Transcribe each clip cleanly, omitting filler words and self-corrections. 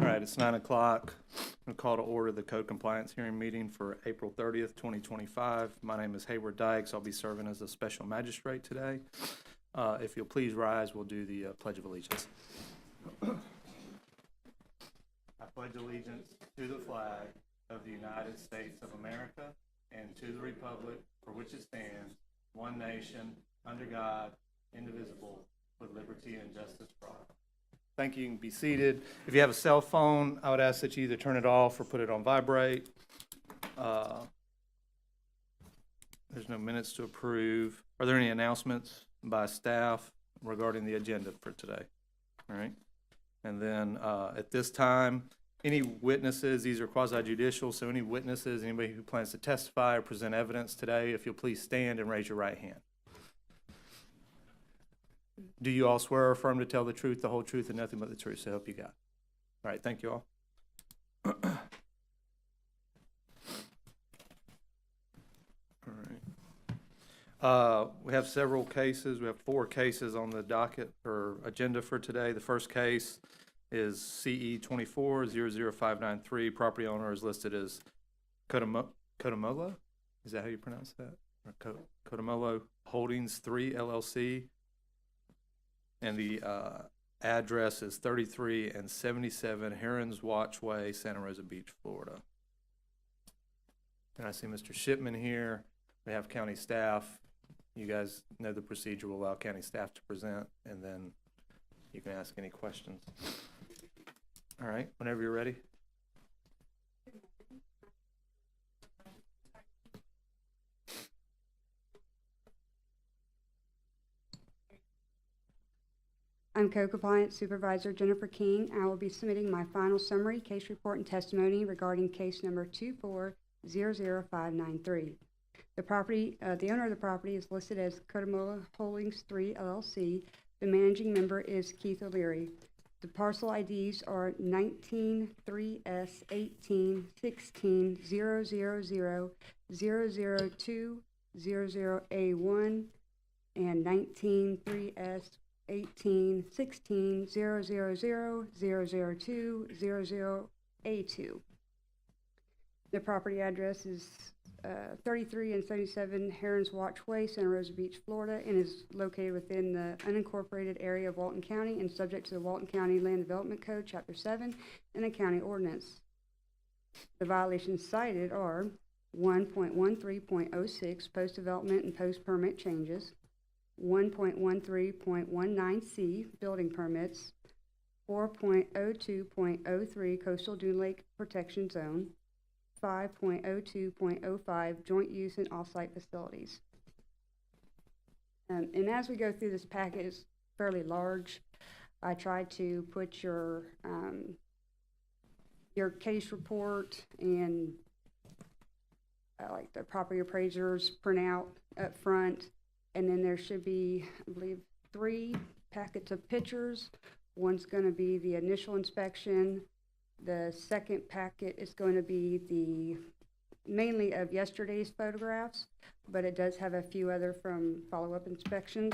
right, it's 9 o'clock. I'm going to call to order the code compliance hearing meeting for April 30th, 2025. My name is Hayward Dykes. I'll be serving as a special magistrate today. If you'll please rise, we'll do the Pledge of Allegiance. I pledge allegiance to the flag of the United States of America and to the republic for which it stands, one nation, under God, indivisible, with liberty and justice for all. Thank you. You can be seated. If you have a cell phone, I would ask that you either turn it off or put it on vibrate. There's no minutes to approve. Are there any announcements by staff regarding the agenda for today? All right. And then at this time, any witnesses, these are quasi-judicial, so any witnesses, anybody who plans to testify or present evidence today, if you'll please stand and raise your right hand. Do you all swear or affirm to tell the truth, the whole truth, and nothing but the truth? So help you God. All right, thank you all. All right. We have several cases. We have 4 cases on the docket or agenda for today. The first case is CE 24-00593. Property owner is listed as Kotomolo. Is that how you pronounce that? Or Kotomolo Holdings 3 LLC. And the address is 33 and 77 Herons Watchway, Santa Rosa Beach, Florida. And I see Mr. Shipman here. We have county staff. You guys know the procedure. We'll allow county staff to present, and then you can ask any questions. All right, whenever you're ready. I'm Co-Compliance Supervisor Jennifer King. I will be submitting my final summary, case report, and testimony regarding case number 2400593. The owner of the property is listed as Kotomolo Holdings 3 LLC. The managing member is Keith Oleary. The parcel IDs are 19-3S18-600000200A1 and 19-3S18-16-000000200A2. The property address is 33 and 77 Herons Watchway, Santa Rosa Beach, Florida, and is located within the unincorporated area of Walton County and subject to the Walton County Land Development Code, Chapter 7, and the county ordinance. The violations cited are 1.13.06 post-development and post-permit changes, 1.13.19C building permits, 4.02.03 coastal dune lake protection zone, 5.02.05 joint use and off-site facilities. And as we go through this packet, it's fairly large. I tried to put your case report and like the property appraiser's printout up front, and then there should be, I believe, 3 packets of pictures. One's going to be the initial inspection. The second packet is going to be mainly of yesterday's photographs, but it does have a few other from follow-up inspections.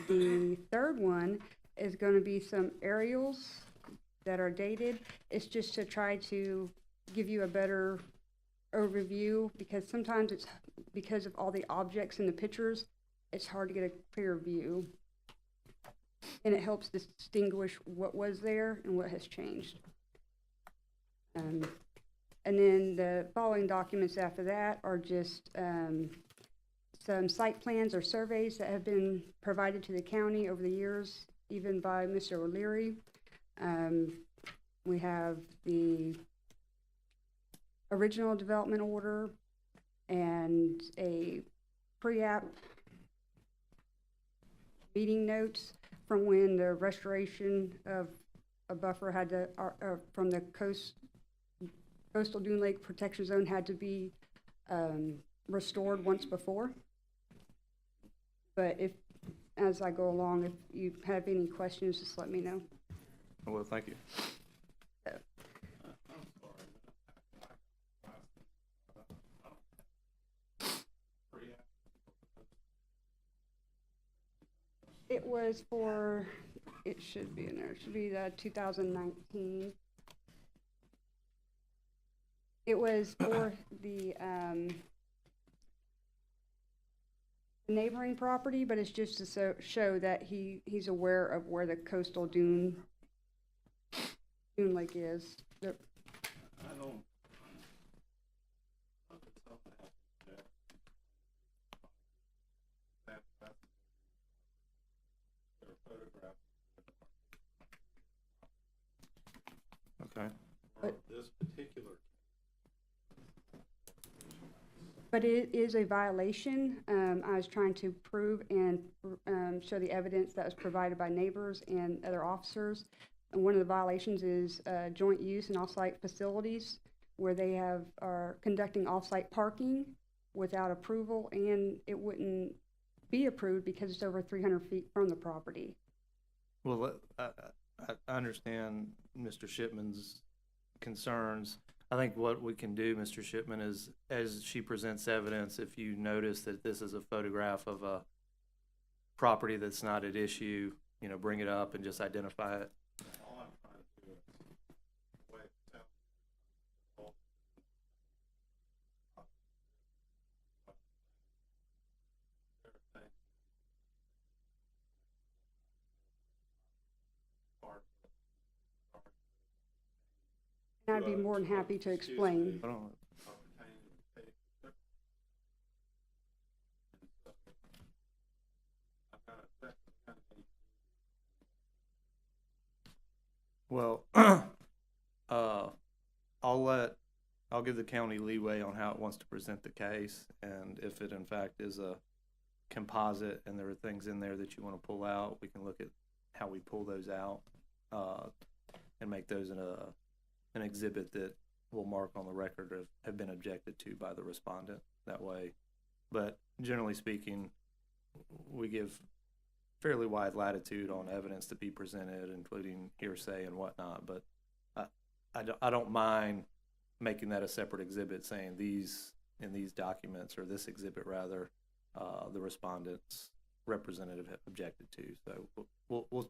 The third one is going to be some aerials that are dated. It's just to try to give you a better overview, because sometimes it's because of all the objects in the pictures, it's hard to get a clear view. And it helps distinguish what was there and what has changed. And then the following documents after that are just some site plans or surveys that have been provided to the county over the years, even by Mr. Oleary. We have the original development order and a pre-app meeting notes from when the restoration of a buffer had to, from the coastal dune lake protection zone had to be restored once before. But as I go along, if you have any questions, just let me know. Well, thank you. It was for It should be in there. It should be the 2019. It was for the neighboring property, but it's just to show that he's aware of where the coastal dune lake is. I don't. Okay. This particular. But it is a violation. I was trying to prove and show the evidence that was provided by neighbors and other officers. And one of the violations is joint use in off-site facilities where they are conducting off-site parking without approval, and it wouldn't be approved because it's over 300 feet from the property. Well, I understand Mr. Shipman's concerns. I think what we can do, Mr. Shipman, is as she presents evidence, if you notice that this is a photograph of a property that's not at issue, you know, bring it up and just identify it. All I'm trying to do is wait, tell And I'd be more than happy to explain. Hold on. Well, I'll give the county leeway on how it wants to present the case, and if it in fact is a composite and there are things in there that you want to pull out, we can look at how we pull those out, and make those an exhibit that will mark on the record of have been objected to by the respondent that way. But generally speaking, we give fairly wide latitude on evidence to be presented, including hearsay and whatnot. But I don't mind making that a separate exhibit, saying these in these documents, or this exhibit rather, the respondent's representative objected to. So we'll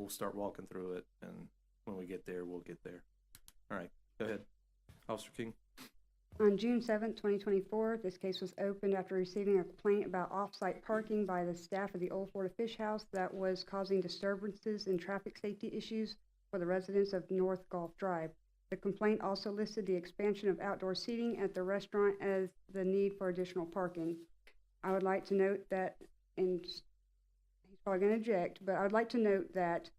start walking through it, and when we get there, we'll get there. All right, go ahead, Officer King. On June 7th, 2024, this case was opened after receiving a complaint about off-site parking by the staff of the Old Florida Fish House that was causing disturbances and traffic safety issues for the residents of North Gulf Drive. The complaint also listed the expansion of outdoor seating at the restaurant as the need for additional parking. I would like to note that, and he's probably going to object, but I would like to note that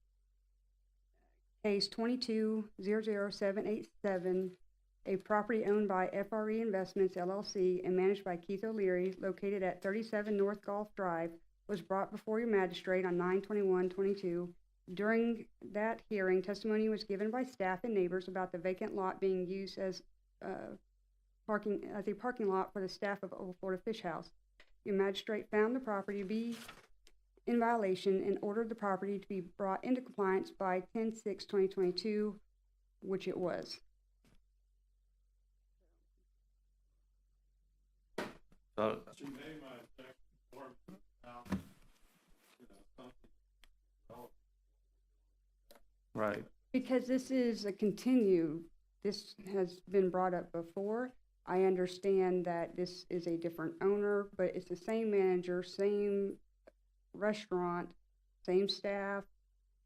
case 22-00787, a property owned by F.R.E. Investments, LLC, and managed by Keith Oleary, located at 37 North Gulf Drive, was brought before your magistrate on 9/21/22. During that hearing, testimony was given by staff and neighbors about the vacant lot being used as a parking lot for the staff of Old Florida Fish House. Your magistrate found the property to be in violation and ordered the property to be brought into compliance by 10/6/2022, which it was. She made my objection form out, something relevant. Right. Because this is a this has been brought up before. I understand that this is a different owner, but it's the same manager, same restaurant, same staff.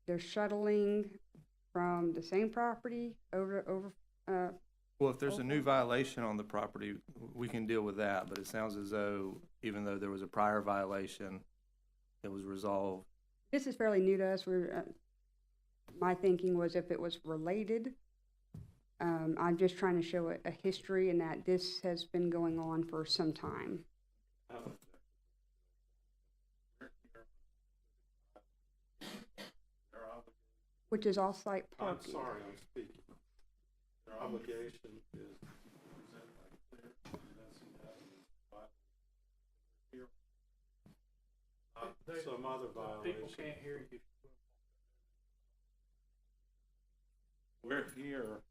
They're shuttling from the same property over. Well, if there's a new violation on the property, we can deal with that, but it sounds as though, even though there was a prior violation, it was resolved. This is fairly new to us. My thinking was if it was related. I'm just trying to show a history and that this has been going on for some time. Which is off-site parking. I'm sorry, I'm speaking. Their obligation is to present by clear and convincing evidence by here. Some other violation. People can't hear you. We're here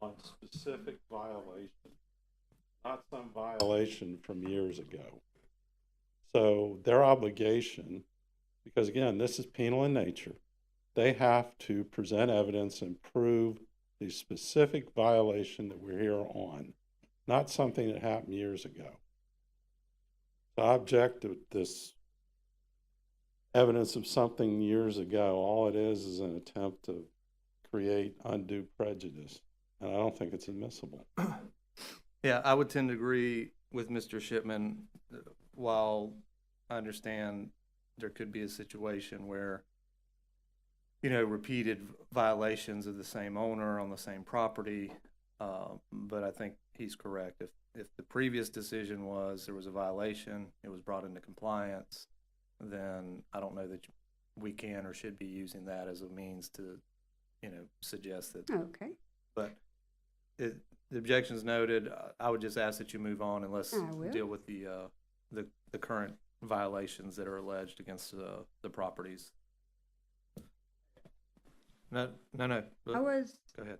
on specific violation, not some violation from years ago. So their obligation Because again, this is penal in nature. They have to present evidence and prove the specific violation that we're here on, not something that happened years ago. So I object to this evidence of something years ago. All it is an attempt to create undue prejudice, and I don't think it's admissible. Yeah, I would tend to agree with Mr. Shipman. While I understand there could be a situation where, you know, repeated violations of the same owner on the same property, but I think he's correct. If the previous decision was there was a violation, it was brought into compliance, then I don't know that we can or should be using that as a means to, you know, suggest that. Okay, But the objection's noted. I would just ask that you move on and let's I will. deal with the current violations that are alleged against the properties. No. Go ahead.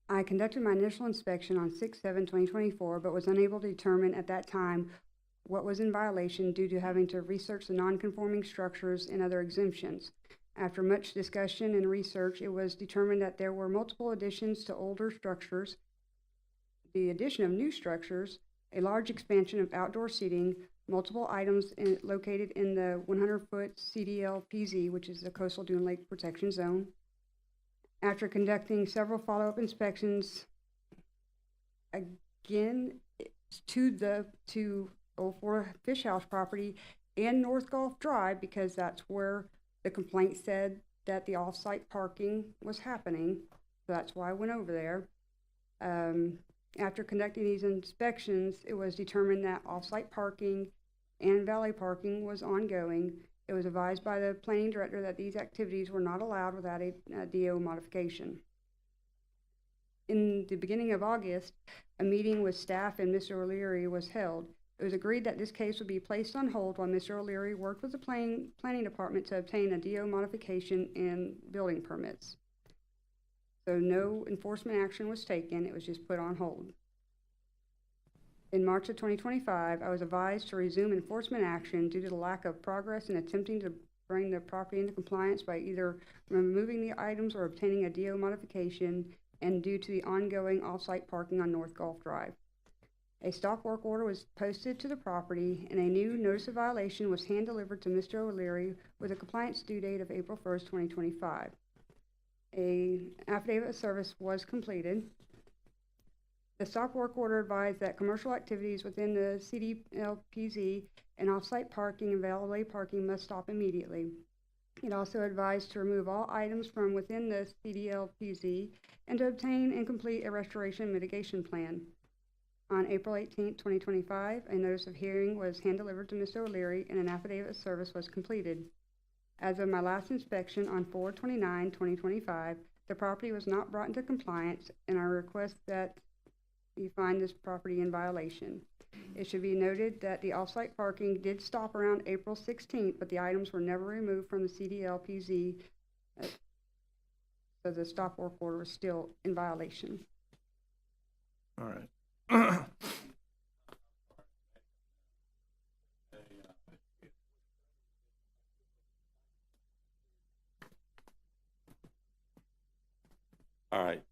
I conducted my initial inspection on 6/7/2024, but was unable to determine at that time what was in violation due to having to research the non-conforming structures and other exemptions. After much discussion and research, it was determined that there were multiple additions to older structures, the addition of new structures, a large expansion of outdoor seating, multiple items located in the 100-foot CDL-PZ, which is the Coastal Dune Lake Protection Zone. After conducting several follow-up inspections, again, to Old Florida Fish House property and North Gulf Drive, because that's where the complaint said that the off-site parking was happening. So that's why I went over there. After conducting these inspections, it was determined that off-site parking and valet parking was ongoing. It was advised by the planning director that these activities were not allowed without a DO modification. In the beginning of August, a meeting with staff and Mr. Oleary was held. It was agreed that this case would be placed on hold while Mr. Oleary worked with the planning department to obtain a DO modification and building permits. So no enforcement action was taken. It was just put on hold. In March of 2025, I was advised to resume enforcement action due to the lack of progress in attempting to bring the property into compliance by either removing the items or obtaining a DO modification, and due to the ongoing off-site parking on North Gulf Drive. A stop work order was posted to the property, and a new notice of violation was hand-delivered to Mr. Oleary with a compliance due date of April 1st, 2025. An affidavit of service was completed. The stop work order advised that commercial activities within the CDLPZ and off-site parking and valet parking must stop immediately. It also advised to remove all items from within the CDLPZ and to obtain and complete a restoration mitigation plan. On April 18, 2025, a notice of hearing was hand-delivered to Mr. Oleary and an affidavit of service was completed. As of my last inspection on 4/29/2025, the property was not brought into compliance, and I request that you find this property in violation. It should be noted that the off-site parking did stop around April 16th, but the items were never removed from the CDLPZ, so the stop work order was still in violation. All right. All right.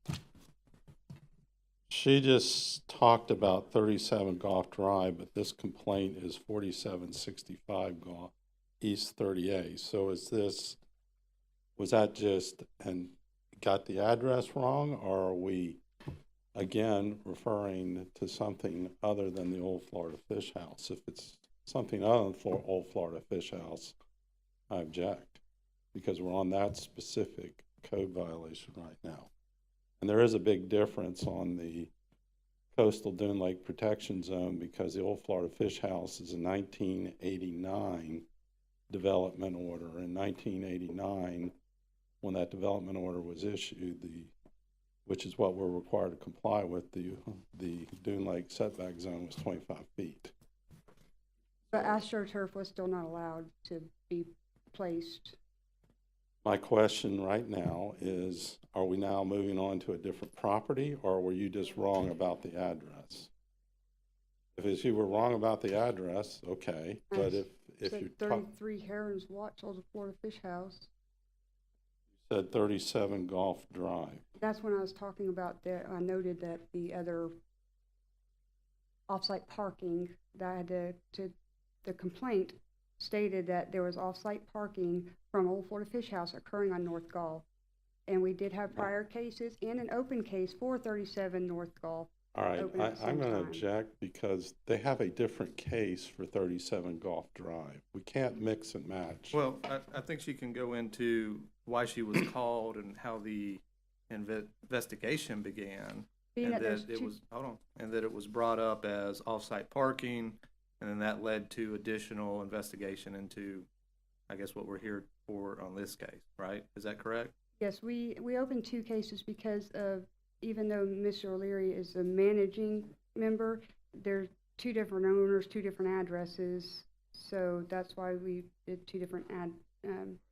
She just talked about 37 Golf Drive, but this complaint is 4765 Golf East 30A. So was that just, and got the address wrong, or are we again referring to something other than the Old Florida Fish House? If it's something other than Old Florida Fish House, I object, because we're on that specific code violation right now. And there is a big difference on the Coastal Dune Lake Protection Zone, because the Old Florida Fish House is a 1989 development order. In 1989, when that development order was issued, which is what we're required to comply with, the Dune Lake setback zone was 25 feet. But AstroTurf was still not allowed to be placed. My question right now is, are we now moving on to a different property, or were you just wrong about the address? If you were wrong about the address, okay, but if you Said 33 Herons Watch, Old Florida Fish House. said 37 Golf Drive. That's when I was talking about that. I noted that the other off-site parking that I had the complaint stated that there was off-site parking from Old Florida Fish House occurring on North Gulf. And we did have prior cases and an open case for 37 North Gulf. All right, Open at the I'm same going to time. object because they have a different case for 37 Golf Drive. We can't mix and match. Well, I think she can go into why she was called and how the investigation began. Being And that there's that it two- was, hold on, and that it was brought up as off-site parking, and then that led to additional investigation into, I guess, what we're here for on this case, right? Is that correct? Yes, we opened two cases because of, even though Mr. O'Leary is the managing member, there's two different owners, two different addresses, so that's why we did two different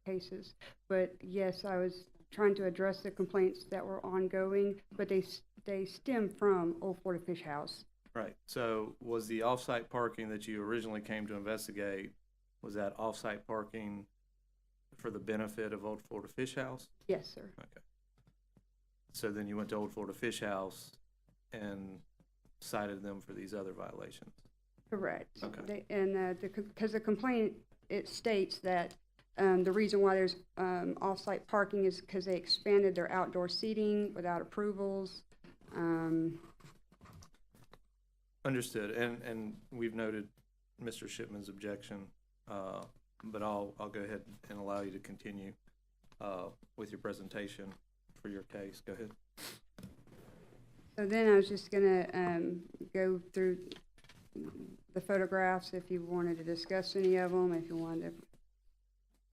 cases. But yes, I was trying to address the complaints that were ongoing, but they stem from Old Florida Fish House. Right, so was the off-site parking that you originally came to investigate, was that off-site parking for the benefit of Old Florida Fish House? Yes, sir. Okay. So then you went to Old Florida Fish House and cited them for these other violations? Correct. Okay. Because the complaint, it states that the reason why there's off-site parking is because they expanded their outdoor seating without approvals. Understood, and we've noted Mr. Shipman's objection, but I'll go ahead and allow you to continue with your presentation for your case. Go ahead. So then I was just gonna go through the photographs if you wanted to discuss any of them, if you wanted to.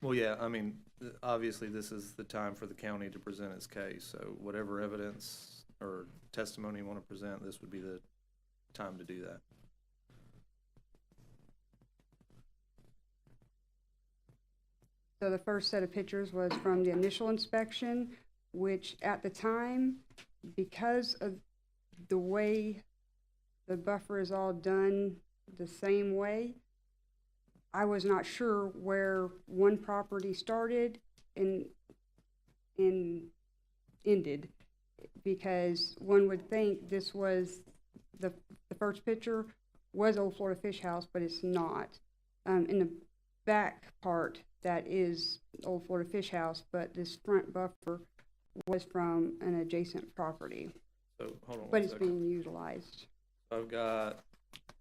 Well, yeah, I mean, obviously, this is the time for the county to present its case, so whatever evidence or testimony you want to present, this would be the time to do that. So the first set of pictures was from the initial inspection, which at the time, because of the way the buffer is all done the same way, I was not sure where one property started and ended, because one would think this was the first picture was Old Florida Fish House, but it's not. In the back part, that is Old Florida Fish House, but this front buffer was from an adjacent property, So, hold on but one it's second. being utilized. I've got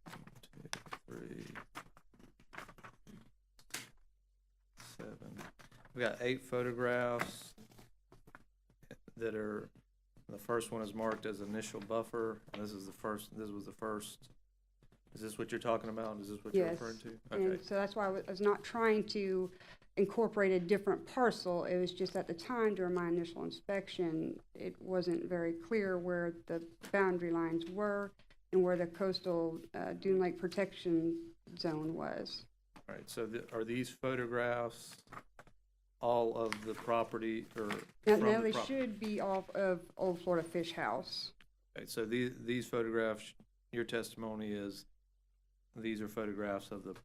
1, 2, 3, 7. We've got 8 photographs that are, the first one is marked as initial buffer, and this was the first. Is this what you're talking about? Is this what you're Yes. referring to? And Okay, so that's why I was not trying to incorporate a different parcel. It was just at the time during my initial inspection, it wasn't very clear where the boundary lines were and where the coastal dune lake protection zone was. all right, so are these photographs all of the property or Now, from now the they property? should be off of Old Florida Fish House. Okay, so these photographs, your testimony is these are photographs of the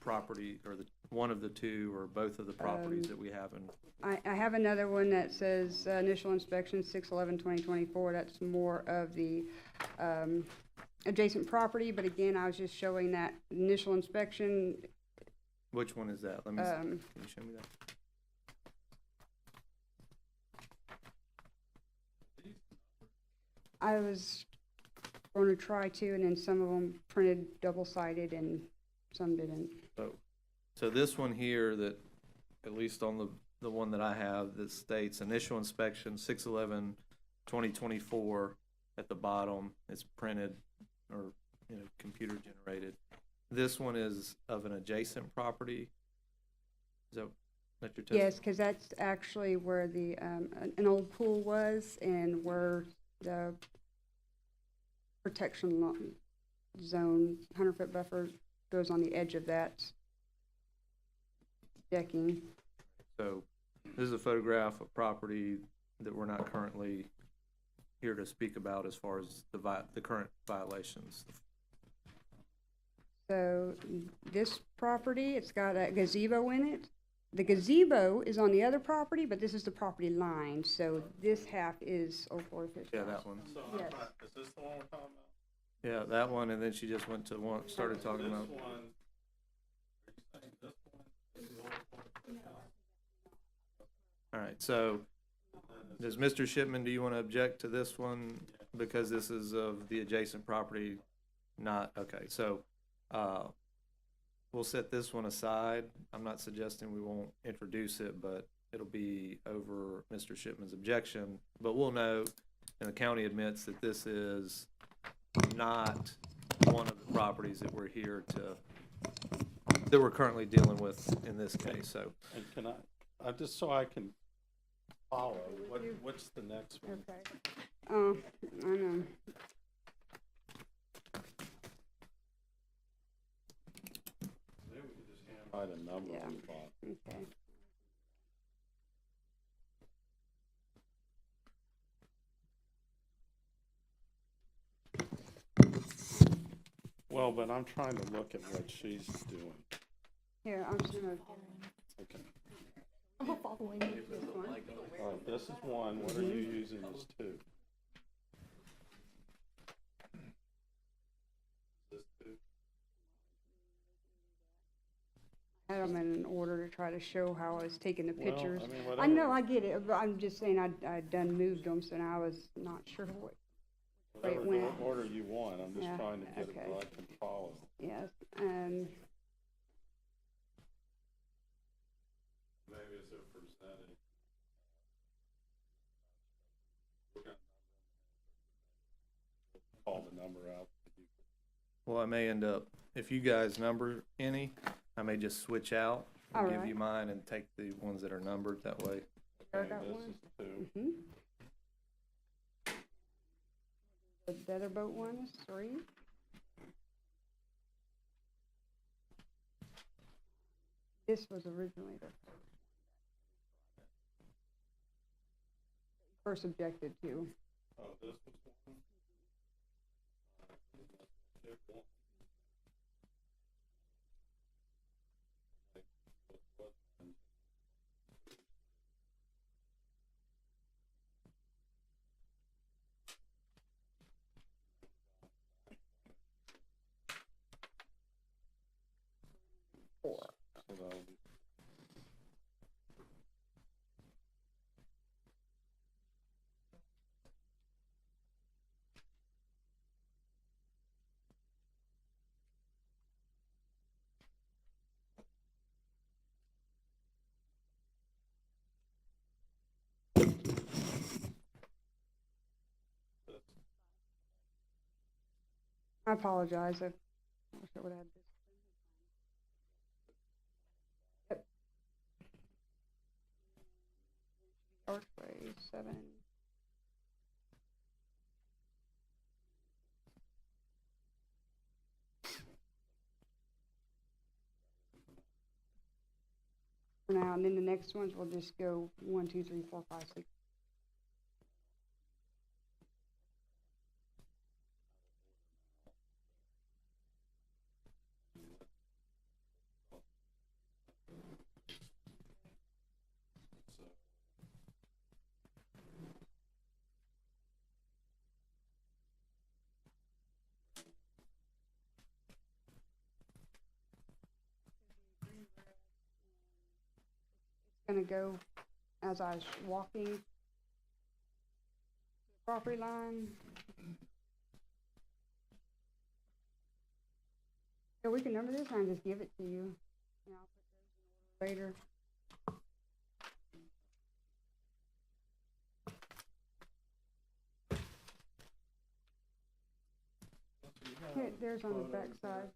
property or one of the two or both of the properties that we have in. I have another one that says initial inspection 6/11/2024. That's more of the adjacent property, but again, I was just showing that initial inspection. Which one is that? Let me, can you show me that? I was going to try to, and then some of them printed double-sided and some didn't. So this one here that, at least on the one that I have, that states initial inspection 6/11/2024 at the bottom, it's printed or, computer generated. This one is of an adjacent property. Is that your testimony? Yes, because that's actually where the an old pool was and where the protection zone, 100-foot buffer, goes on the edge of that decking. So this is a photograph of property that we're not currently here to speak about as far as the current violations. So this property, it's got a gazebo in it. The gazebo is on the other property, but this is the property line, so this half is Old Forest. Yeah, that one. Yes. Is this the one we're talking about? Yeah, that one, and then she just went to one, started talking about. All right, so does Mr. Shipman, do you want to object to this one because this is of the adjacent property? Not, okay, so, we'll set this one aside. I'm not suggesting we won't introduce it, but it'll be over Mr. Shipman's objection. But we'll note, and the county admits that this is not one of the properties that we're here to, that we're currently dealing with in this case, so. And can I just so I can follow, what's the next one? Okay. I know. Maybe we could just write a number Yeah. on the bottom. Okay. Well, but I'm trying to look at what she's doing. Here, I'm just gonna, Okay. I'm following you. this one. All right, this is one. What are you using as two? This two? I had them in an order to try to show how I was taking the Well, pictures. I mean, I whatever. know, I get it, but I'm just saying I'd done moved them, so now I was not sure what, Whatever went. order you want. I'm just Yeah, trying to get it okay. where I can follow. yes, Maybe as they're presenting. We're gonna call the number out. Well, I may end up, if you guys number any, I may just switch out and All give right. you mine and take the ones that are numbered that way. I Okay, got this one. is two. Mm-hmm. The other boat one is 3. This was originally the first objected to. Oh, this was one. Check one. So that'll be. I apologize. I wish I would have had this. Yep. Archway 7. For now, and then the next ones will just go 1, 2, 3, 4, 5, 6. Gonna go as I was walking the property line. So we can number this and just give it to you. And I'll put those in order later. There's on the back side.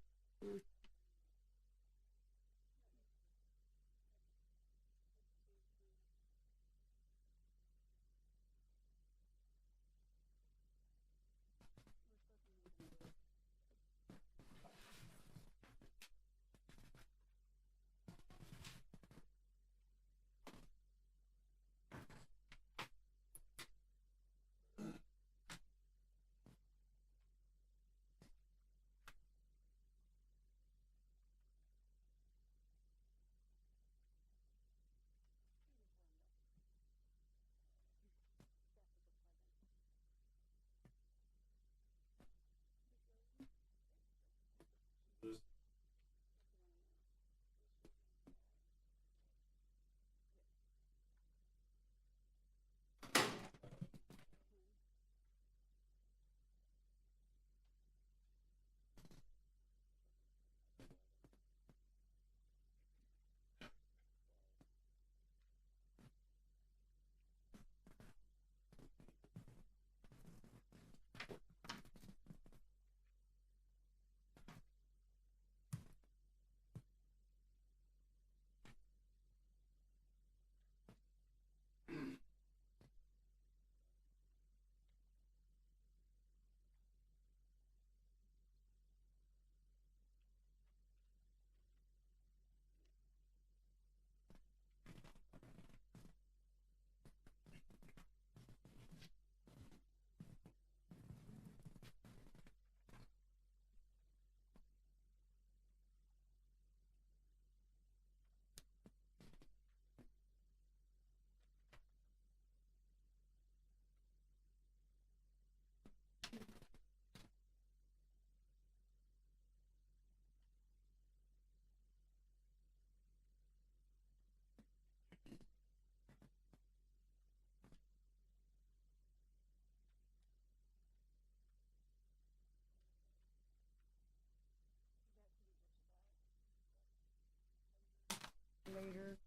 later.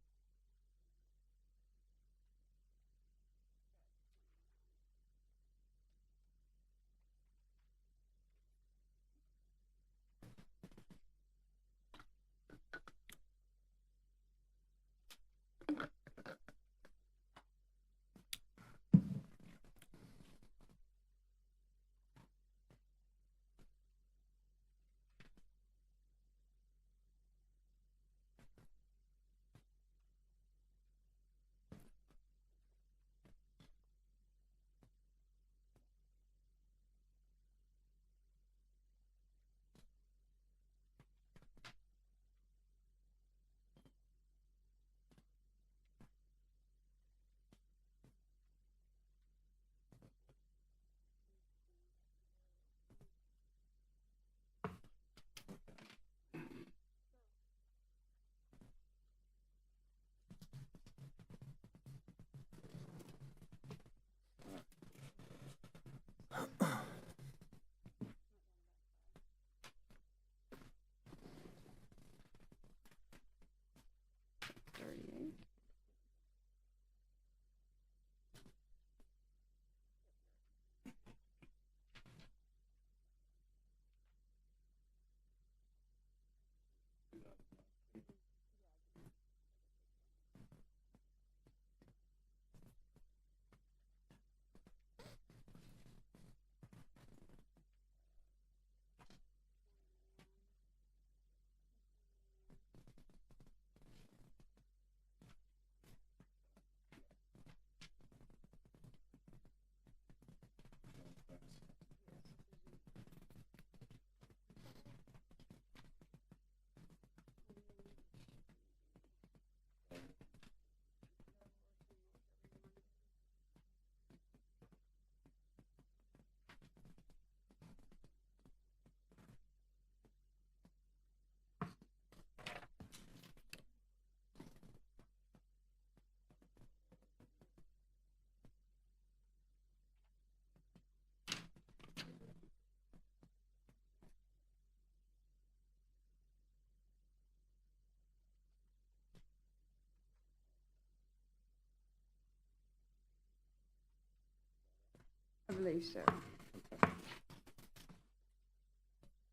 I believe so.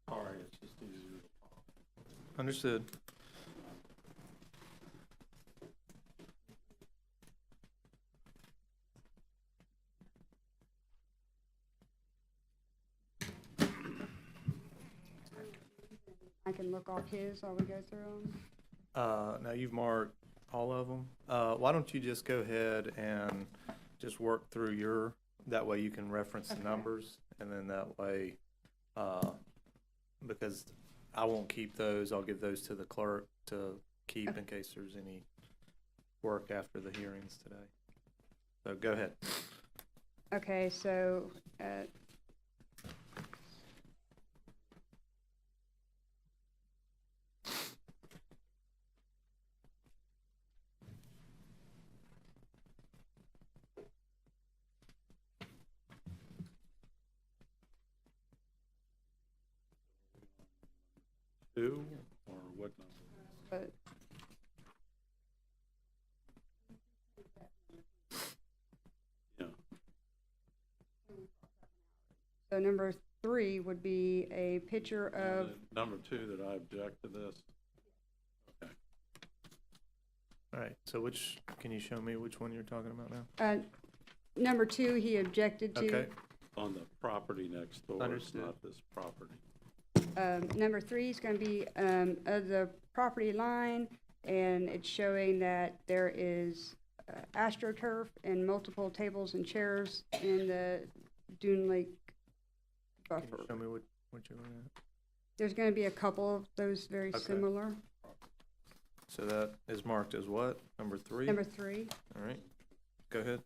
Sorry, it's just easier. Understood. I can look off his while we go through them. Now you've marked all of them. Why don't you just go ahead and just work through that way you can reference the Okay. numbers, and then that way, because I won't keep those, I'll give those to the clerk to keep in case there's any work after the hearings today. So go ahead. Okay, so, Two, or what number? but Yeah. so number 3 would be a picture of, Number two, that I object to this. Okay. All right, so can you show me which one you're talking about now? number 2, he objected to. Okay, On the property next door, it's Understood. not this property. Number 3 is going to be of the property line, and it's showing that there is AstroTurf and multiple tables and chairs in the Dune Lake can buffer. you show me what you're looking at? There's going to be a couple of those very Okay. similar. So that is marked as what? Number 3? Number 3. All right, go ahead.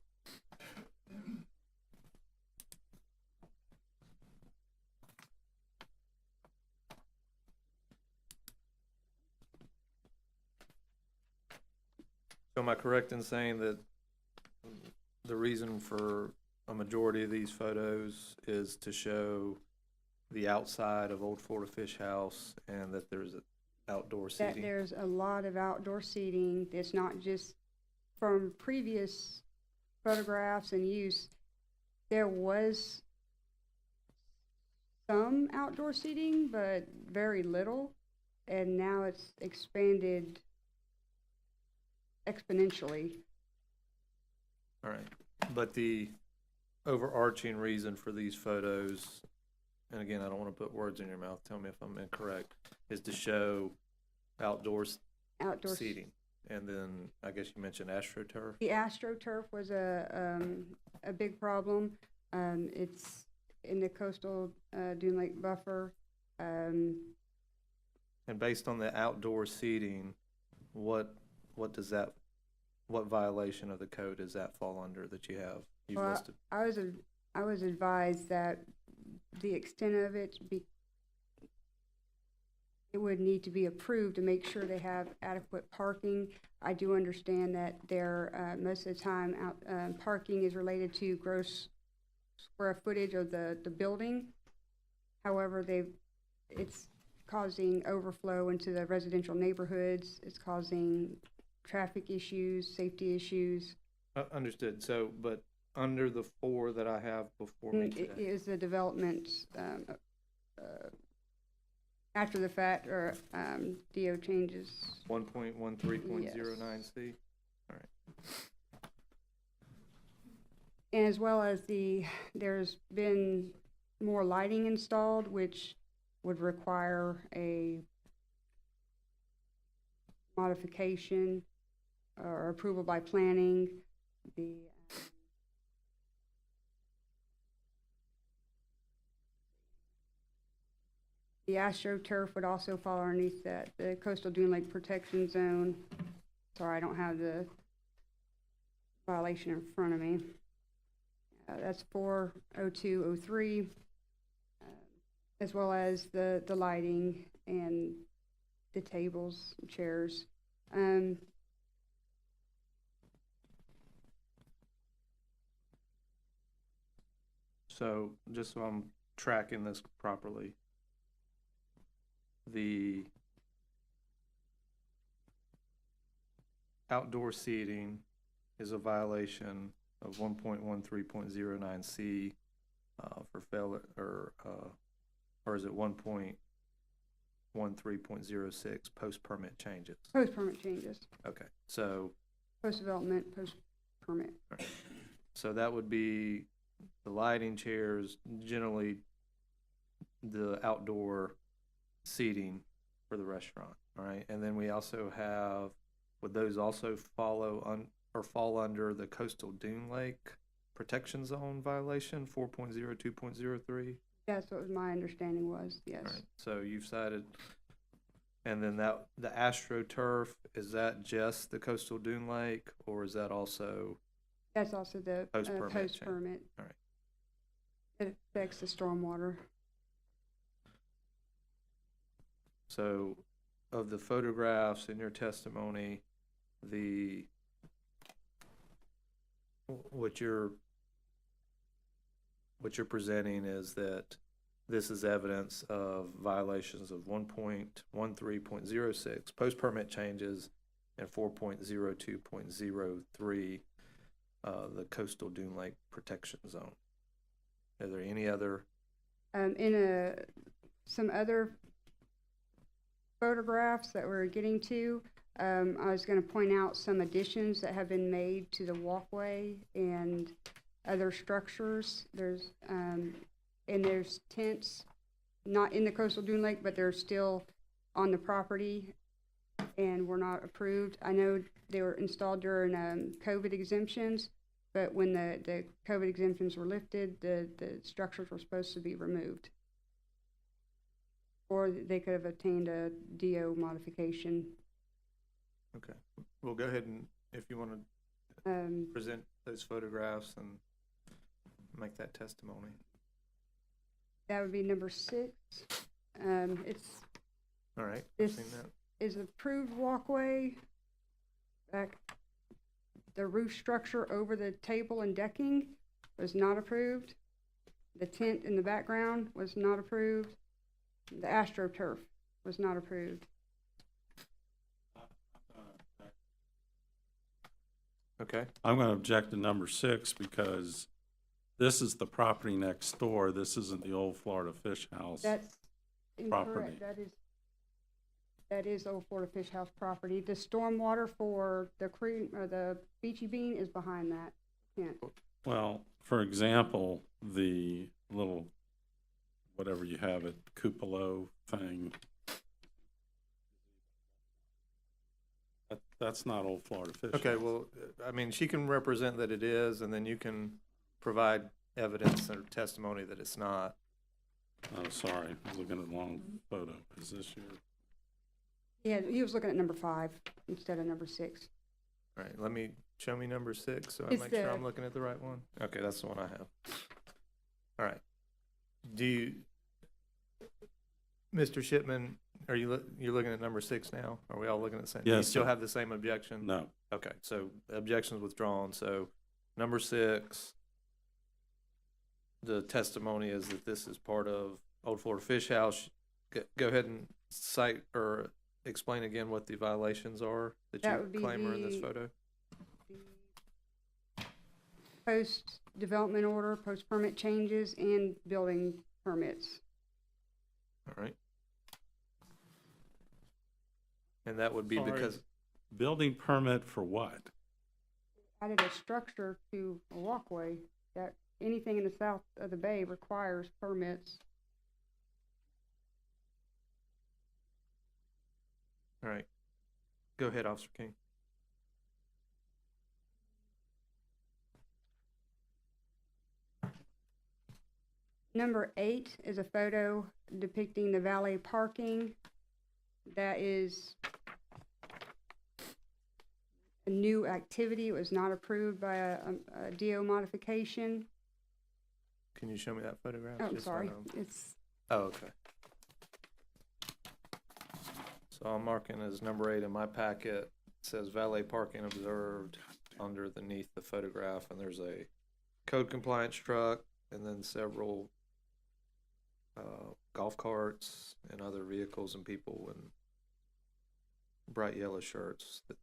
So am I correct in saying that the reason for a majority of these photos is to show the outside of Old Florida Fish House, and that there's outdoor that seating? there's a lot of outdoor seating. It's not just from previous photographs and use. There was some outdoor seating, but very little, and now it's expanded exponentially. All right, but the overarching reason for these photos, and again, I don't want to put words in your mouth, tell me if I'm incorrect, is to show outdoors Outdoor seating. And then, I guess you mentioned AstroTurf. The AstroTurf was a big problem. It's in the coastal dune lake buffer. And based on the outdoor seating, what violation of the code does that fall under that you've Well, listed? I was advised that the extent of it would need to be approved to make sure they have adequate parking. I do understand that most of the time parking is related to gross square footage of the building. However, it's causing overflow into the residential neighborhoods. It's causing traffic issues, safety issues. Understood. So, but under the 4 that I have before me It today, is the development after the fact, or DO changes. 1.13.09C? All right. And as well as there's been more lighting installed, which would require a modification or approval by planning. The AstroTurf would also fall underneath the coastal dune lake protection zone. Sorry, I don't have the violation in front of me. That's 40203, as well as the lighting and the tables and chairs. So, just so I'm tracking this properly, the outdoor seating is a violation of 1.13.09C for failure, or is it 1.13.06 post-permit changes? Post-permit changes, Okay, so, post-development, post-permit. so that would be the lighting, chairs, generally the outdoor seating for the restaurant, all right? And then we also have, would those also fall under the coastal dune lake protection zone violation, 4.02.03? That's what my understanding was, yes. All right, so you've cited, and then the AstroTurf, is that just the coastal dune lake, or is that also That's also the post-permit change? post-permit. All right. It affects the stormwater. So, of the photographs in your testimony, what you're presenting is that this is evidence of violations of 1.13.06 post-permit changes and 4.02.03 the coastal dune lake protection zone. Are there any other? Some other photographs that we're getting to, I was going to point out some additions that have been made to the walkway and other structures. There's tents, not in the coastal dune lake, but they're still on the property and were not approved. I know they were installed during COVID exemptions, but when the COVID exemptions were lifted, the structures were supposed to be removed. Or they could have obtained a DO modification. Okay, well, go ahead and, if you want to present those photographs and make that testimony. That would be number 6. It's All right, I've this seen that. is approved walkway. Back, the roof structure over the table and decking was not approved. The tent in the background was not approved. The AstroTurf was not approved. Okay, I'm gonna object to number 6 because this is the property next door. This isn't the old Florida Fish House. That's Property. incorrect. That is Old Florida Fish House property. The stormwater for the cream, or the Beachy Bean is behind that fence. Well, for example, the little, whatever you have it, cupola thing. That's not Old Florida Fish House. okay, well, I mean, she can represent that it is, and then you can provide evidence or testimony that it's not. Oh, sorry, I was looking at the wrong photo. Is this your? Yeah, he was looking at number 5 instead of number 6. All right, show me number 6, so I It's make sure the- I'm looking at the right one. Okay, that's the one I have. All right. Mr. Shipman, you're looking at number 6 now? Are we all looking at the same? Do you Yes, still sir. have the same objection? No. Okay, so objection's withdrawn, so number 6, the testimony is that this is part of Old Florida Fish House. Go ahead and cite or explain again what the violations are that That you would be claim are in this the- photo. Post-development order, post-permit changes, and building permits. All right. And that would be Sorry. because, Building permit for what? Added a structure to a walkway that anything in the south of the bay requires permits. all right. Go ahead, Officer King. Number 8 is a photo depicting the valet parking. That is a new activity. It was not approved by a DO modification. Can you show me that photograph? Oh, I'm just so I sorry. know? It's, Oh, okay. So I'm marking as number 8 in my packet. It says valet parking observed underneath the photograph, and there's a code compliance truck, and then several golf carts and other vehicles and people in bright yellow shirts that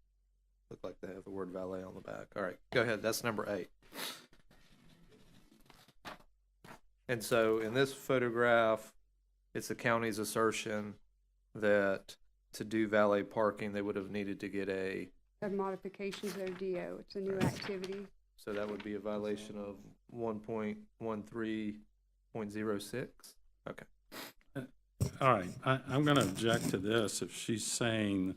look like they have the word valet on the back. All right, go ahead. That's number 8. And so in this photograph, it's the county's assertion that to do valet parking, they would have needed to get a modification to their DO. It's a new activity. so that would be a violation of 1.13.06. Okay. All right, I'm gonna object to this. If she's saying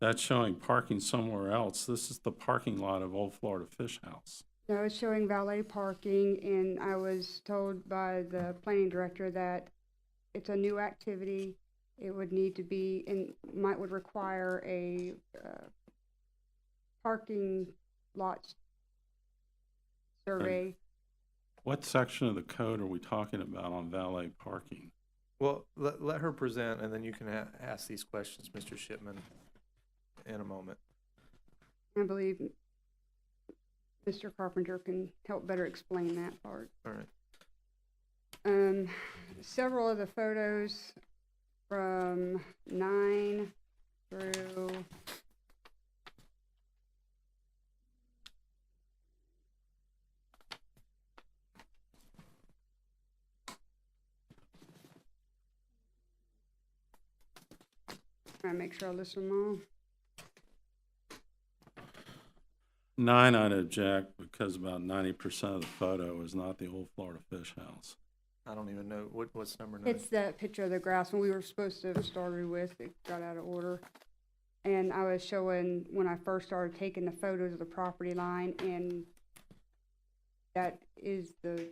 that's showing parking somewhere else, this is the parking lot of Old Florida Fish House. No, it's showing valet parking, and I was told by the planning director that it's a new activity. It would need to be, and would require a parking lot survey. What section of the code are we talking about on valet parking? Well, let her present, and then you can ask these questions, Mr. Shipman, in a moment. I believe Mr. Carpenter can help better explain that part. All right. Several of the photos from 9 through trying to make sure I list them all. 9, I'd object because about 90% of the photo is not the Old Florida Fish House. I don't even know, what's number 9? It's that picture of the grass when we were supposed to have started with. It got out of order. And I was showing when I first started taking the photos of the property line, and that is the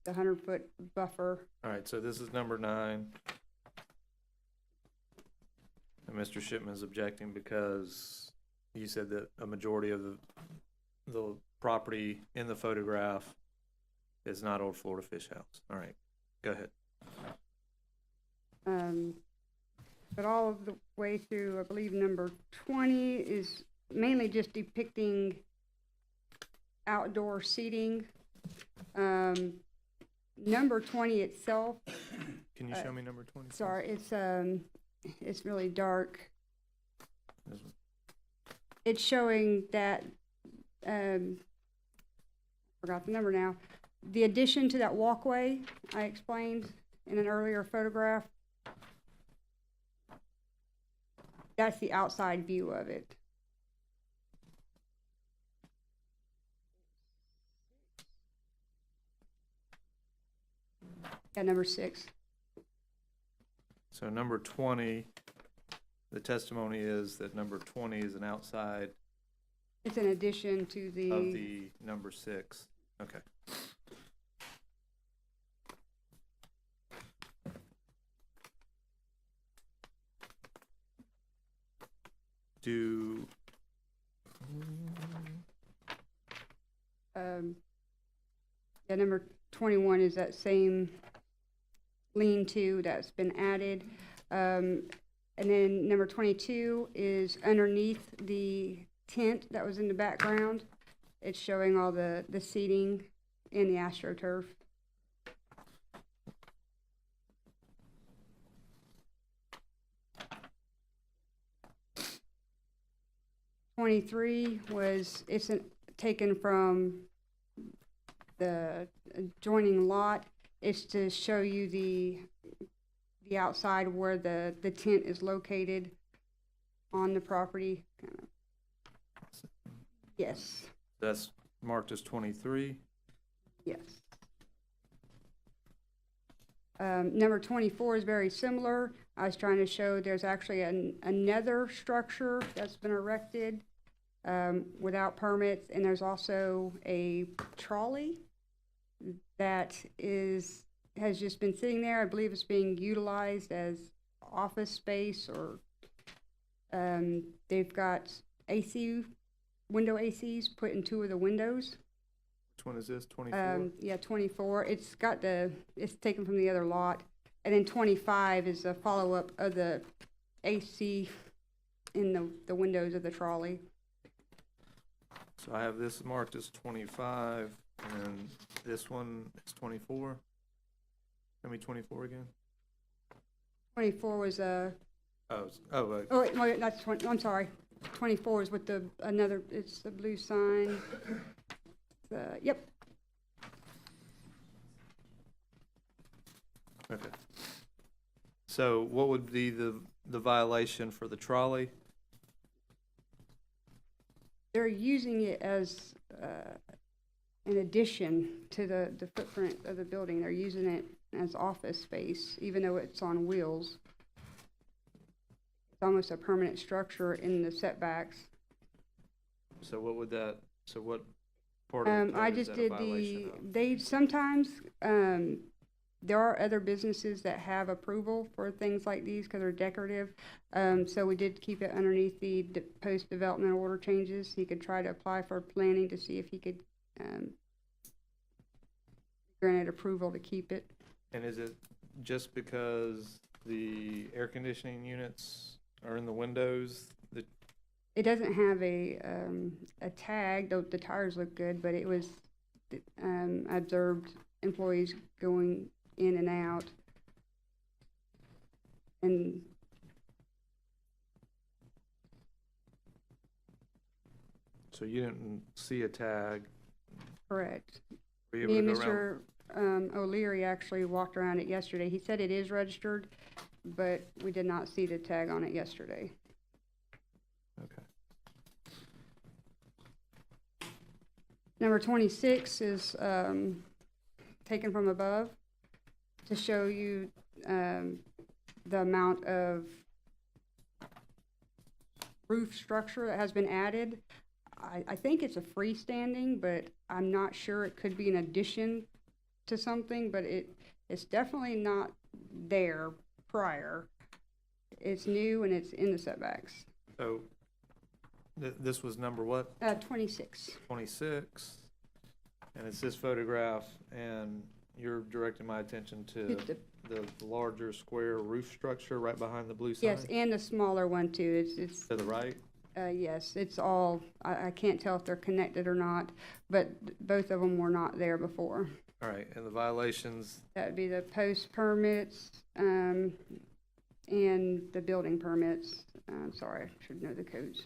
100-foot buffer. All right, so this is number 9. And Mr. Shipman's objecting because you said that a majority of the property in the photograph is not Old Florida Fish House. All right, go ahead. But all of the way through, I believe number 20 is mainly just depicting outdoor seating. Number 20 itself, Can you show me number 20? please? sorry, it's really dark. This one. It's showing that forgot the number now. The addition to that walkway, I explained in an earlier photograph. That's the outside view of it. Yeah, number 6. So number 20, the testimony is that number 20 is an outside It's an addition to of the, the number 6. Okay. Do, yeah, number 21 is that same lean-to that's been added. And then number 22 is underneath the tent that was in the background. It's showing all the seating in the AstroTurf. It's taken from the adjoining lot. It's to show you the outside where the tent is located on the property. Yes, that's marked as 23. yes. Number 24 is very similar. I was trying to show there's actually another structure that's been erected without permits, and there's also a trolley that has just been sitting there. I believe it's being utilized as office space, or they've got window ACs put in 2 of the windows. Which one is this, 24? Yeah, 24. It's taken from the other lot. And then 25 is a follow-up of the AC in the windows of the trolley. So I have this marked as 25, and this one is 24. Tell me 24 again. 24 was Oh, wait, that's 20, I'm sorry. 24 is with it's the blue sign. Yep. okay. So what would be the violation for the trolley? They're using it as an addition to the footprint of the building. They're using it as office space, even though it's on wheels. It's almost a permanent structure in the setbacks. So what part of the I code is just that a did violation of? they sometimes, there are other businesses that have approval for things like these because they're decorative. So we did keep it underneath the post-development order changes. He could try to apply for planning to see if he could grant approval to keep it. And is it just because the air conditioning units are in the windows that? It doesn't have a tag, though the tires look good, but it was, I observed employees going in and out. And So you didn't see a tag? correct. Were you Me able and to go around? Mr. O'Leary actually walked around it yesterday. He said it is registered, but we did not see the tag on it yesterday. Okay. Number 26 is taken from above to show you the amount of roof structure that has been added. I think it's a freestanding, but I'm not sure. It could be an addition to something, but it's definitely not there prior. It's new and it's in the setbacks. So this was number what? 26. 26. And it's this photograph, and you're directing my attention to the larger square roof structure right behind the blue sign? Yes, and the smaller one too. It's To the right? yes, it's all, I can't tell if they're connected or not, but both of them were not there before. All right, and the violations, That would be the post permits, and the building permits. Sorry, I should know the codes.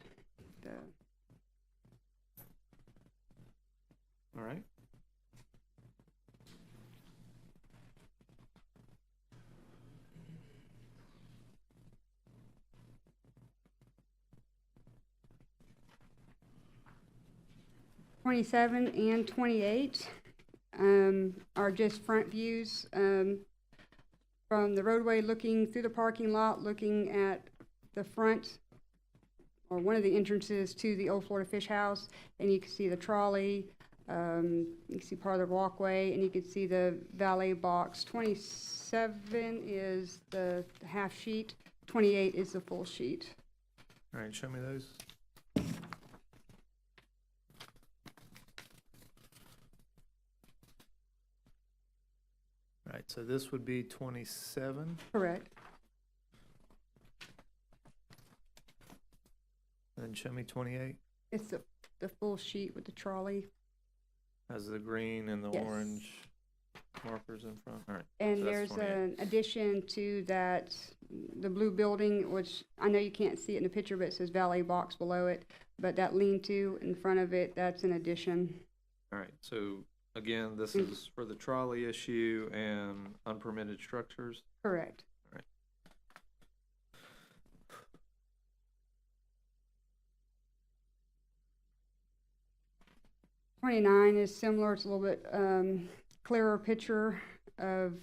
27 and 28 are just front views from the roadway, looking through the parking lot, looking at the front or one of the entrances to the Old Florida Fish House, and you can see the trolley, you can see part of the walkway, and you can see the valet box. 27 is the half sheet, 28 is the full sheet. All right, show me those. All right, so this would be 27, Correct. and then show me 28. It's the full sheet with the trolley. Has the green and the Yes. orange markers in front. All right. And So that's there's 28. an addition to that, the blue building, which I know you can't see it in the picture, but it says valet box below it. But that lean-to in front of it, that's an addition. All right, so again, this Mm. is for the trolley issue and unpermitted structures. Correct. 29 is similar. It's a little bit clearer picture of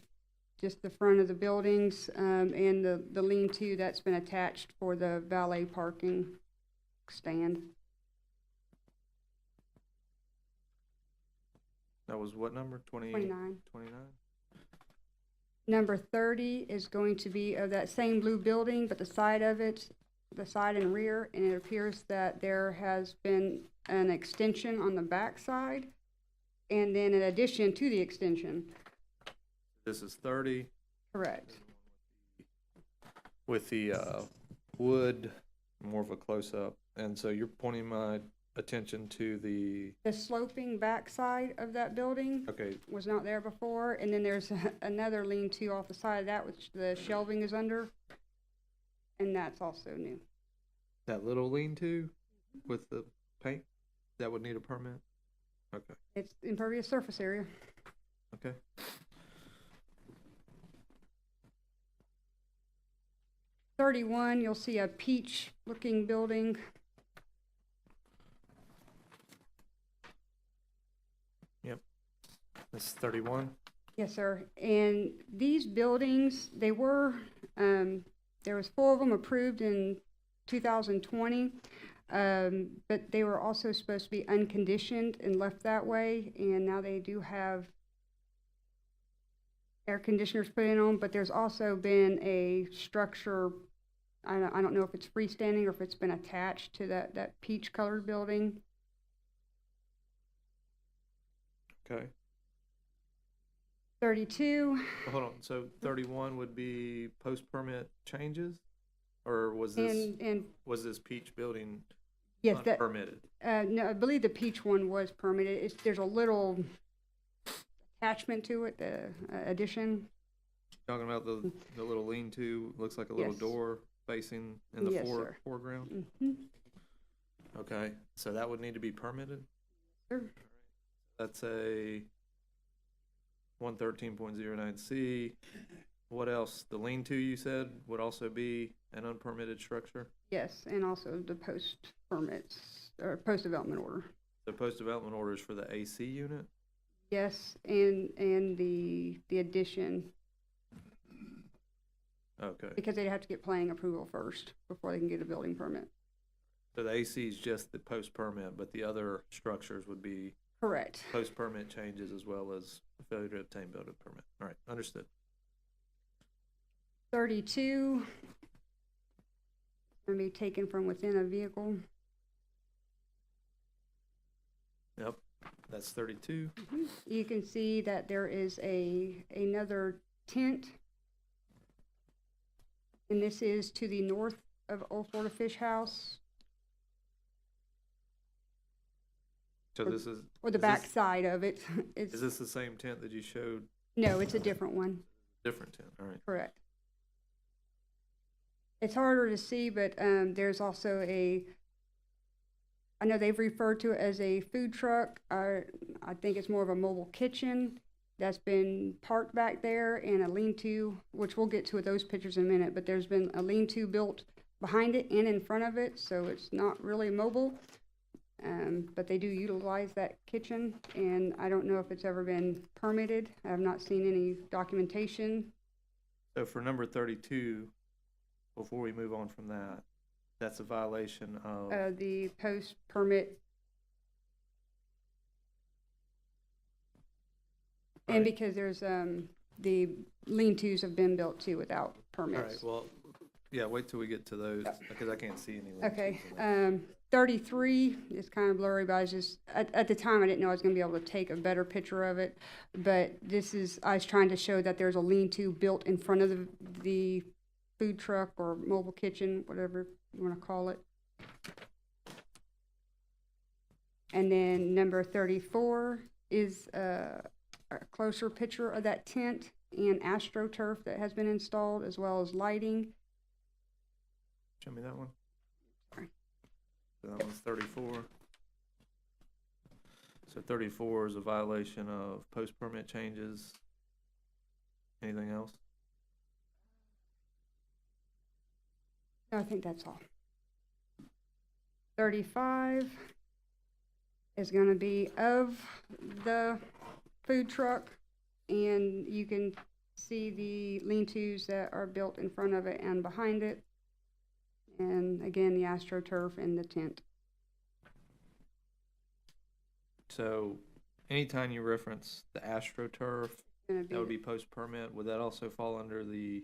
just the front of the buildings and the lean-to that's been attached for the valet parking stand. That was what number? 29. 29? Number 30 is going to be of that same blue building, but the side of it, the side and rear, and it appears that there has been an extension on the back side, and then an addition to the extension. This is 30 Correct. with the wood, more of a close-up. And so you're pointing my attention to the, The sloping back side of that building okay, was not there before, and then there's another lean-to off the side of that, which the shelving is under, and that's also new. that little lean-to with the paint, that would need a permit? Okay, It's impervious surface area. okay. '31, you'll see a peach-looking building. This is 31? Yes, sir. And these buildings, they were, there was 4 of them approved in 2020, but they were also supposed to be unconditioned and left that way, and now they do have air conditioners put in them, but there's also been a structure, I don't know if it's freestanding or if it's been attached to that peach-colored building. Okay. 32, Well, hold on, so 31 would be post-permit changes? Or was this, and was this peach building yes, that, unpermitted? no, I believe the peach one was permitted. There's a little attachment to it, the addition. Talking about the little lean-to, looks like a little Yes. door facing in the Yes, sir. foreground? Mhm. Okay, so that would need to be permitted? Sure. That's a 113.09C. What else? The lean-to, you said, would also be an unpermitted structure? Yes, and also the post permits, or post-development order. The post-development orders for the AC unit? Yes, and the addition, Okay, because they'd have to get planning approval first before they can get a building permit. so the AC is just the post-permit, but the other structures would be Correct. post-permit changes as well as failure to obtain building permit. All right, understood. 32, going to be taken from within a vehicle. Yep, that's 32. You can see that there is another tent, and this is to the north of Old Florida Fish House, So this is, or the is back this- side of it. It's, is this the same tent that you showed? no, it's a different one, Different tent, all right. correct. It's harder to see, but there's also I know they've referred to it as a food truck. I think it's more of a mobile kitchen that's been parked back there, and a lean-to, which we'll get to those pictures in a minute, but there's been a lean-to built behind it and in front of it, so it's not really mobile. But they do utilize that kitchen, and I don't know if it's ever been permitted. I have not seen any documentation. So for number 32, before we move on from that, that's a violation of, The post-permit. And Right. because there's, the lean-tos have been built too without all permits. right, well, yeah, wait till we get to those, because I can't see any. Okay, lean-tos in there. 33 is kind of blurry, but I was just, at the time, I didn't know I was gonna be able to take a better picture of it. But this is, I was trying to show that there's a lean-to built in front of the food truck or mobile kitchen, whatever you wanna call it. And then number 34 is a closer picture of that tent and AstroTurf that has been installed, as well as lighting. Show me that one. Sorry. So that one's 34. So 34 is a violation of post-permit changes. Anything else? No, I think that's all. 35 is gonna be of the food truck, and you can see the lean-tos that are built in front of it and behind it. And again, the AstroTurf and the tent. So anytime you reference the AstroTurf, Gonna that would be, be post-permit. Would that also fall under the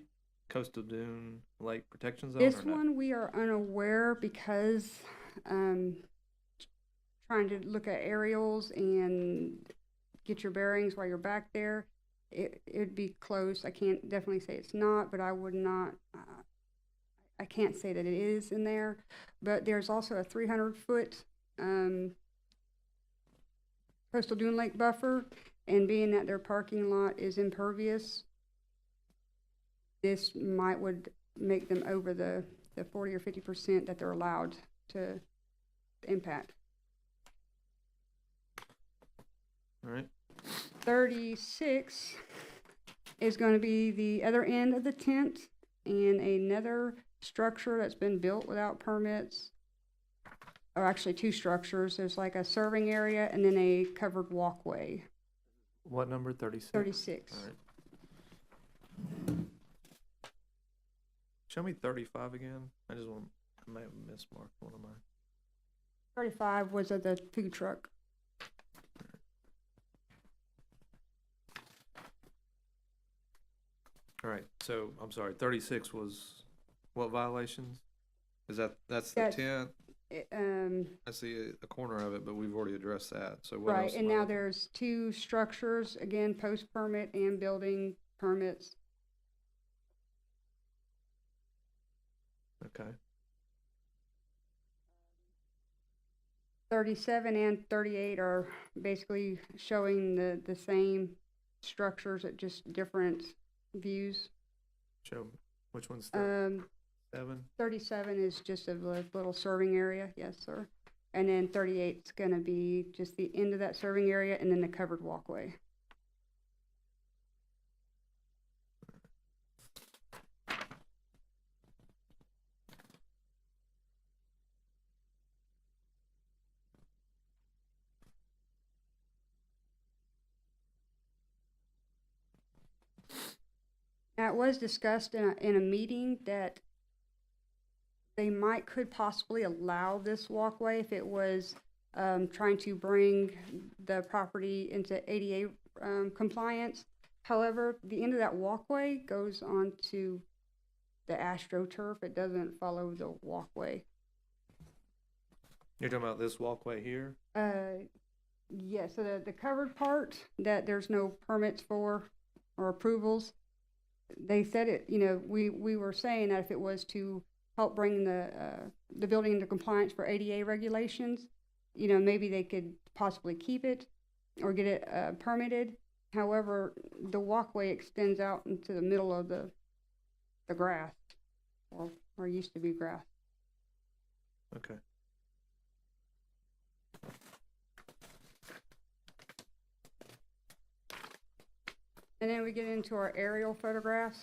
Coastal Dune Lake Protection Zone this or no? one we are unaware because, trying to look at aerials and get your bearings while you're back there. It'd be close. I can't definitely say it's not, but I would not, I can't say that it is in there. But there's also a 300-foot coastal dune lake buffer, and being that their parking lot is impervious, this would make them over the 40 or 50% that they're allowed to impact. All right. 36 is going to be the other end of the tent and another structure that's been built without permits. Or actually two structures. There's like a serving area and then a covered walkway. What number? 36? 36. All right. Show me 35 again. I might have mismarked one of mine. 35 was of the food truck. All right, so I'm sorry, 36 was what violations? That's the That's- tent? It, I see a corner of it, but we've already addressed that, so what right, else? and now there's two structures, again, post-permit and building permits. Okay, 37 and 38 are basically showing the same structures at just different views. show me. Which one's 37 7? is just a little serving area, yes, sir. And then 38 is gonna be just the end of that serving area and then the covered walkway. Now, it was discussed in a meeting that they could possibly allow this walkway if it was trying to bring the property into ADA compliance. However, the end of that walkway goes on to the AstroTurf. It doesn't follow the walkway. You're talking about this walkway here? Yeah, so the covered part that there's no permits for or approvals, they said it, we were saying that if it was to help bring the building into compliance for ADA regulations, maybe they could possibly keep it or get it permitted. However, the walkway extends out into the middle of the grass, or used to be grass. Okay. And then we get into our aerial photographs.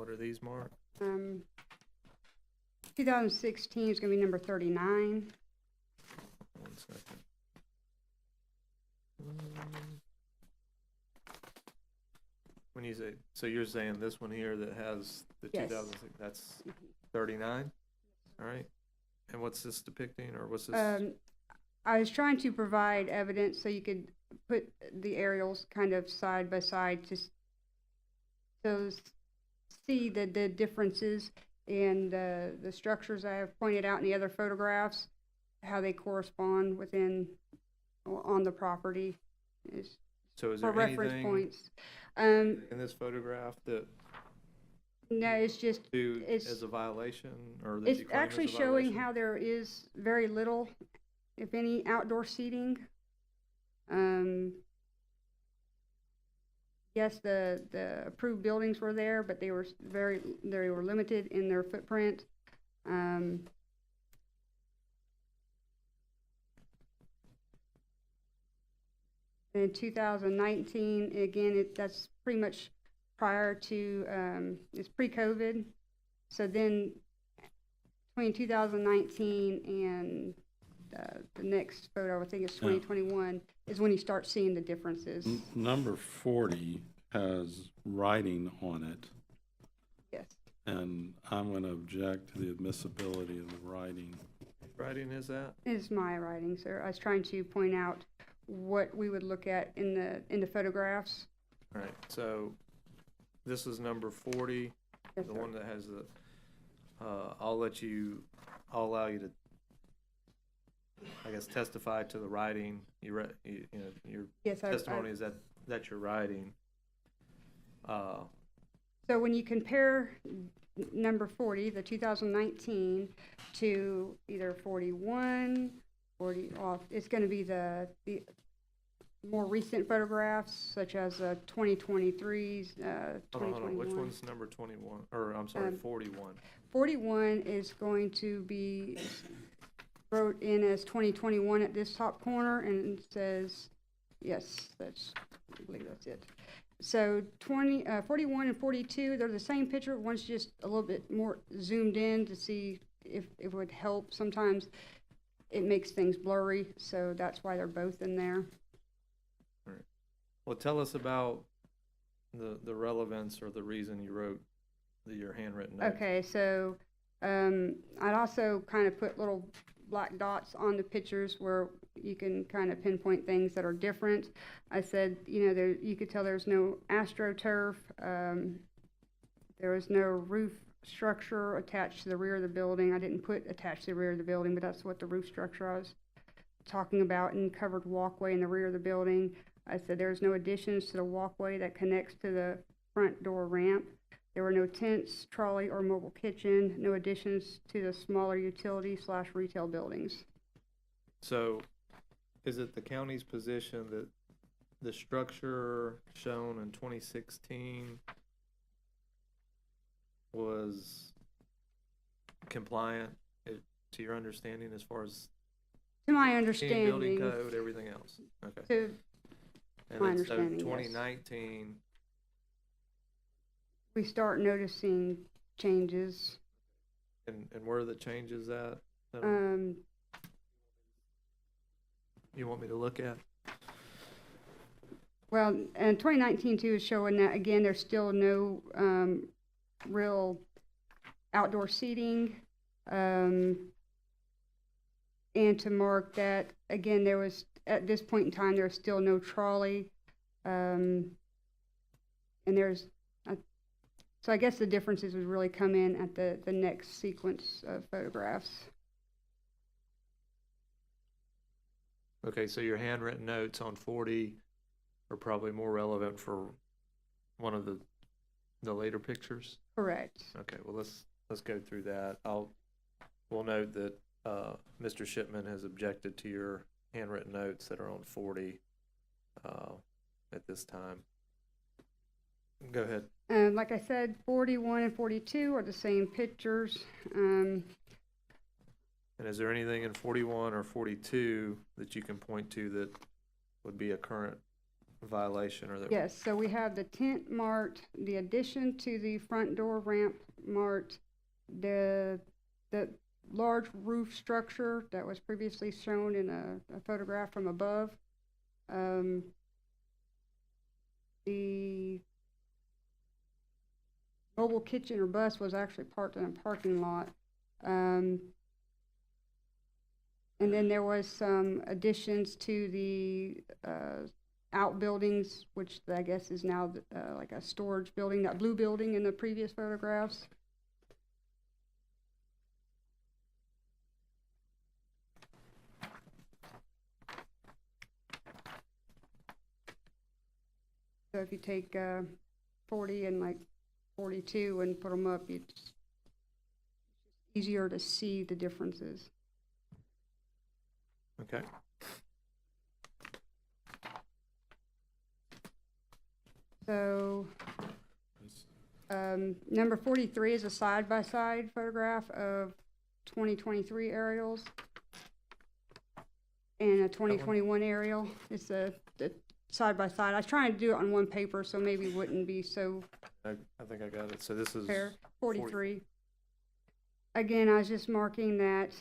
what are these marked? 2016 is gonna be number 39. 1 second. When you say, so you're saying this one here that has the Yes. 2006, that's 39? All right. And what's this depicting, or what's this? I was trying to provide evidence so you could put the aerials kind of side by side to see the differences in the structures I have pointed out in the other photographs, how they correspond on the property. So is For there reference anything points. in this photograph that No, it's just, is a violation, or that you it's claim is a actually showing violation? how there is very little, if any, outdoor seating. Yes, the approved buildings were there, but they were limited in their footprint. In 2019, again, that's pretty much prior to, it's pre-COVID. So then between 2019 and the next photo, I think it's 2021, is when you start seeing the differences. Number 40 has writing on it, Yes. and I'm going to object to the admissibility of the writing. Writing is that? It's my writing, sir. I was trying to point out what we would look at in the photographs. All right, so this is number 40, Yes, the sir. one that has the, I'll allow you to, I guess, testify to the writing. You know, your Yes, testimony is that that's your writing. So when you compare number 40, the 2019, to either 41, 40, it's going to be the more recent photographs, such as 2023's, Hold on, 2021. which one's number 21, or I'm sorry, 41? 41 is going to be wrote in as 2021 at this top corner, and it says, yes, I believe that's it. So 41 and 42, they're the same picture. One's just a little bit more zoomed in to see if it would help. Sometimes it makes things blurry, so that's why they're both in there. All right. Well, tell us about the relevance or the reason you wrote your handwritten notes. Okay, so I'd also kind of put little black dots on the pictures where you can kind of pinpoint things that are different. I said, you know, you could tell there's no astroturf. There was no roof structure attached to the rear of the building. I didn't put attached to the rear of the building, but that's what the roof structure I was talking about, and covered walkway in the rear of the building. I said there's no additions to the walkway that connects to the front door ramp. There were no tents, trolley, or mobile kitchen, no additions to the smaller utility/retail buildings. So, is it the county's position that the structure shown in 2016 was compliant to your understanding as far as To my building understanding, code, everything else? Okay. to And my then understanding, so yes. 2019, we start noticing changes. and where are the changes at? that you want me to look at? Well, and 2019 too is showing that, again, there's still no real outdoor seating. And to mark that, again, there was, at this point in time, there's still no trolley. And there's, so I guess the differences would really come in at the next sequence of photographs. Okay, so your handwritten notes on 40 are probably more relevant for one of the later pictures? Correct. Okay, well, let's go through that. We'll note that Mr. Shipman has objected to your handwritten notes that are on 40 at this time. Go ahead. Like I said, 41 and 42 are the same pictures. And is there anything in 41 or 42 that you can point to that would be a current violation or that? Yes, so we have the tent marked, the addition to the front door ramp marked, the large roof structure that was previously shown in a photograph from above. The mobile kitchen or bus was actually parked in a parking lot. And then there was some additions to the outbuildings, which I guess is now like a storage building, that blue building in the previous photographs. So if you take 40 and like 42 and put them up, it's easier to see the differences. Okay. So number 43 is a side-by-side photograph of 2023 aerials and a 2021 aerial. It's a side-by-side. I was trying to do it on one paper, so maybe it wouldn't be so I think I got it. So this is fair. 43. Again, I was just marking that.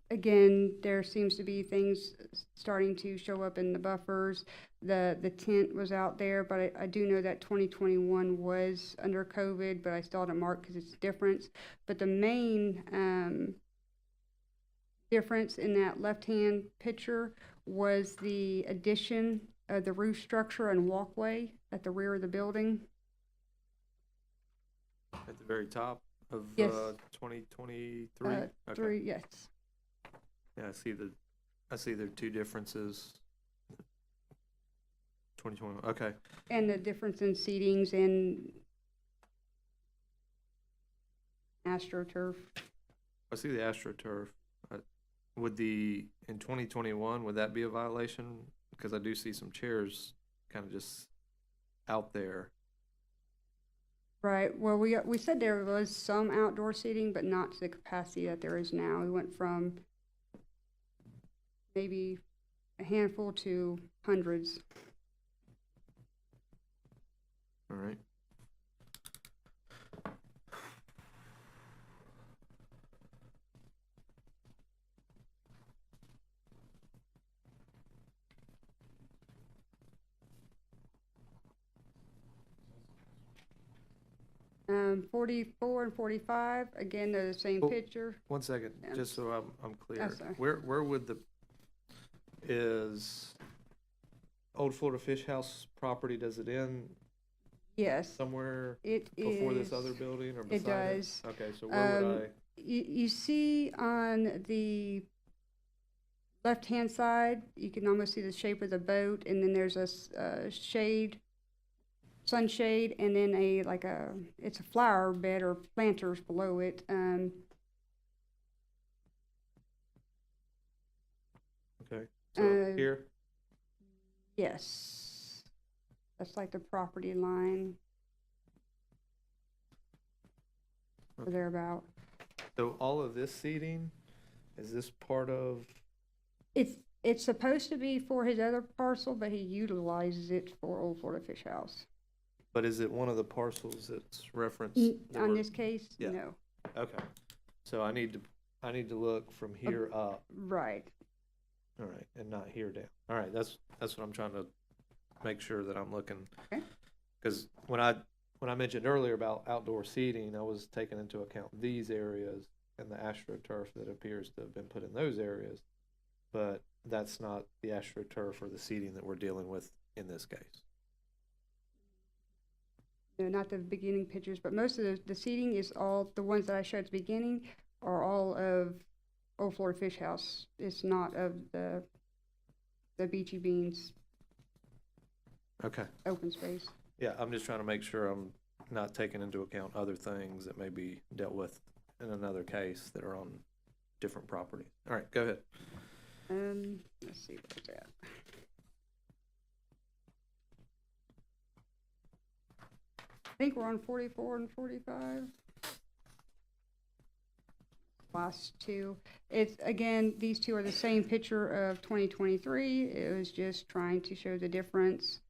Again, there seems to be things starting to show up in the buffers. The tent was out there, but I do know that 2021 was under COVID, but I still had it marked because it's different. But the main difference in that left-hand picture was the addition of the roof structure and walkway at the rear of the building. at the very top of Yes. 2023. Okay. Three, yes. Yeah, I see there are two differences. 2021. Okay. And the difference in seatings and AstroTurf. I see the AstroTurf. In 2021, would that be a violation? Because I do see some chairs kind of just out there. Right, well, we said there was some outdoor seating, but not to the capacity that there is now. We went from maybe a handful to hundreds. All right. Um, 44 and 45, again, they're the same Oh. picture. 1 second, Yeah. just so I'm clear. Oh, sorry. Where would is Old Florida Fish House property, does it end Yes, somewhere it is. before this other building or beside it? does. Okay, so where would I? You see on the left-hand side, you can almost see the shape of the boat, and then there's a shade, sunshade, and then it's a flower bed or planters below it. Okay, so uh, here? Yes, that's like the property line. Or Okay. thereabout. So all of this seating, is this part of, It's supposed to be for his other parcel, but he utilizes it for Old Florida Fish House. but is it one of the parcels that's referenced? that On we're- this case, Yeah. no. Okay, so I need to look from here up, Right. all right, and not here down. All right, that's what I'm trying to make sure that I'm looking. Okay. Because when I mentioned earlier about outdoor seating, I was taking into account these areas and the AstroTurf that appears to have been put in those areas. But that's not the AstroTurf or the seating that we're dealing with in this case. No, not the beginning pictures, but most of the seating is all, the ones that I showed at the beginning are all of Old Florida Fish House. It's not of the Beachy Beans Okay. open space. Yeah, I'm just trying to make sure I'm not taking into account other things that may be dealt with in another case that are on different property. All right, go ahead. Let's see where's that. I think we're on 44 and 45. last two. It's, again, these two are the same picture of 2023. It was just trying to show the difference.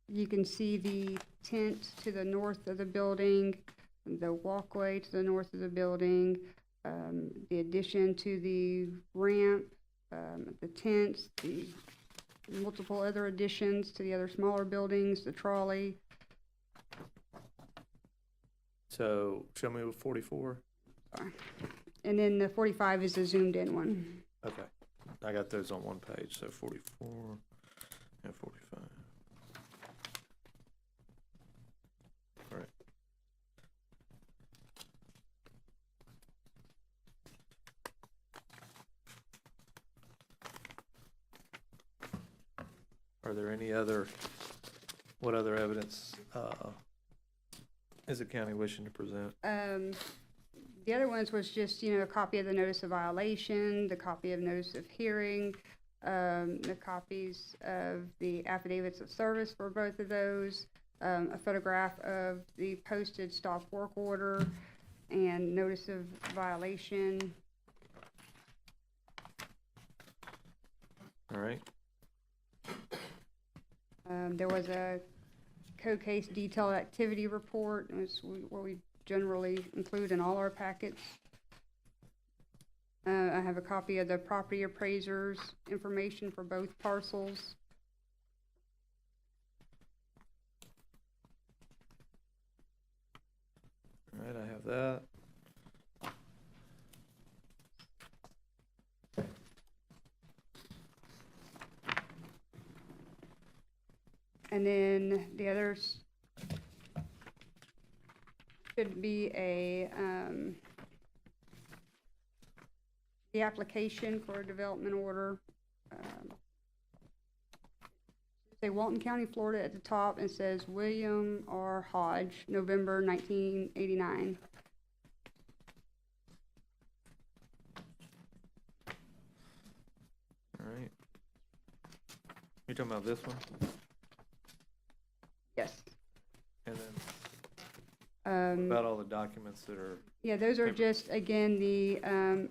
You can see the tent to the north of the building, the walkway to the north of the building, the addition to the ramp, the tents, the multiple other additions to the other smaller buildings, the trolley. So show me with 44. And then the 45 is the zoomed in one. Okay, I got those on one page, so 44 and 45. All right. Are there any other, what other evidence is the county wishing to present? The other ones was just, a copy of the notice of violation, the copy of notice of hearing, the copies of the affidavits of service for both of those, a photograph of the posted stop work order and notice of violation. All right. There was a code case detailed activity report, what we generally include in all our packets. I have a copy of the property appraiser's information for both parcels. All right, I have that. And then the others should be the application for a development order. Say Walton County, Florida at the top, and says William R. Hodge, November 1989. All right. You're talking about this one? Yes. And then about all the documents that are, Yeah, those are just, again, the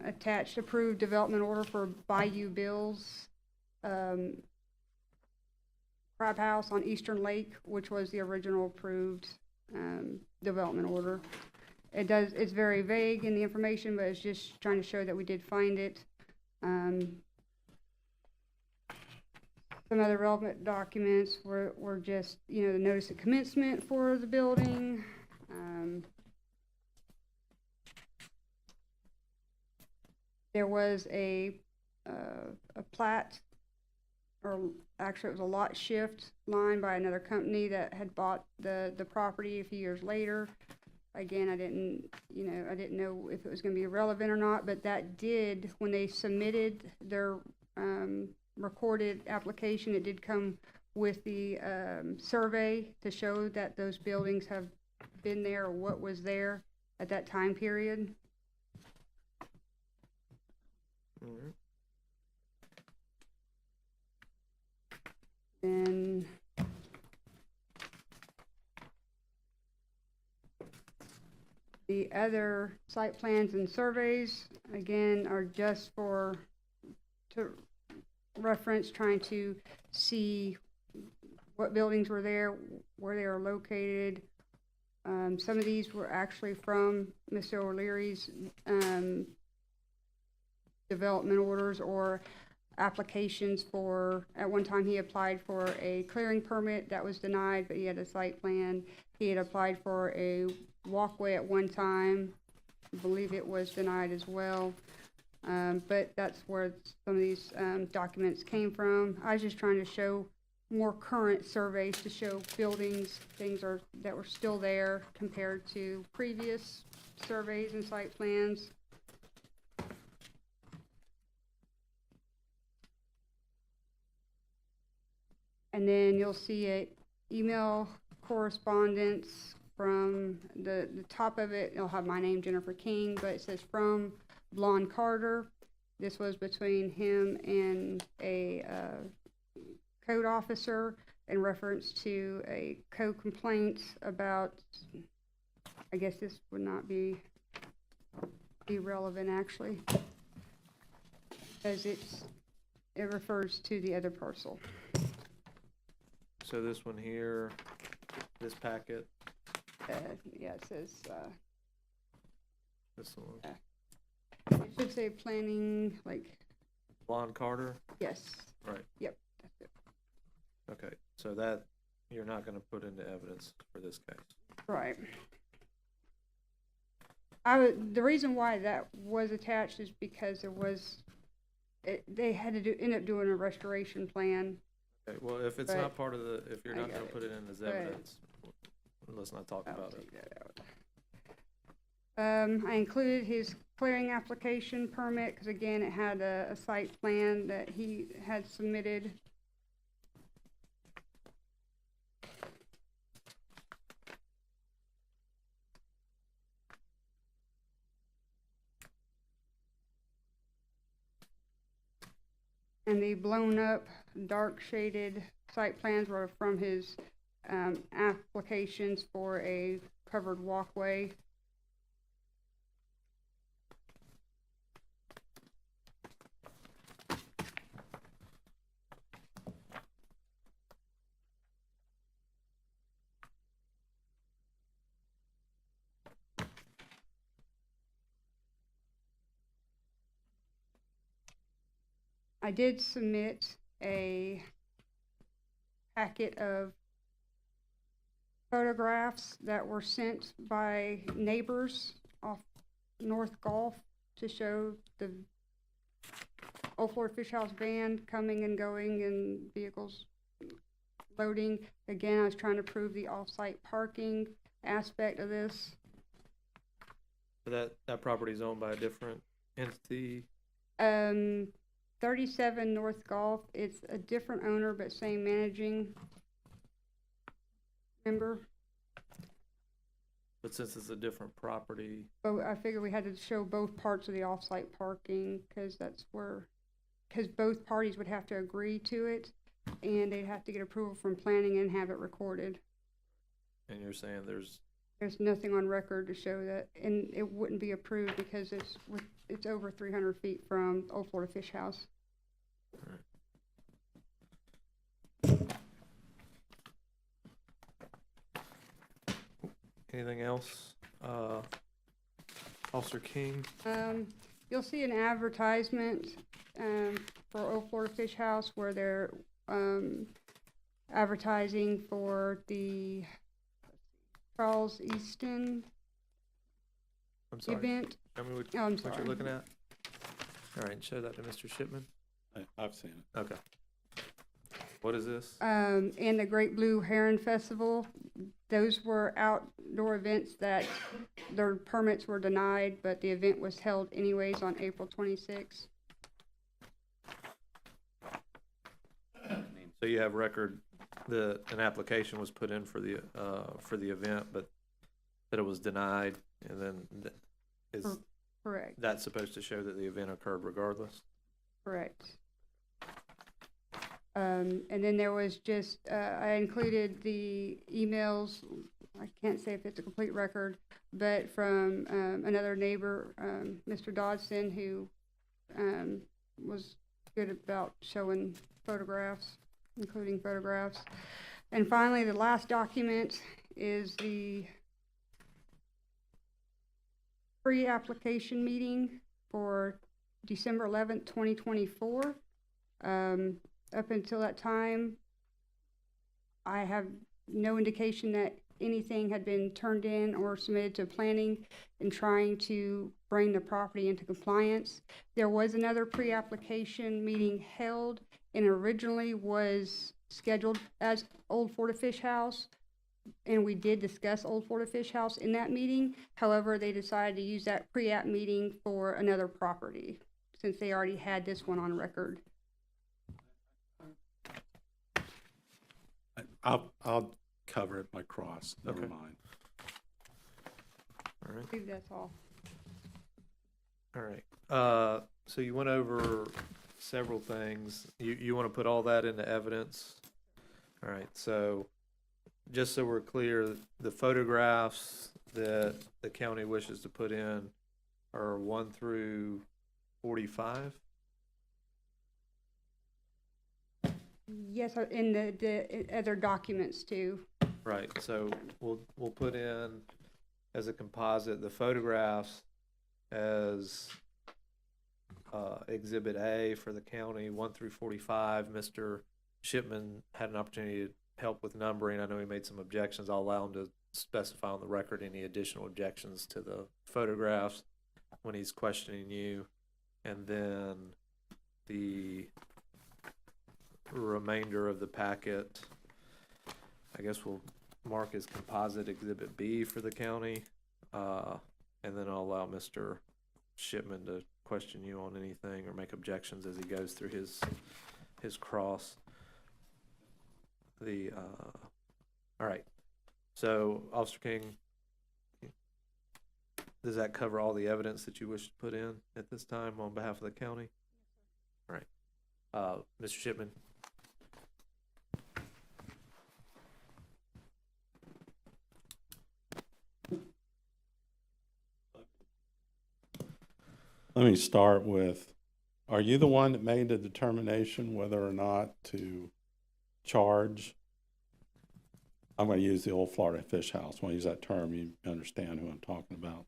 attached approved development order for Bayou Bills Crab House on Eastern Lake, which was the original approved development order. It's very vague in the information, but it's just trying to show that we did find it. Some other relevant documents were just, the notice of commencement for the building. There was a plat, or actually it was a lot shift line by another company that had bought the property a few years later. Again, I didn't know if it was going to be relevant or not, but that did, when they submitted their recorded application, it did come with the survey to show that those buildings have been there, or what was there at that time period. all right. Then the other site plans and surveys, again, are just to reference, trying to see what buildings were there, where they are located. Some of these were actually from Mr. O'Leary's development orders or applications for, at one time he applied for a clearing permit that was denied, but he had a site plan. He had applied for a walkway at one time. I believe it was denied as well. But that's where some of these documents came from. I was just trying to show more current surveys to show buildings, that were still there compared to previous surveys and site plans. And then you'll see a email correspondence from the top of it. It'll have my name, Jennifer King, but it says from Blonde Carter. This was between him and a code officer in reference to a code complaint about, I guess this would not be irrelevant, actually. Because it refers to the other parcel. So this one here, this packet, Yeah, it says, this one, it should say planning, like, Lon Carter, yes, right? yep, that's it. Okay, so that you're not gonna put into evidence for this case. Right. The reason why that was attached is because they had to end up doing a restoration plan. Okay, well, if it's But not part of the, if you're I not got gonna it. put it in as But evidence, let's not talk I'll about it. take that out. I included his clearing application permit, because again, it had a site plan that he had submitted. And the blown up, dark shaded site plans were from his applications for a covered walkway. I did submit a packet of photographs that were sent by neighbors off North Gulf to show the Old Florida Fish House van coming and going and vehicles loading. Again, I was trying to prove the off-site parking aspect of this. So that property is owned by a different entity. 37 North Gulf, it's a different owner, but same managing member. But since it's a different property, But I figured we had to show both parts of the off-site parking, because both parties would have to agree to it, and they'd have to get approval from planning and have it recorded. and you're saying there's, There's nothing on record to show that, and it wouldn't be approved because it's over 300 feet from Old Florida Fish House. anything else? Officer King, You'll see an advertisement for Old Florida Fish House where they're advertising for the Charles Easton I'm sorry. event. Tell me Oh, I'm what sorry. you're looking at. All right, show that to Mr. Shipman. I've seen it. Okay. What is this? And the Great Blue Heron Festival. Those were outdoor events that their permits were denied, but the event was held anyways on April 26th. So you have record that an application was put in for the event, but that it was denied, and then is Correct, that supposed to show that the event occurred regardless? correct. And then there was just, I included the emails, I can't say if it's a complete record, but from another neighbor, Mr. Dodson, who was good about showing photographs, including photographs. And finally, the last document is the pre-application meeting for December 11th, 2024. Up until that time, I have no indication that anything had been turned in or submitted to planning in trying to bring the property into compliance. There was another pre-application meeting held, and originally was scheduled as Old Florida Fish House, and we did discuss Old Florida Fish House in that meeting. However, they decided to use that pre-app meeting for another property, since they already had this one on record. I'll cover it by cross, never Okay. mind. All right. I believe that's all. All right. So you went over several things. You want to put all that into evidence? All right. So just so we're clear, the photographs that the county wishes to put in are 1 through 45? Yes, in the other documents too. Right, so we'll put in as a composite the photographs as Exhibit A for the county, 1 through 45. Mr. Shipman had an opportunity to help with numbering. I know he made some objections. I'll allow him to specify on the record any additional objections to the photographs when he's questioning you. And then the remainder of the packet, I guess we'll mark as composite Exhibit B for the county. And then I'll allow Mr. Shipman to question you on anything or make objections as he goes through his cross. All right. So, Officer King, does that cover all the evidence that you wish to put in at this time on behalf of the county? All right. Mr. Shipman? Let me start with, are you the one that made the determination whether or not to charge? I'm going to use the old Florida fish house. When I use that term, you understand who I'm talking about.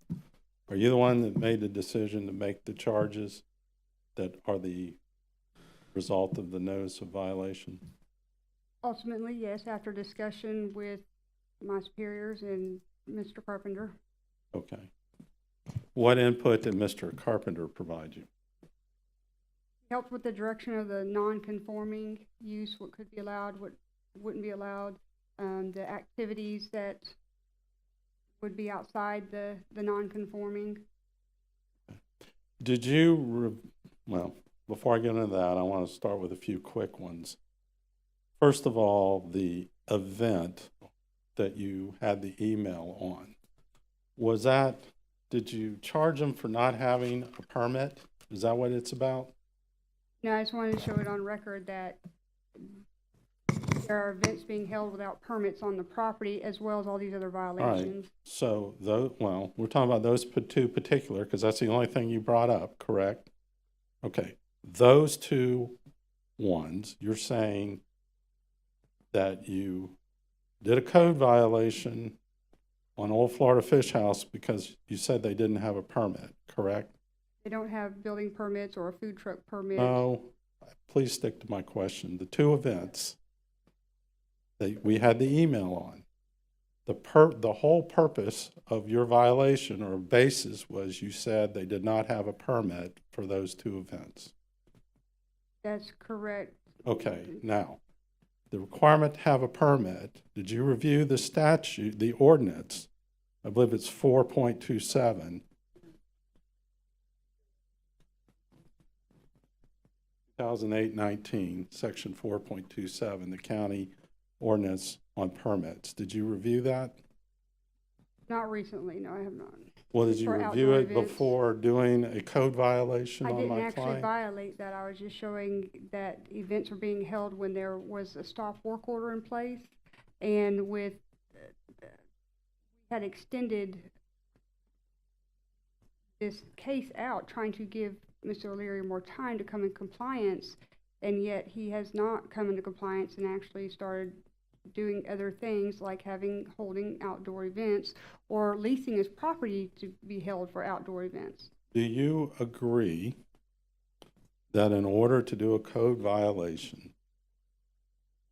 Are you the one that made the decision to make the charges that are the result of the notice of violation? Ultimately, yes, after discussion with my superiors and Mr. Carpenter. Okay. What input did Mr. Carpenter provide you? Helped with the direction of the non-conforming use, what could be allowed, what wouldn't be allowed, the activities that would be outside the non-conforming. Did you, well, before I get into that, I want to start with a few quick ones. First of all, the event that you had the email on, was that, did you charge them for not having a permit? Is that what it's about? No, I just wanted to show it on record that there are events being held without permits on the property as well as all these other violations. So, well, we're talking about those two particular, because that's the only thing you brought up, correct? Okay, those two ones, you're saying that you did a code violation on Old Florida Fish House because you said they didn't have a permit, correct? They don't have building permits or a food truck permit. No, please stick to my question. The two events that we had the email on, the whole purpose of your violation or basis was you said they did not have a permit for those two events. That's correct. Okay, now, the requirement to have a permit, did you review the statute, the ordinance? I believe it's 4.27. 2008-19, section 4.27, the county ordinance on permits. Did you review that? Not recently, no, I have not. Well, did you For review outdoor it events. before doing a code violation I on didn't my actually client? violate that. I was just showing that events were being held when there was a stop work order in place, and with had extended this case out, trying to give Mr. O'Leary more time to come in compliance, and yet he has not come into compliance and actually started doing other things like holding outdoor events or leasing his property to be held for outdoor events. Do you agree that in order to do a code violation,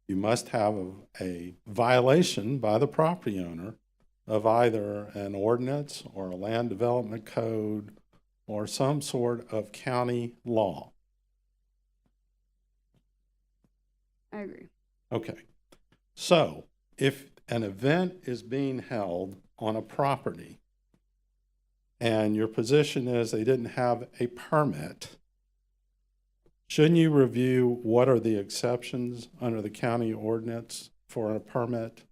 you must have a violation by the property owner of either an ordinance or a land development code or some sort of county law? I agree. Okay. So if an event is being held on a property and your position is they didn't have a permit, shouldn't you review what are the exceptions under the county ordinance for a permit?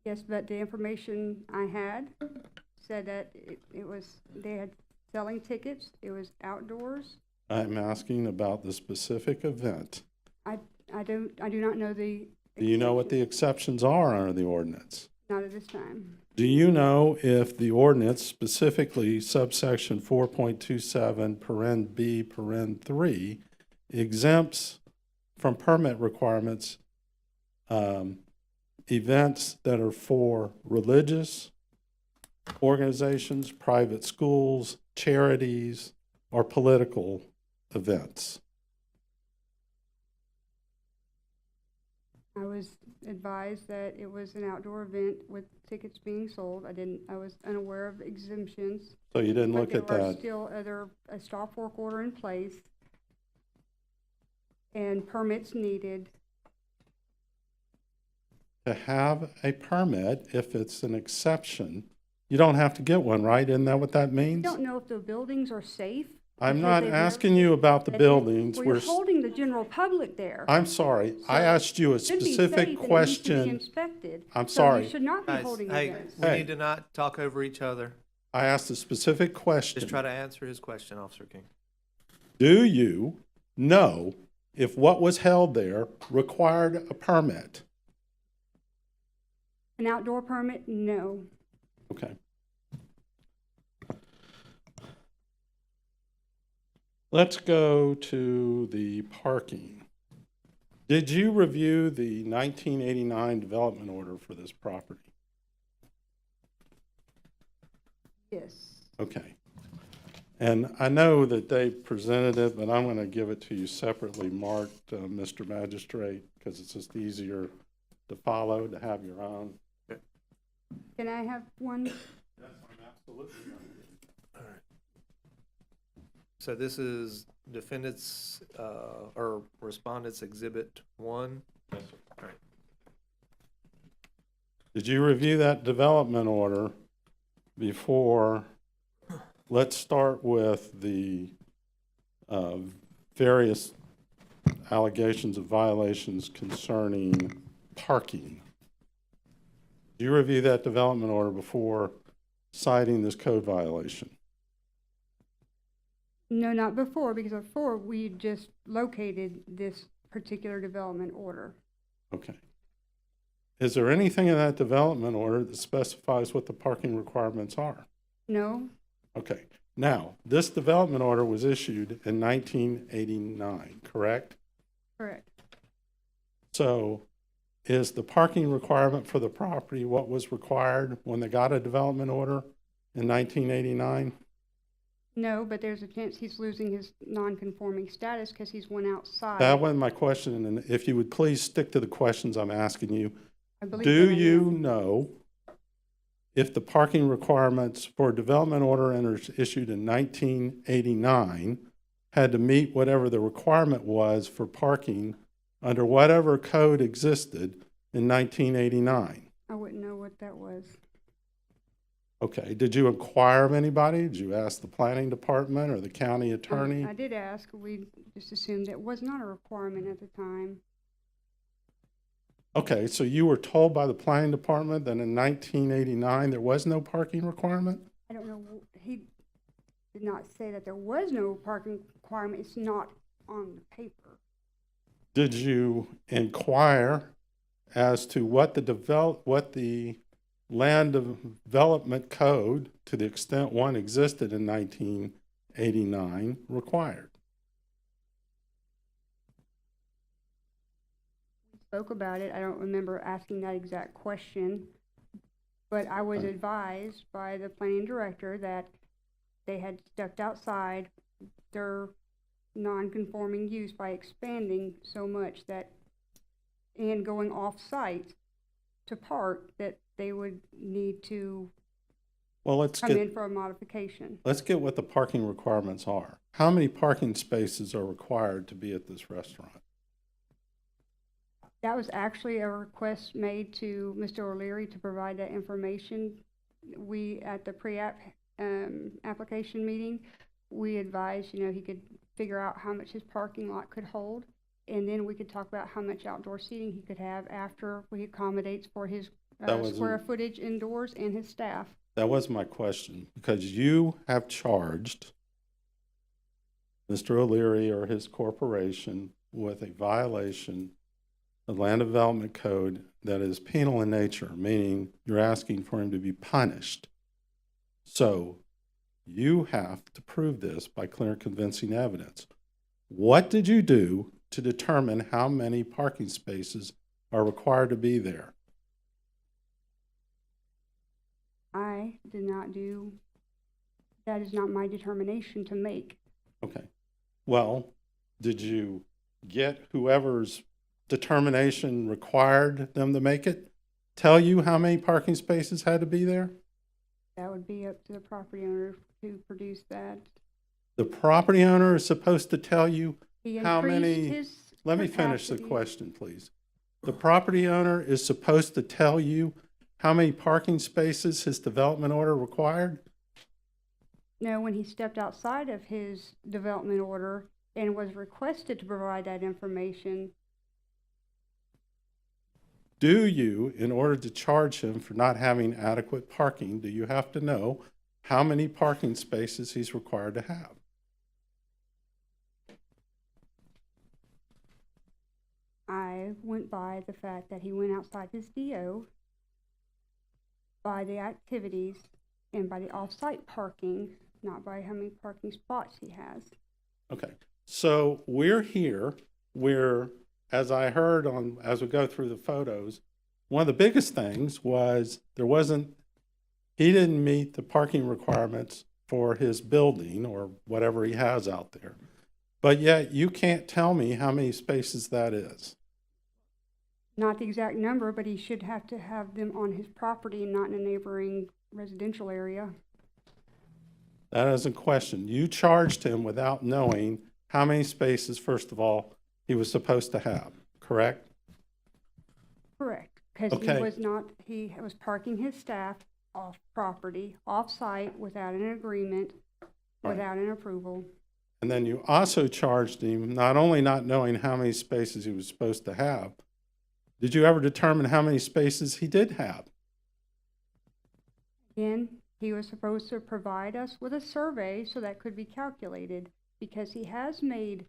Yes, but the information I had said that they had selling tickets, it was outdoors. I'm asking about the specific event. I do not know the Do you know what the exceptions. exceptions are under the ordinance? Not at this time. Do you know if the ordinance, specifically subsection 4.27, paren B, paren 3, exempts from permit requirements events that are for religious organizations, private schools, charities, or political events? I was advised that it was an outdoor event with tickets being sold. I was unaware of exemptions. So you didn't look at But there are that? still a stop work order in place and permits needed. To have a permit, if it's an exception, you don't have to get one, right? Isn't that what that I means? don't know if the buildings are safe. I'm because not they've never asking you about the been- buildings. Well, you're holding the general public there. I'm sorry. I So, asked you a Should be safe specific and it needs to be question. inspected. I'm So sorry. you should not be Guys, holding hey, events. we Hey. need to not talk over each other. I asked a specific question. Just try to answer his question, Officer King. Do you know if what was held there required a permit? An outdoor permit, no. Okay. Let's go to the parking. Did you review the 1989 development order for this property? Yes. Okay. And I know that they presented it, but I'm going to give it to you separately marked, Mr. Magistrate, because it's just easier to follow, to have your own. Can I have one? Yes, I'm absolutely. So this is defendants, or respondents exhibit 1. Yes, sir. All right. Did you review that development order before? Let's start with the various allegations of violations concerning parking. Did you review that development order before citing this code violation? No, not before, because before we just located this particular development order. Okay. Is there anything in that development order that specifies what the parking requirements are? No, Okay. Now, this development order was issued in 1989, correct? correct. So is the parking requirement for the property what was required when they got a development order in 1989? No, but there's a chance he's losing his non-conforming status because he's went outside. That wasn't my question, and if you would please stick to the questions I'm asking you. I believe Do that I you am. know if the parking requirements for a development order issued in 1989 had to meet whatever the requirement was for parking under whatever code existed in 1989? I wouldn't know what that was. Okay, did you inquire of anybody? Did you ask the planning department or the county attorney? I did ask. We just assumed it was not a requirement at the time. Okay, so you were told by the planning department that in 1989 there was no parking requirement? I don't know. He did not say that there was no parking requirement. It's not on the paper. Did you inquire as to what the land development code, to the extent one existed in 1989, required? Spoke about it. I don't remember asking that exact question, but I was advised by the planning director that they had stepped outside their non-conforming use by expanding so much that, and going off-site to park, that they would need to Well, let's come in get for a modification. what the parking requirements are. How many parking spaces are required to be at this restaurant? That was actually a request made to Mr. Oleary to provide that information. We, at the pre-app application meeting, we advised, he could figure out how much his parking lot could hold, and then we could talk about how much outdoor seating he could have after we accommodates for his square footage indoors and his staff. That was my question, because you have charged Mr. Oleary or his corporation with a violation the Land Development Code that is penal in nature, meaning you're asking for him to be punished. So you have to prove this by clear and convincing evidence. What did you do to determine how many parking spaces are required to be there? I did not do, that is not my determination to make. Okay. Well, did you get whoever's determination required them to make it tell you how many parking spaces had to be there? That would be up to the property owner to produce that. The property owner is supposed to tell you He how many. increased his Let me finish the capacity. question, please. The property owner is supposed to tell you how many parking spaces his development order required? No, when he stepped outside of his development order and was requested to provide that information, Do you, in order to charge him for not having adequate parking, do you have to know how many parking spaces he's required to have? I went by the fact that he went outside his DO, by the activities, and by the off-site parking, not by how many parking spots he has. Okay, so we're here, as I heard as we go through the photos, one of the biggest things was he didn't meet the parking requirements for his building or whatever he has out there. But yet you can't tell me how many spaces that is. Not the exact number, but he should have to have them on his property and not in a neighboring residential area. That isn't a question. You charged him without knowing how many spaces, first of all, he was supposed to have, correct? Correct, because Okay. he was parking his staff off property, off-site, without an agreement, Right. without an approval. And then you also charged him not only not knowing how many spaces he was supposed to have, did you ever determine how many spaces he did have? Again, he was supposed to provide us with a survey so that could be calculated, because he has made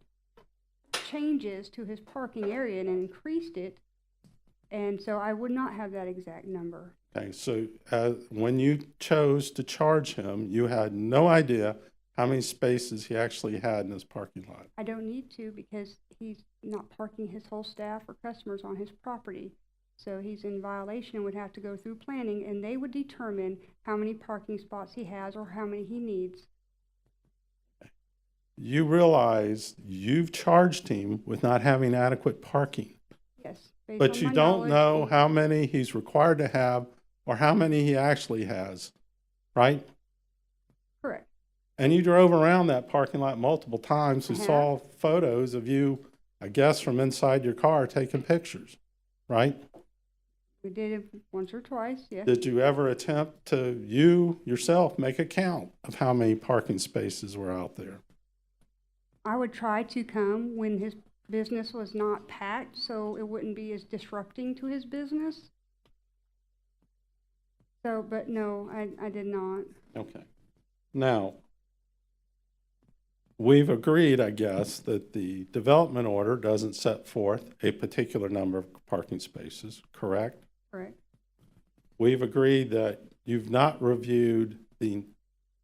changes to his parking area and increased it, and so I would not have that exact number. Okay, so when you chose to charge him, you had no idea how many spaces he actually had in his parking lot. I don't need to, because he's not parking his whole staff or customers on his property. So he's in violation and would have to go through planning, and they would determine how many parking spots he has or how many he needs. You realize you've charged him with not having adequate parking, Yes. Based but on you my don't knowledge, know how many he's required to have or how many he actually has, right? Correct. And you drove around that parking lot multiple times and I saw photos of you, I guess, from inside your car taking pictures, right? We did it once or twice, yes. Did you ever attempt to, you yourself, make a count of how many parking spaces were out there? I would try to come when his business was not packed, so it wouldn't be as disrupting to his business. So, but no, I did not. Okay. Now, we've agreed, I guess, that the development order doesn't set forth a particular number of parking spaces, correct? Correct. We've agreed that you've not reviewed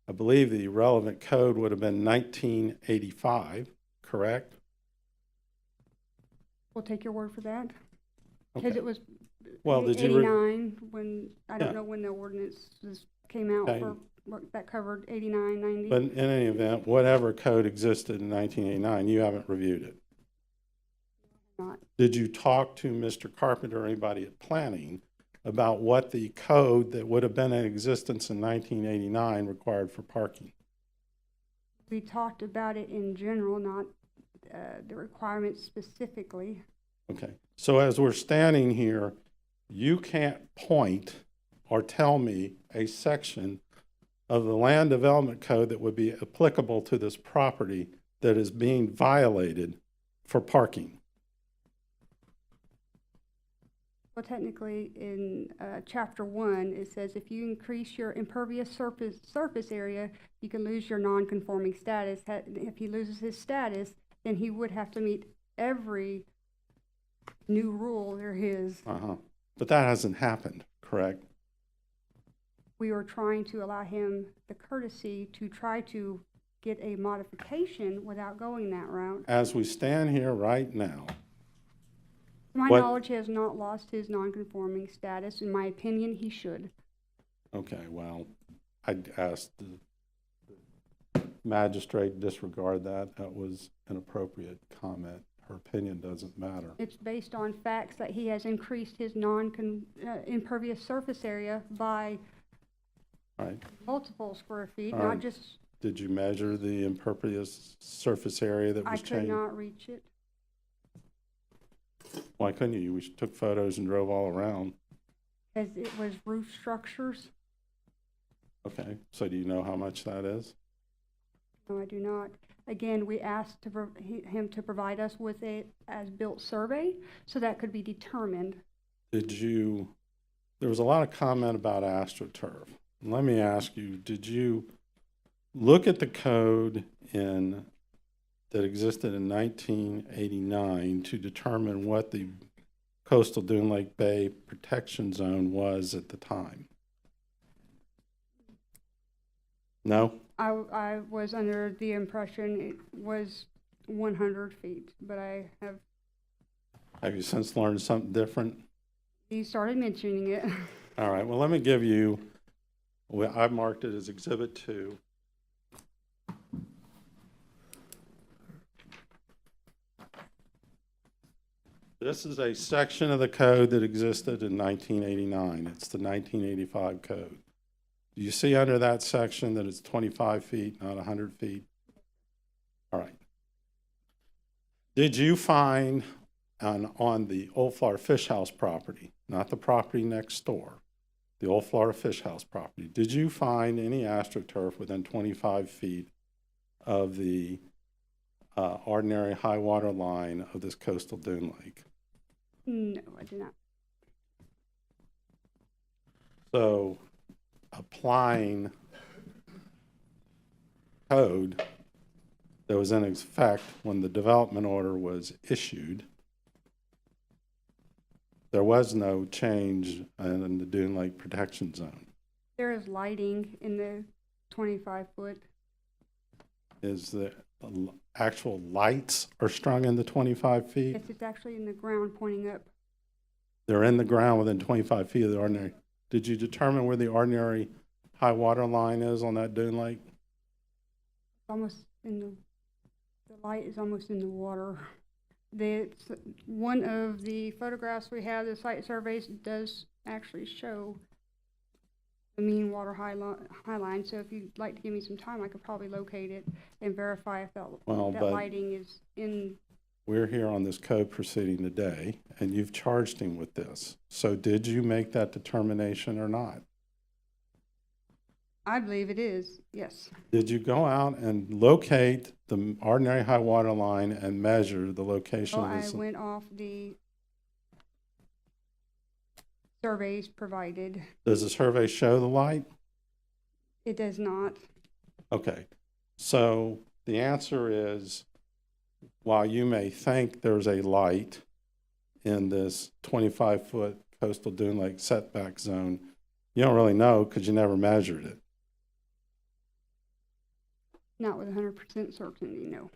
I believe the relevant code would have been 1985, correct? We'll take your word for that. Because Okay. it was Well, did you 89 when, I Yeah. don't know when the ordinances came out Okay. for, that covered 89, 90. But in any event, whatever code existed in 1989, you haven't reviewed it. Not. Did you talk to Mr. Carpenter or anybody at planning about what the code that would have been in existence in 1989 required for parking? We talked about it in general, not the requirements specifically. Okay, so as we're standing here, you can't point or tell me a section of the land development code that would be applicable to this property that is being violated for parking. Well, technically, in Chapter 1, it says if you increase your impervious surface area, you can lose your non-conforming status. If he loses his status, then he would have to meet every new rule, they're his. Uh-huh. But that hasn't happened, correct? We were trying to allow him the courtesy to try to get a modification without going that route. As we stand here right now, To my What- knowledge, he has not lost his non-conforming status. In my opinion, he should. okay, well, I'd ask the magistrate disregard that. That was an appropriate comment. Her opinion doesn't matter. It's based on facts that he has increased his impervious surface area by All right. multiple square feet, All not right. just, Did you measure the impervious surface area that I was could changed? not reach it. Why couldn't you? We took photos and drove all around. As it was roof structures. Okay, so do you know how much that is? No, I do not. Again, we asked him to provide us with a as-built survey, so that could be determined. There was a lot of comment about AstroTurf. Let me ask you, did you look at the code that existed in 1989 to determine what the coastal Dune Lake Bay protection zone was at the time? No? I was under the impression it was 100 feet, but Have you since learned something different? he started mentioning it. All right, well, let me give you, I've marked it as Exhibit 2. This is a section of the code that existed in 1989. It's the 1985 code. Do you see under that section that it's 25 feet, not 100 feet? All right. Did you find on the Old Florida Fish House property, not the property next door, the Old Florida Fish House property, did you find any AstroTurf within 25 feet of the ordinary high water line of this coastal dune lake? No, I did not. So applying code that was in effect when the development order was issued, there was no change in the Dune Lake Protection Zone. There is lighting in the 25-foot. Is the actual lights are strung in the 25 feet? Yes, it's actually in the ground pointing up. They're in the ground within 25 feet of the ordinary. Did you determine where the ordinary high water line is on that dune lake? Almost in the light is almost in the water. One of the photographs we have, the site surveys, does actually show the mean water high line. So if you'd like to give me some time, I could probably locate it and verify if that lighting is in. We're here on this code proceeding today, and you've charged him with this. So did you make that determination or not? I believe it is, yes. Did you go out and locate the ordinary high water line and measure the location Oh, of I this? went off the surveys provided. Does the survey show the light? It does not. Okay, so the answer is, while you may think there's a light in this 25-foot coastal dune lake setback zone, you don't really know because you never measured it. Not with 100% certainty, no.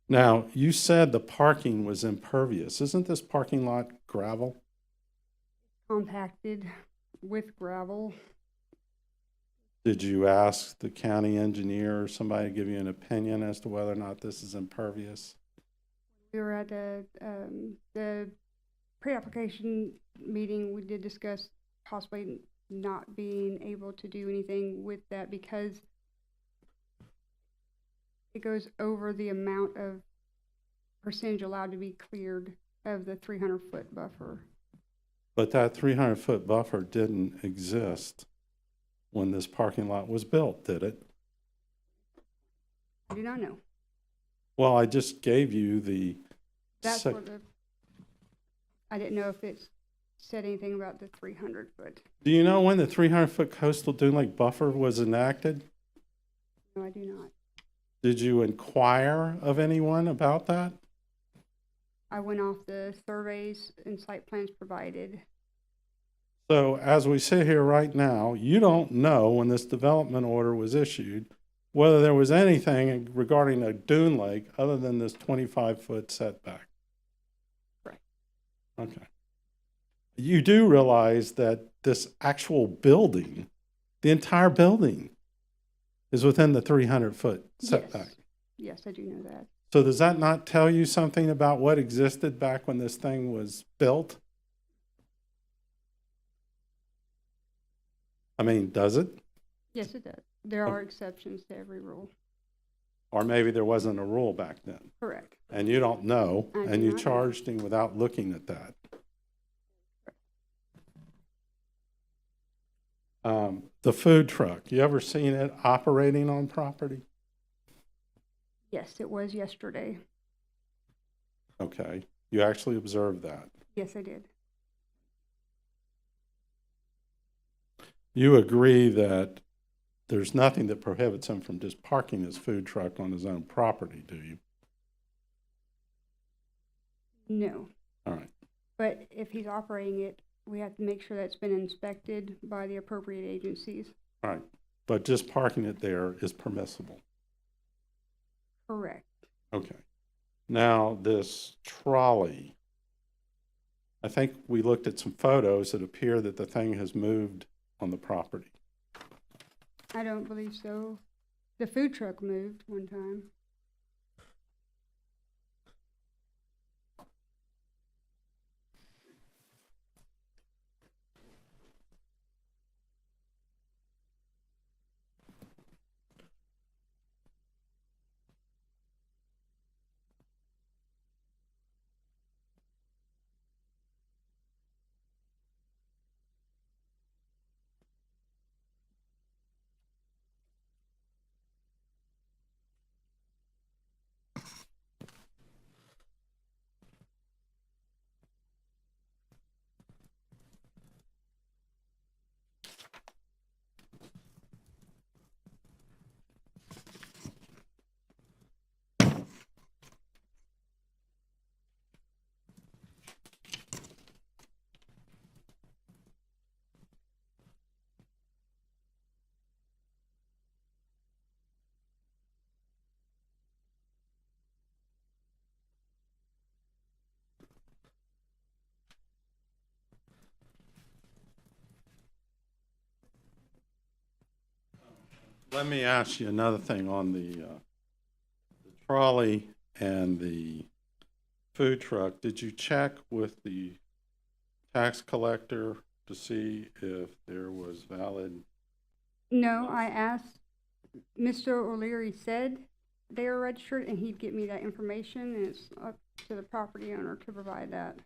Now, you said the parking was impervious. Isn't this parking lot gravel? Compacted with gravel. Did you ask the county engineer or somebody to give you an opinion as to whether or not this is impervious? We were at the pre-application meeting. We did discuss possibly not being able to do anything with that because it goes over the amount of percentage allowed to be cleared of the 300-foot buffer. But that 300-foot buffer didn't exist when this parking lot was built, did it? I do not know. Well, I just gave you the... That's what I didn't know if it said anything about the 300-foot. Do you know when the 300-foot coastal dune lake buffer was enacted? No, I do not. Did you inquire of anyone about that? I went off the surveys and site plans provided. So as we sit here right now, you don't know when this development order was issued, whether there was anything regarding a dune lake other than this 25-foot setback. Correct. Okay. You do realize that this actual building, the entire building, is within the 300-foot setback. Yes, I do know that. So does that not tell you something about what existed back when this thing was built? I mean, does it? Yes, it does. There are exceptions to every rule. Or maybe there wasn't a rule back then, Correct. and you don't know, I do and you not know. charged him without looking at that. The food truck, you ever seen it operating on property? Yes, it was yesterday. Okay, you actually observed that. Yes, I did. You agree that there's nothing that prohibits him from just parking his food truck on his own property, do you? No. All right. But if he's operating it, we have to make sure that's been inspected by the appropriate agencies. All right. But just parking it there is permissible. Correct. Okay. Now, this trolley, I think we looked at some photos that appear that the thing has moved on the property. I don't believe so. The food truck moved one time. Let me ask you another thing on the trolley and the food truck. Did you check with the tax collector to see if there was valid? No, I asked, Mr. O'Leary said they were registered and he'd get me that information, and it's up to the property owner to provide that.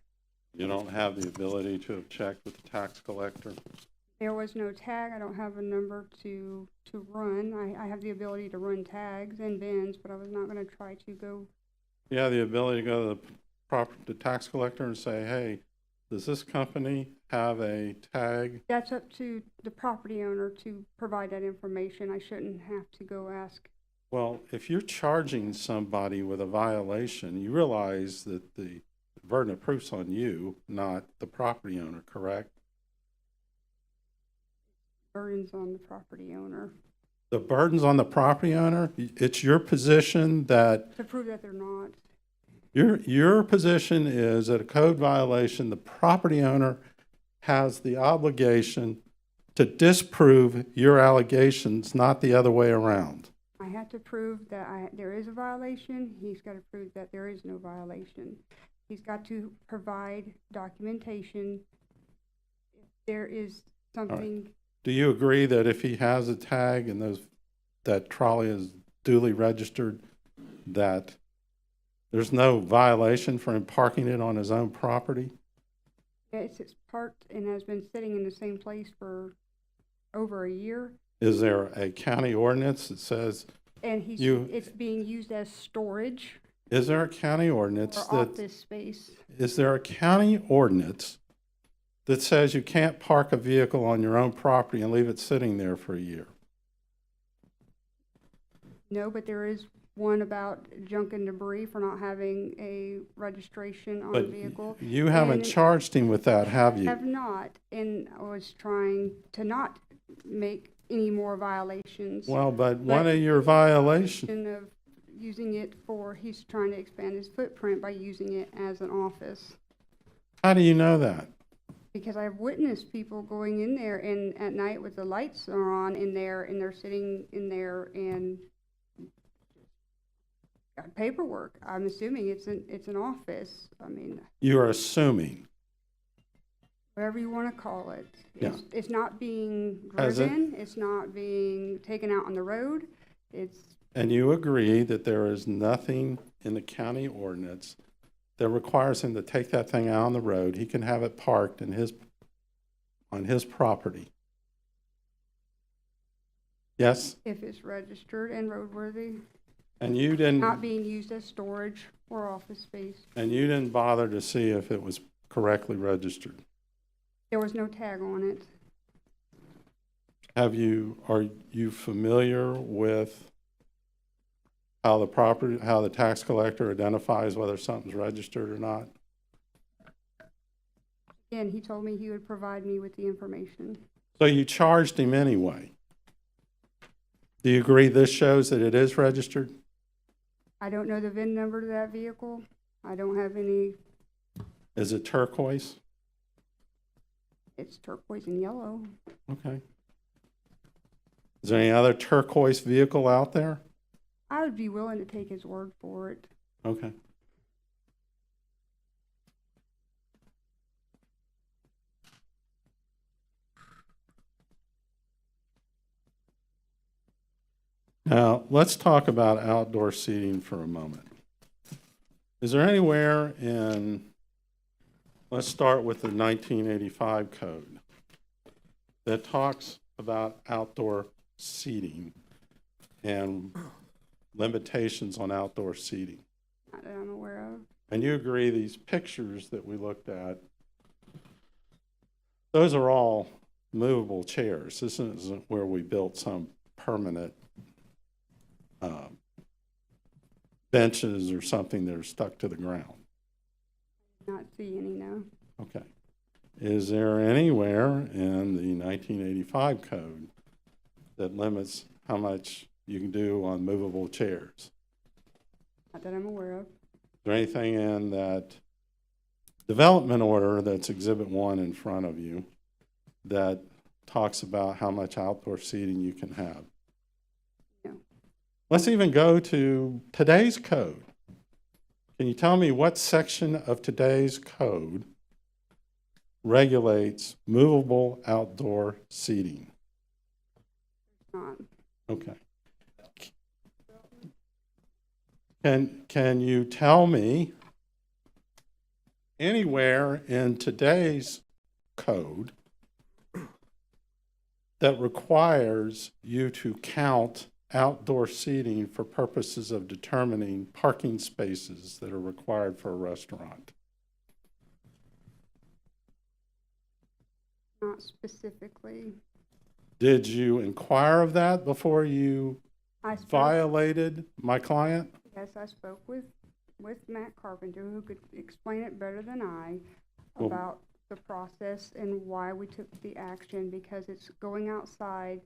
You don't have the ability to have checked with the tax collector? There was no tag. I don't have a number to run. I have the ability to run tags and bins, but I was not going to try to go. You have the ability to go to the tax collector and say, hey, does this company have a tag? That's up to the property owner to provide that information. I shouldn't have to go ask. Well, if you're charging somebody with a violation, you realize that the burden of proof's on you, not the property owner, correct? Burdens on the property owner The burden's on the property owner. It's your position that to prove that they're not. your position is that a code violation, the property owner has the obligation to disprove your allegations, not the other way around. I have to prove that there is a violation. He's got to prove that there is no violation. He's got to provide documentation if there is something. Do you agree that if he has a tag and that trolley is duly registered, that there's no violation for him parking it on his own property? It's parked and has been sitting in the same place for over a year. Is there a county ordinance that says, And it's being used as storage is there a county ordinance or that, office space. is there a county ordinance that says you can't park a vehicle on your own property and leave it sitting there for a year? No, but there is one about junk and debris for not having a registration on a But vehicle. you haven't And charged him with that, have you? have not, and I was trying to not make any more violations. Well, but one But of your violations, Of using it for, he's trying to expand his footprint by using it as an office. how do you know that? Because I've witnessed people going in there and at night with the lights are on in there and they're sitting in there and got paperwork. I'm assuming it's an office. I mean, You're assuming. whatever you want to call it. Yeah. It's not being Has it- driven, it's not being taken out on the road. And you agree that there is nothing in the county ordinance that requires him to take that thing out on the road. He can have it parked on his property. Yes? If it's registered and roadworthy, And you not didn't, being used as storage or office space. bother to see if it was correctly registered. There was no tag on it. Are you familiar with how the tax collector identifies whether something's registered or not? Again, he told me he would provide me with the information. So you charged him anyway. Do you agree this shows that it is registered? I don't know the VIN number to that vehicle. I don't have any, Is it turquoise? it's turquoise and yellow. Okay. Is there any other turquoise vehicle out there? I would be willing to take his word for it. Okay. Now, let's talk about outdoor seating for a moment. Is there anywhere let's start with the 1985 code that talks about outdoor seating and limitations on outdoor seating? Not that I'm aware of. And you agree these pictures that we looked at, those are all movable chairs. This isn't where we built some permanent benches or something that are stuck to the ground. Not see any, no. Okay. Is there anywhere in the 1985 code that limits how much you can do on movable chairs? Not that I'm aware of. Is there anything in that development order that's Exhibit 1 in front of you that talks about how much outdoor seating you can have? No. Let's even go to today's code. Can you tell me what section of today's code regulates movable outdoor seating? Not. Okay. Can you tell me anywhere in today's code that requires you to count outdoor seating for purposes of determining parking spaces that are required for a restaurant? Not specifically. Did you inquire of that before you I spoke, violated my client? yes, I spoke with Matt Carpenter, who could explain it better than I, Well- about the process and why we took the action, because it's going outside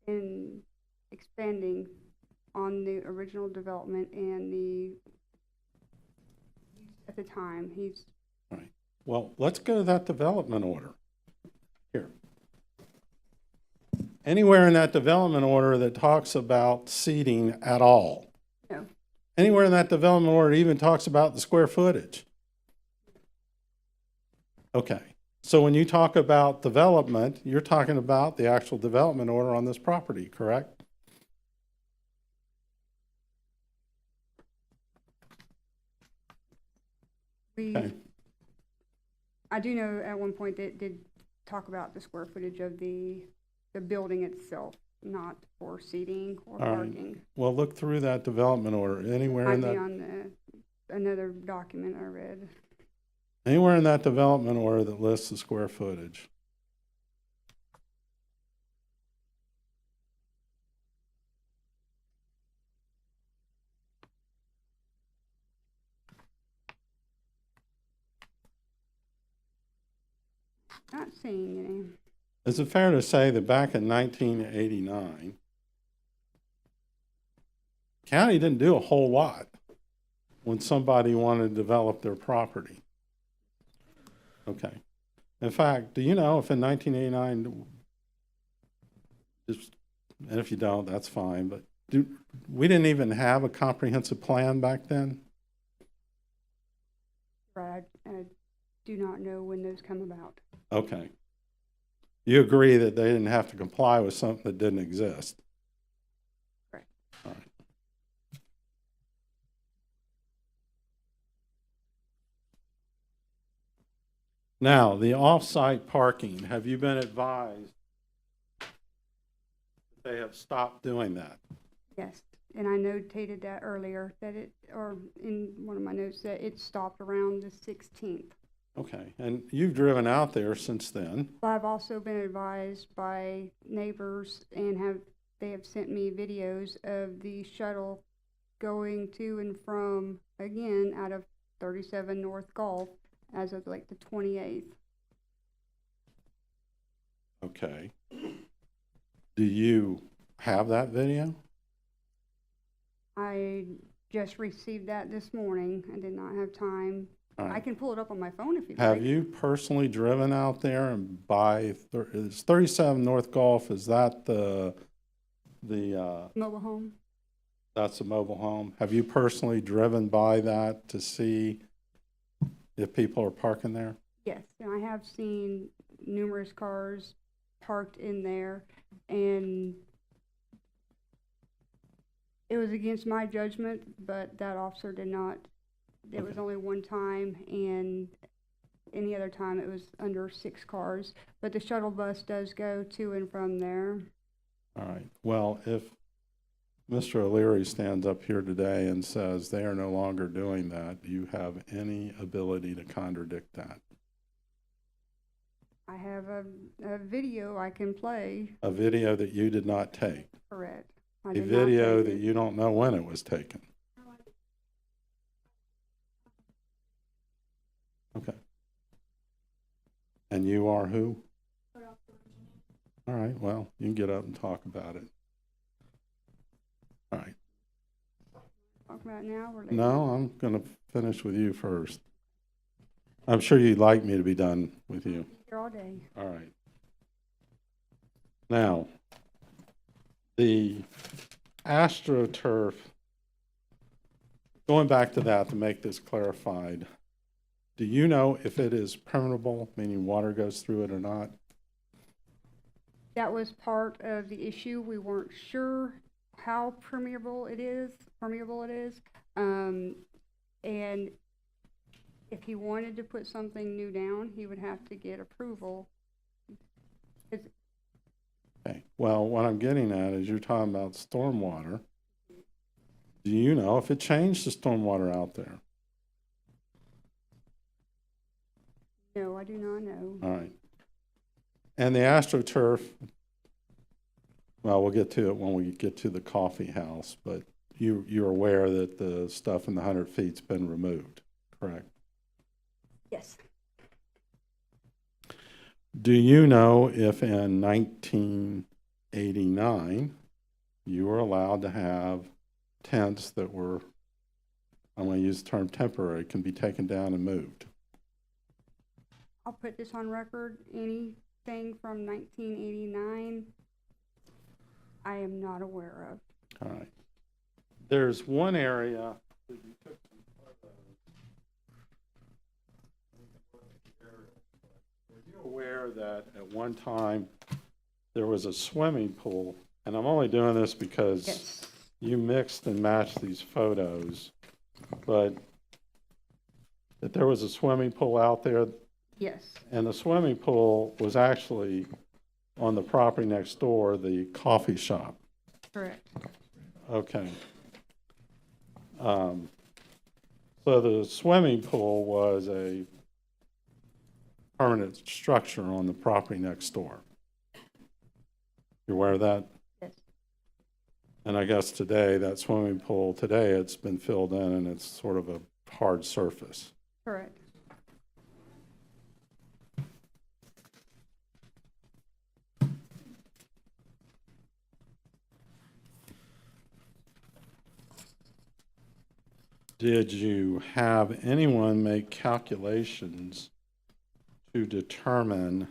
and expanding on the original development and at the time, Right. Well, let's go to that development order. Here. Anywhere in that development order that talks about seating at all? No. Anywhere in that development order even talks about the square footage? Okay. So when you talk about development, you're talking about the actual development order on this property, correct? Okay. I do know at one point that did talk about the square footage of the building itself, not for seating or All right. parking. Well, look through that development order. Anywhere Might in be that on another document I read. Anywhere in that development order that lists the square footage. Not seeing any. Is it fair to say that back in 1989, county didn't do a whole lot when somebody wanted to develop their property? Okay. In fact, do you know if in 1989, and if you don't, that's fine, but we didn't even have a comprehensive plan back then? Right, I do not know when those come about. Okay. You agree that they didn't have to comply with something that didn't exist? Correct. All right. Now, the off-site parking, have you been advised that they have stopped doing that? Yes, and I notated that earlier, that it, or in one of my notes, that it stopped around the 16th. Okay, and you've driven out there since then. I've also been advised by neighbors and they have sent me videos of the shuttle going to and from, again, out of 37 North Gulf as of like the 28th. Okay. Do you have that video? I just received that this morning. I did not have time. All right. I can pull it up on my phone if you'd Have like. you personally driven out there and is 37 North Gulf, is that the Mobile home? that's a mobile home? Have you personally driven by that to see if people are parking there? Yes, and I have seen numerous cars parked in there, and it was against my judgment, but that officer did not. It was Okay. only one time, and any other time it was under 6 cars. But the shuttle bus does go to and from there. All right. Well, if Mr. O'Leary stands up here today and says they are no longer doing that, do you have any ability to contradict that? I have a video I can play. A video that you did not take? Correct. I A did not video take that it. you don't know when it was taken? Okay. And you are who? All right, well, you can get up and talk about it. All right. Talk about it now or later? No, I'm going to finish with you first. I'm sure you'd like me to be done with you. Here all day. All right. Now, the AstroTurf, going back to that to make this clarified, do you know if it is permeable, meaning water goes through it or not? That was part of the issue. We weren't sure how permeable it is. And if he wanted to put something new down, he would have to get approval. Okay. Well, what I'm getting at is you're talking about stormwater. Do you know if it changed the stormwater out there? No, I do not know. All right. And the AstroTurf, well, we'll get to it when we get to the coffee house, but you're aware that the stuff in the 100 feet's been removed, correct? Yes. Do you know if in 1989 you were allowed to have tents that were, I'm going to use the term temporary, can be taken down and moved? I'll put this on record. Anything from 1989, I am not aware of. All right. There's one area that you took some photos. Were you aware that at one time there was a swimming pool? And I'm only doing this because Yes. you mixed and matched these photos, but that there was a swimming pool out there, Yes. and the swimming pool was actually on the property next door, the coffee shop. Correct. Okay. So the swimming pool was a permanent structure on the property next door. You aware of that? Yes. And I guess today, that swimming pool, today it's been filled in and it's sort of a hard surface. Correct. Did you have anyone make calculations to determine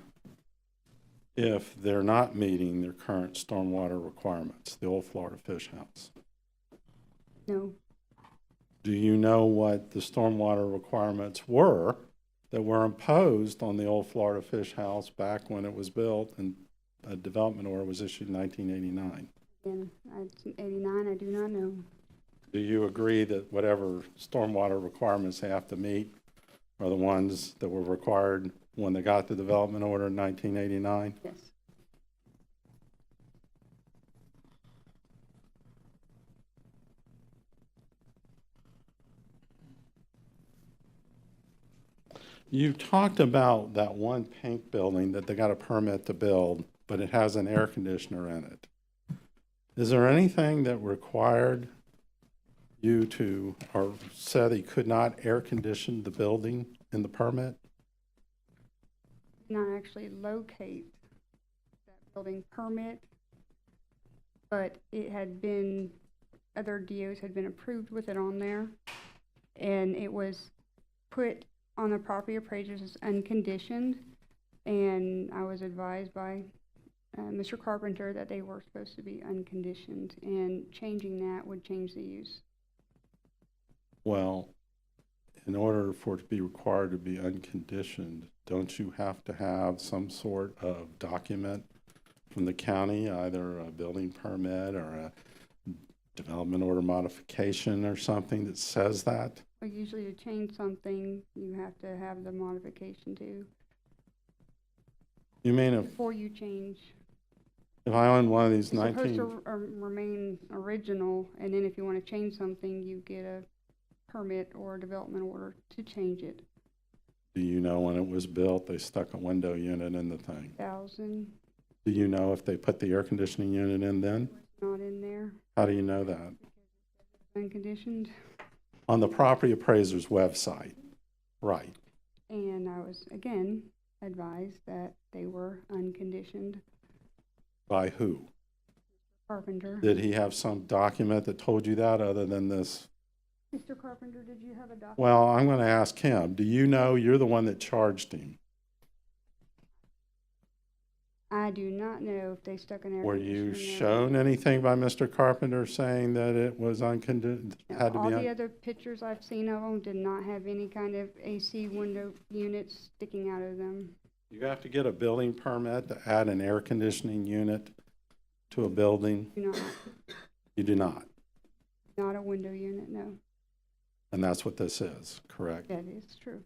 if they're not meeting their current stormwater requirements, the old Florida Fish House? No, Do you know what the stormwater requirements were that were imposed on the old Florida Fish House back when it was built and a development order was issued in 1989? in 1989, I do not know. Do you agree that whatever stormwater requirements they have to meet are the ones that were required when they got the development order in 1989? Yes. You talked about that one pink building that they got a permit to build, but it has an air conditioner in it. Is there anything that required you to, or said he could not air condition the building in the permit? Not actually locate that building permit, but it had been, other DOs had been approved with it on there, and it was put on the property appraisers as unconditioned, and I was advised by Mr. Carpenter that they were supposed to be unconditioned, and changing that would change the use. Well, in order for it to be required to be unconditioned, don't you have to have some sort of document from the county, either a building permit or a development order modification or something that says that? But usually to change something, you have to have the modification too, You mean before you change. if I own one of these It's supposed 19, to remain original, and then if you want to change something, you get a permit or a development order to change it. do you know when it was built, they stuck a window unit in the thing? 1,000, Do you know if they put the air conditioning unit in then? not in there, How do you know that? unconditioned. On the property appraiser's website, right. And I was, again, advised that they were unconditioned. By who? Carpenter. Did he have some document that told you that other than this? Mr. Carpenter, did you have a document? Well, I'm going to ask him. Do you know you're the one that charged him? I do not know if they stuck an air Were conditioner you in there. shown anything by Mr. Carpenter saying that it was unconditioned? Had to All be the other pictures I've seen of them did not have any kind of AC window units sticking out of them. You have to get a building permit to add an air conditioning unit to a building? Do not, You do not. not a window unit, no. And that's what this is, correct? That is true.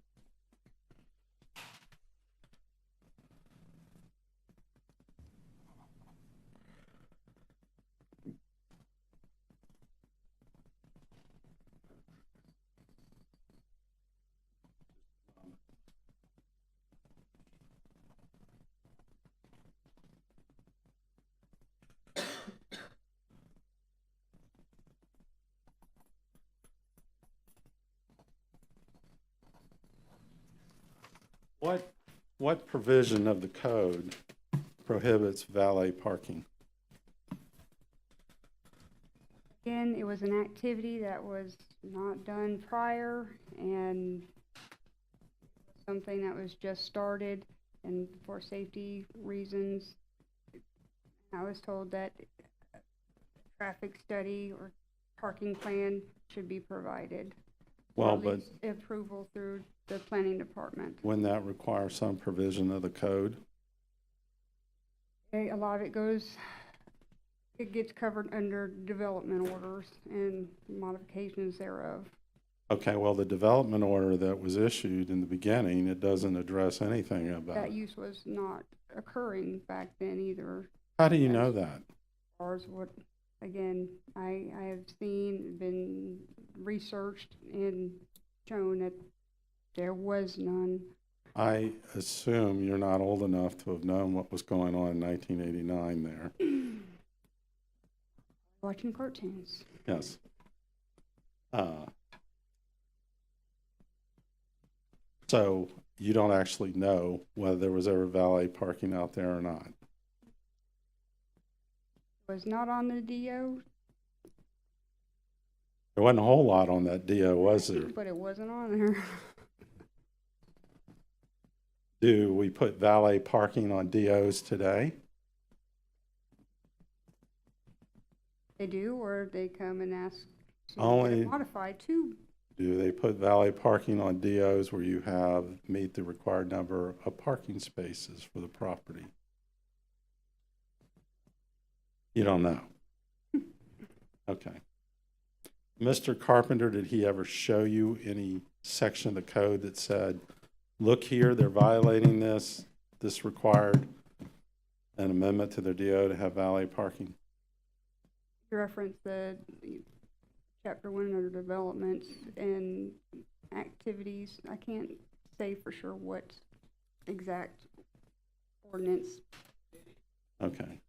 What provision of the code prohibits valet parking? Again, it was an activity that was not done prior, and something that was just started, and for safety reasons, I was told that a traffic study or parking plan should be provided. Or Well, at but least approval through the planning department. wouldn't that require some provision of the code? A lot of it goes, it gets covered under development orders and modifications thereof. Okay, well, the development order that was issued in the beginning, it doesn't address anything about That it. use was not occurring back then either, How do you know that? as far as what, again, I have seen, been researched and shown that there was none. I assume you're not old enough to have known what was going on in 1989 there. Watching cartoons. Yes. So you don't actually know whether there was ever valet parking out there or not? Was not on the DO. There wasn't a whole lot on that DO, was there? But it wasn't on there. Do we put valet parking on DOs today? They do, or they come and ask to get Only- it modified to. Do they put valet parking on DOs where you have, meet the required number of parking spaces for the property? You don't know? Okay. Mr. Carpenter, did he ever show you any section of the code that said, look here, they're violating this, this required an amendment to their DO to have valet parking? To reference the chapter 1 under developments and activities. I can't say for sure what exact ordinance, Okay.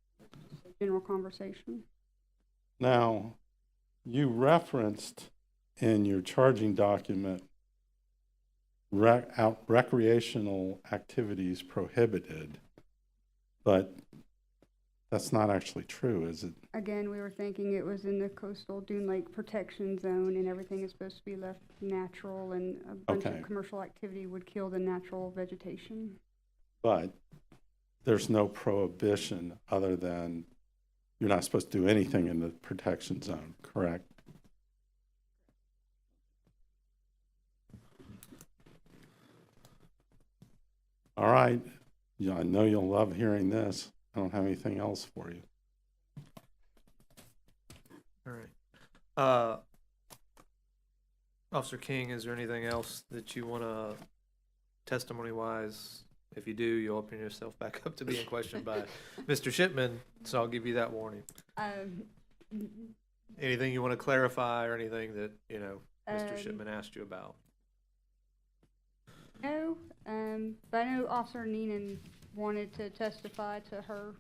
general conversation. Now, you referenced in your charging document recreational activities prohibited, but that's not actually true, is it? Again, we were thinking it was in the coastal dune lake protection zone and everything is supposed to be left natural, and a bunch Okay. of commercial activity would kill the natural vegetation. But there's no prohibition other than you're not supposed to do anything in the protection zone, correct? All right. Yeah, I know you'll love hearing this. I don't have anything else for you. All right. Officer King, is there anything else that you want to, testimony-wise? If you do, you'll open yourself back up to being questioned by Mr. Shipman, so I'll give you that warning. Anything you want to clarify or anything that, Mr. Shipman asked you about? No, but I know Officer Neenan wanted to testify to her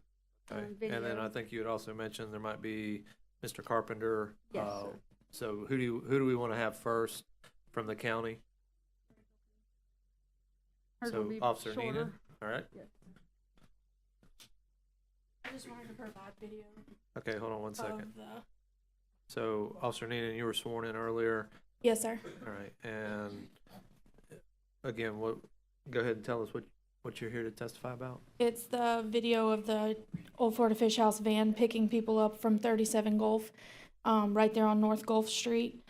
Okay. video. And then I think you had also mentioned there might be Mr. Carpenter. Yes, sir. So who do we want to have first from the county? Hers So will be Officer shorter. Neenan, all right? I just wanted to provide video Okay, hold on one second. of the. So Officer Neenan, you were sworn in earlier. Yes, sir. All right, and again, go ahead and tell us what you're here to testify about. It's the video of the Old Florida Fish House van picking people up from 37 Gulf, right there on North Gulf Street,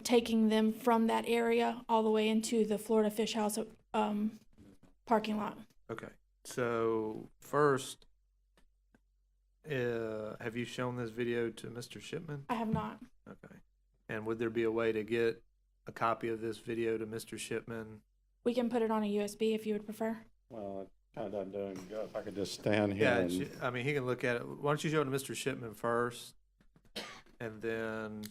taking them from that area all the way into the Florida Fish House parking lot. Okay, so first, have you shown this video to Mr. Shipman? I have not. Okay, and would there be a way to get a copy of this video to Mr. Shipman? We can put it on a USB if you would prefer. Well, it kind of doesn't do any good if I could just stand here Yeah, and, he can look at it. Why don't you show it to Mr. Shipman first? And then,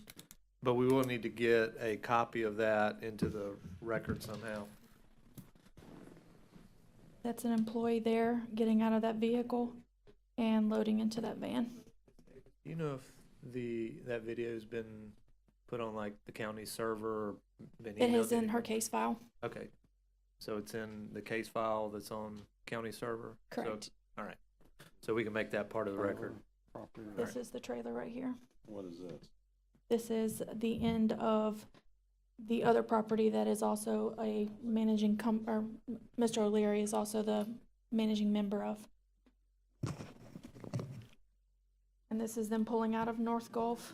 but we will need to get a copy of that into the record somehow. That's an employee there getting out of that vehicle and loading into that van. Do you know if that video's been put on like the county server? Been It emailed is to in her anyone? case file. Okay, so it's in the case file that's on county server? So- Correct. all right, so we can make that part of the record. property. This is the trailer right here. What is this? This is the end of the other property that is also a managing or Mr. Oleary is also the managing member of. And this is them pulling out of North Gulf.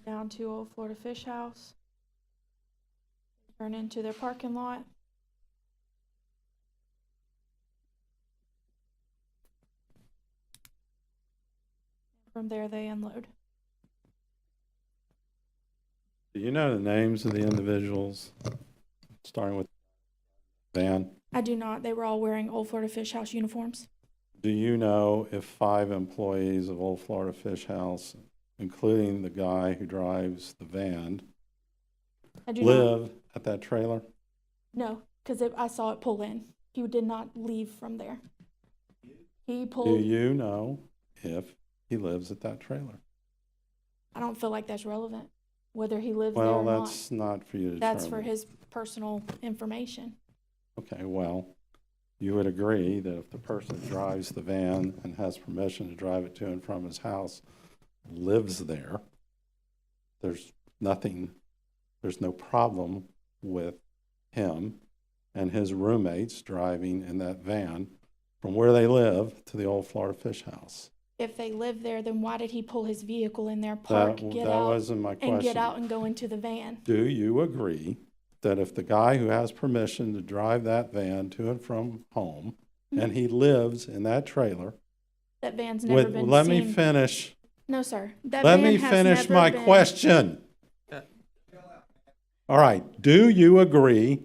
Down to Old Florida Fish House. Turn into their parking lot. From there, they unload. Do you know the names of the individuals, starting with van? I do not. They were all wearing Old Florida Fish House uniforms. Do you know if 5 employees of Old Florida Fish House, including the guy who drives the van, I do not. live at that trailer? No, because I saw it pull in. He did not leave from there. He Do pulled. you know if he lives at that trailer? I don't feel like that's relevant, whether he lives there Well, or not. that's not for you to That's for determine. his personal information. Okay, well, you would agree that if the person who drives the van and has permission to drive it to and from his house lives there, there's no problem with him and his roommates driving in that van from where they live to the old Florida Fish House. If they live there, then why did he pull his vehicle in there, That park, get out, wasn't my question. and get out and go into the van? Do you agree that if the guy who has permission to drive that van to and from home, and he lives in that trailer, That van's never been let seen. me finish. No, sir. That Let van me has finish never my been- question. Yeah. All right. Do you agree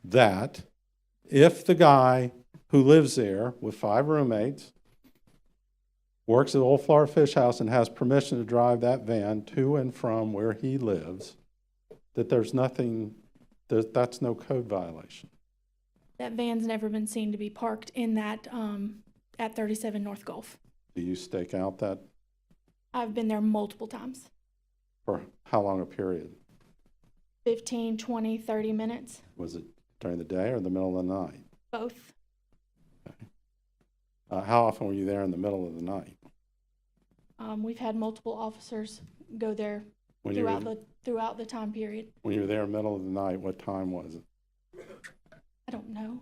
that if the guy who lives there with 5 roommates works at the old Florida Fish House and has permission to drive that van to and from where he lives, that that's no code violation? That van's never been seen to be parked in that, at 37 North Gulf. Do you stake out that I've been there multiple times. for how long a period? 15, 20, 30 minutes, Was it during the day or the middle of the night? both. How often were you there in the middle of the night? We've had multiple officers go there When you throughout the time period. were there in the middle of the night, what time was it? I don't know.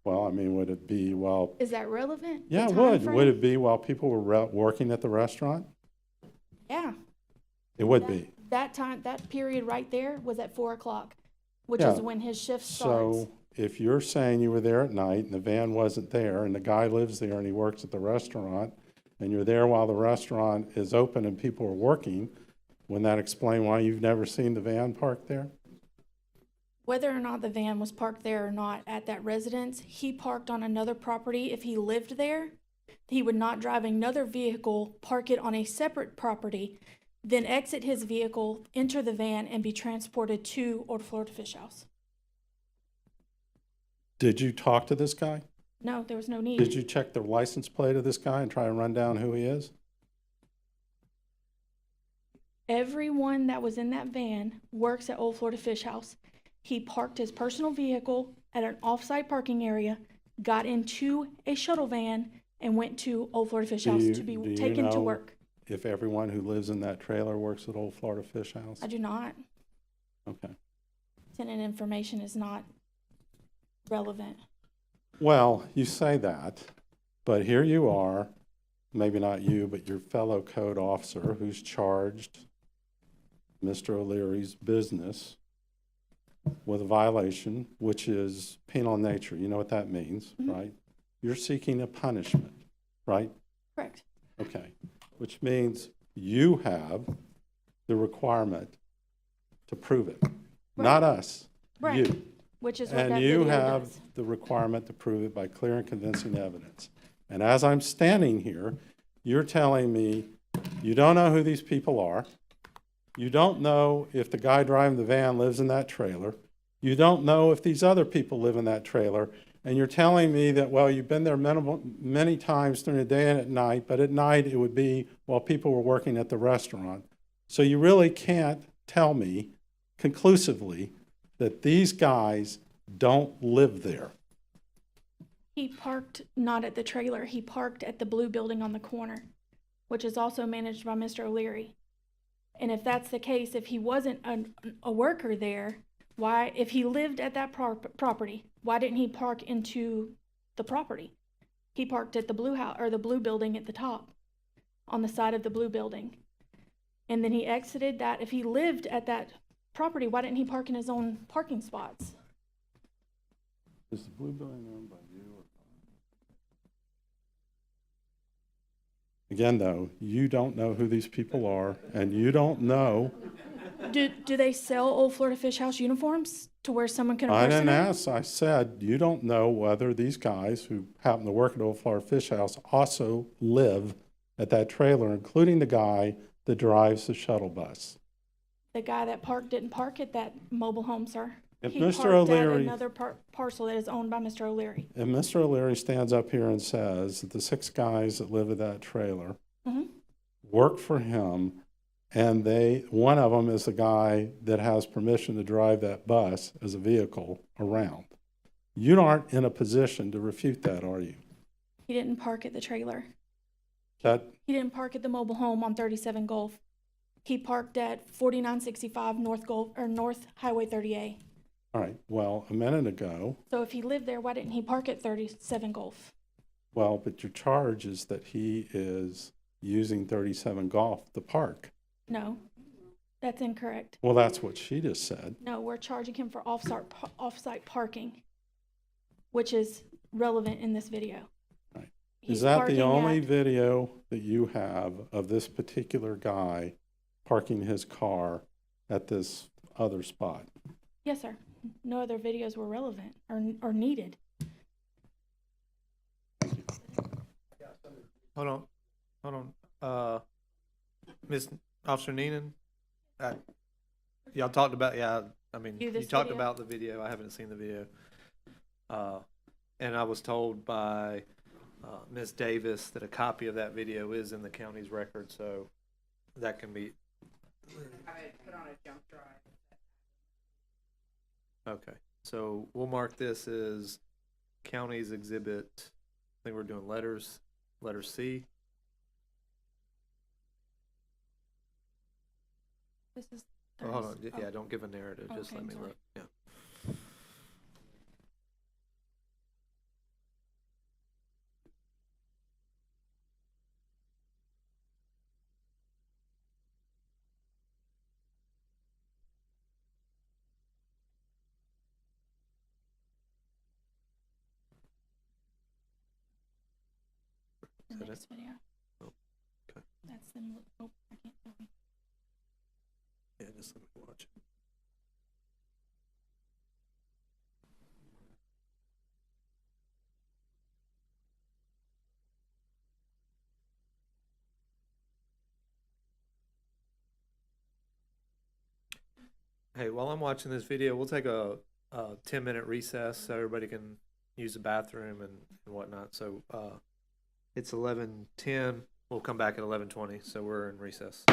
Well, I mean, would it be while, Is that relevant? The yeah, it time would. frame? Would it be while people were working at the restaurant? Yeah. It would be. That period right there was at 4 o'clock, which Yeah. is when his shift starts. So if you're saying you were there at night and the van wasn't there and the guy lives there and he works at the restaurant and you're there while the restaurant is open and people are working, wouldn't that explain why you've never seen the van parked there? Whether or not the van was parked there or not at that residence, he parked on another property. If he lived there, he would not drive another vehicle, park it on a separate property, then exit his vehicle, enter the van, and be transported to Old Florida Fish House. Did you talk to this guy? No, there was no need. Did you check the license plate of this guy and try and run down who he is? Everyone that was in that van works at Old Florida Fish House. He parked his personal vehicle at an off-site parking area, got into a shuttle van, and went to Old Florida Fish House to be do you taken to know work. If everyone who lives in that trailer works at Old Florida Fish House? I do not. Okay. Tenant information is not relevant. Well, you say that, but here you are, maybe not you, but your fellow code officer who's charged Mr. O'Leary's business with a violation, which is penal in nature. You know what that means, right? You're seeking a punishment, right? Correct. Okay. Which means you have the requirement to prove it. Not us, Right. you. Which is what And that you video have does. the requirement to prove it by clear and convincing evidence. And as I'm standing here, you're telling me you don't know who these people are. You don't know if the guy driving the van lives in that trailer. You don't know if these other people live in that trailer. And you're telling me that, well, you've been there many times during the day and at night, but at night it would be while people were working at the restaurant. So you really can't tell me conclusively that these guys don't live there. He parked not at the trailer. He parked at the blue building on the corner, which is also managed by Mr. O'Leary. And if that's the case, if he wasn't a worker there, why, if he lived at that property, why didn't he park into the property? He parked at the blue house or the blue building at the top, on the side of the blue building. And then he exited that. If he lived at that property, why didn't he park in his own parking spots? Is the blue building owned by you? Again, though, you don't know who these people are, and you don't know. Do they sell Old Florida Fish House uniforms to where someone can I didn't impersonate? ask. I said, you don't know whether these guys who happen to work at Old Florida Fish House also live at that trailer, including the guy that drives the shuttle bus. The guy that parked didn't park at that mobile home, sir. If He Mr. parked O'Leary- at another parcel that is owned by Mr. O'Leary. If Mr. O'Leary stands up here and says that the 6 guys that live at that trailer Mhm. work for him, and one of them is the guy that has permission to drive that bus as a vehicle around, You aren't in a position to refute that, are you? He didn't park at the trailer. That, He didn't park at the mobile home on 37 Gulf. He parked at 4965 North Gulf, or North Highway 30A. all right, well, a minute ago, So if he lived there, why didn't he park at 37 Gulf? well, but your charge is that he is using 37 Golf to park. No, that's incorrect. Well, that's what she just said. No, we're charging him for off-site parking, which is relevant in this video. Right. He's Is that parking the only at- video that you have of this particular guy parking his car at this other spot? Yes, sir. No other videos were relevant or needed. Hold on. Ms. Officer Neenan, y'all talked about, yeah, I mean, View you this talked video? about the video. I haven't seen the video. And I was told by Ms. Davis that a copy of that video is in the county's record, so that can be. Have it put on a jump drive. Okay, so we'll mark this as county's exhibit. I think we're doing letter C. This is. Oh, hold on, Thursday. yeah, don't give a narrative, just Okay, let I'm me sorry. look, yeah. The Is that next video. Oh, okay. That's them. Oh, I can't. Okay. Yeah, just let me watch it. Hey, while I'm watching this video, we'll take a 10-minute recess so everybody can use the bathroom and whatnot. So it's 11:10. We'll come back at 11:20. So we're in recess.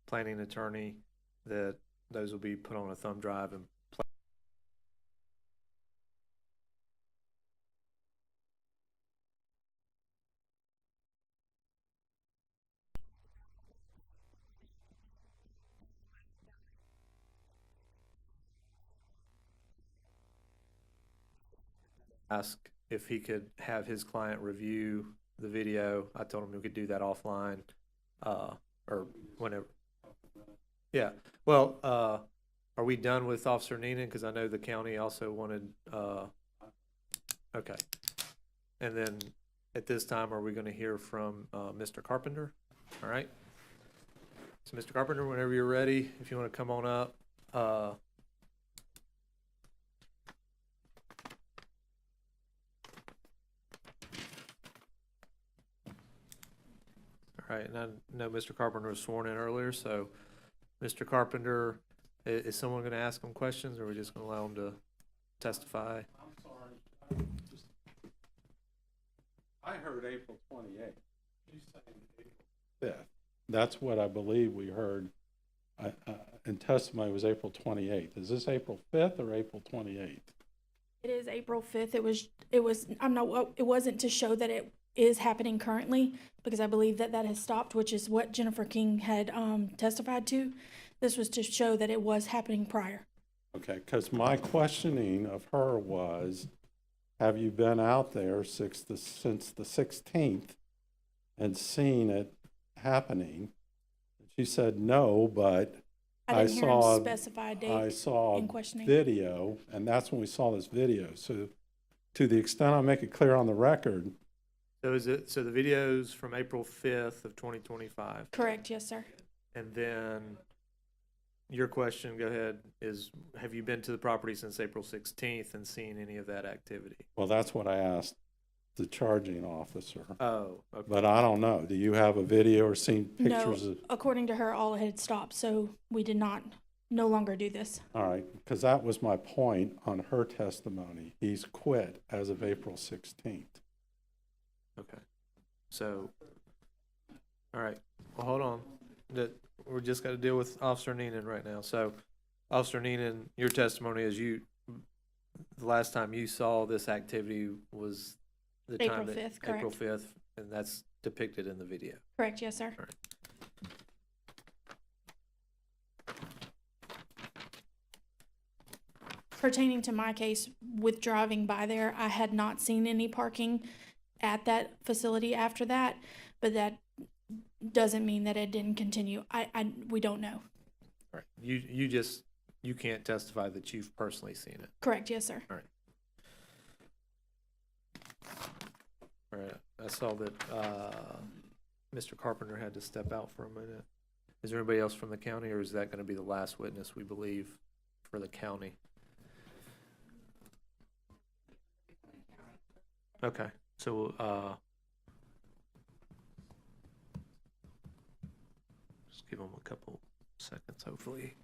planning attorney, that those will be put on a thumb drive and ask if he could have his client review the video. I told him we could do that offline, or whenever. Yeah, well, are we done with Officer Neenan? Because I know the county also wanted, okay. And then at this time, are we gonna hear from, Mr. Carpenter? All right. So Mr. Carpenter, whenever you're ready, if you wanna come on up, all right, and I know Mr. Carpenter was sworn in earlier, so Mr. Carpenter, is someone gonna ask him questions, or are we just gonna allow him to testify? I'm sorry. I heard April 28th. She's saying April 5th. That's what I believe we heard in testimony was April 28th. Is this April 5th or April 28th? It is April 5th. It wasn't to show that it is happening currently, because I believe that has stopped, which is what Jennifer King had testified to. This was to show that it was happening prior. Okay, because my questioning of her was, have you been out there since the 16th and seen it happening? She said no, but I didn't hear him specify a date I saw in questioning. video, and that's when we saw this video. So to the extent I make it clear on the record, So the video's from April 5th of 2025, Correct, yes, sir. and then your question, go ahead, is have you been to the property since April 16th and seen any of that activity? well, that's what I asked the charging officer. Oh, okay. But I don't know. Do you have a video or seen pictures No, of? according to her, all had stopped, so we did no longer do this. All right, because that was my point on her testimony. He's quit as of April 16th. Okay. So, all right, well, hold on. We're just got to deal with Officer Neenan right now. So, Officer Neenan, your testimony is the last time you saw this activity was the April time that 5th, correct. April 5th, and that's depicted in the video. Correct, yes, sir. Pertaining to my case, with driving by there, I had not seen any parking at that facility after that, but that doesn't mean that it didn't continue. We don't know. All right. You can't testify that you've personally seen it. Correct, yes, sir. All right. I saw that Mr. Carpenter had to step out for a minute. Is there anybody else from the county, or is that going to be the last witness we believe for the county? Okay. So just give them a couple seconds, hopefully.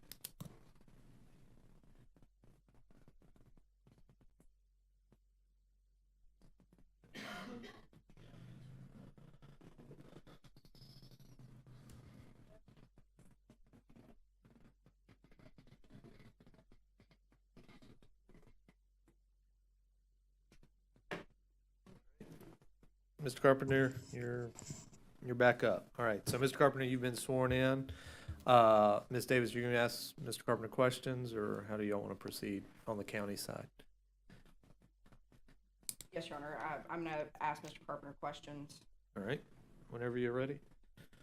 Mr. Carpenter, you're back up. All right, so Mr. Carpenter, you've been sworn in. Ms. Davis, you're gonna ask Mr. Carpenter questions, or how do y'all want to proceed on the county side? Yes, Your Honor. I'm going to ask Mr. Carpenter questions. All right, whenever you're ready.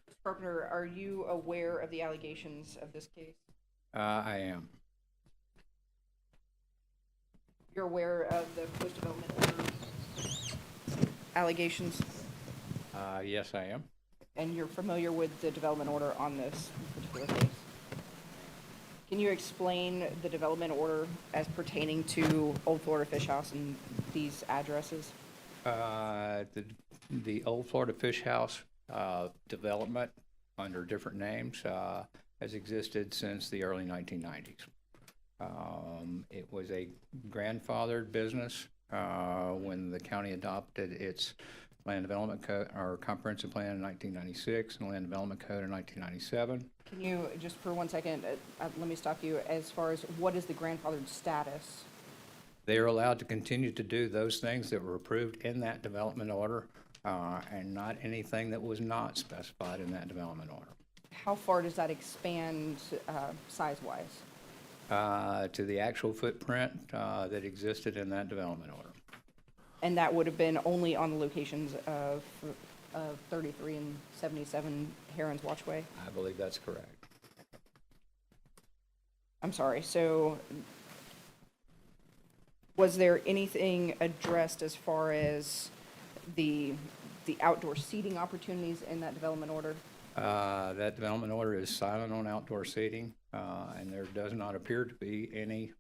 Mr. Carpenter, are you aware of the allegations of this case? I am. You're aware of the post-development order allegations, Yes, I am. and you're familiar with the development order on this particular case? Can you explain the development order as pertaining to Old Florida Fish House and these addresses? The Old Florida Fish House development under different names has existed since the early 1990s. It was a grandfathered business when the county adopted its Land Development Code, or Comprehensive Plan in 1996, and Land Development Code in 1997. Can you, just for 1 second, let me stop you, as far as what is the grandfathered status? They are allowed to continue to do those things that were approved in that development order, and not anything that was not specified in that development order. How far does that expand size-wise? To the actual footprint that existed in that development order. And that would have been only on the locations of 33 and 77 Herons Watchway? I believe that's correct. I'm sorry, so was there anything addressed as far as the outdoor seating opportunities in that development order? That development order is silent on outdoor seating, and there does not appear to be any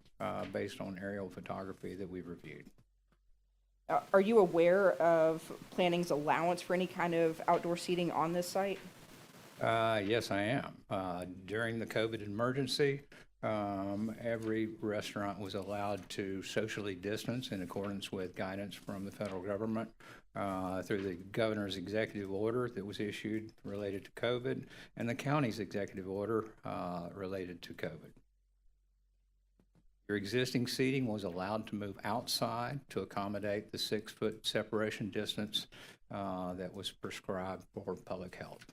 based on aerial photography that we've reviewed. Are you aware of planning's allowance for any kind of outdoor seating on this site? Yes, I am. During the COVID emergency, every restaurant was allowed to socially distance in accordance with guidance from the federal government through the governor's executive order that was issued related to COVID and the county's executive order related to COVID. Your existing seating was allowed to move outside to accommodate the 6-foot separation distance that was prescribed for public health.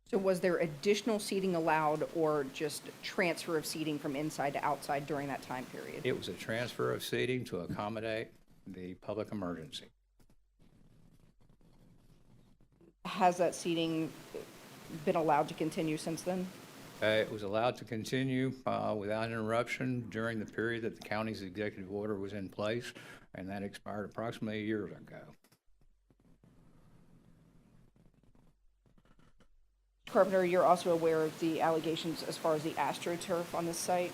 So was there additional seating allowed or just transfer of seating from inside to outside during that time period? It was a transfer of seating to accommodate the public emergency. Has that seating been allowed to continue since then? It was allowed to continue without interruption during the period that the county's executive order was in place, and that expired approximately a year ago. Carpenter, you're also aware of the allegations as far as the AstroTurf on this site?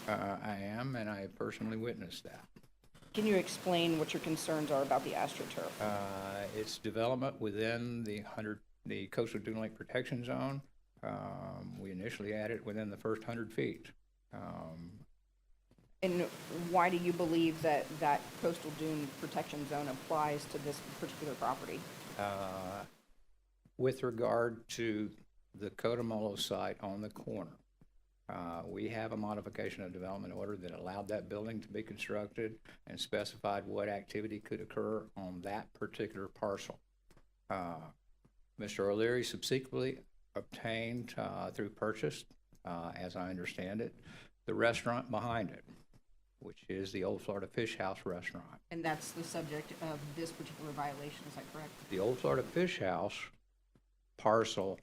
I am, and I have personally witnessed that. Can you explain what your concerns are about the AstroTurf? Its development within the Coastal Dune Lake Protection Zone. We initially added it within the first 100 feet. And why do you believe that that coastal dune protection zone applies to this particular property? With regard to the Kotomolo site on the corner, we have a modification of development order that allowed that building to be constructed and specified what activity could occur on that particular parcel. Mr. Oleary subsequently obtained through purchase, as I understand it, the restaurant behind it, which is the Old Florida Fish House restaurant. And that's the subject of this particular violation, is that correct? The Old Florida Fish House parcel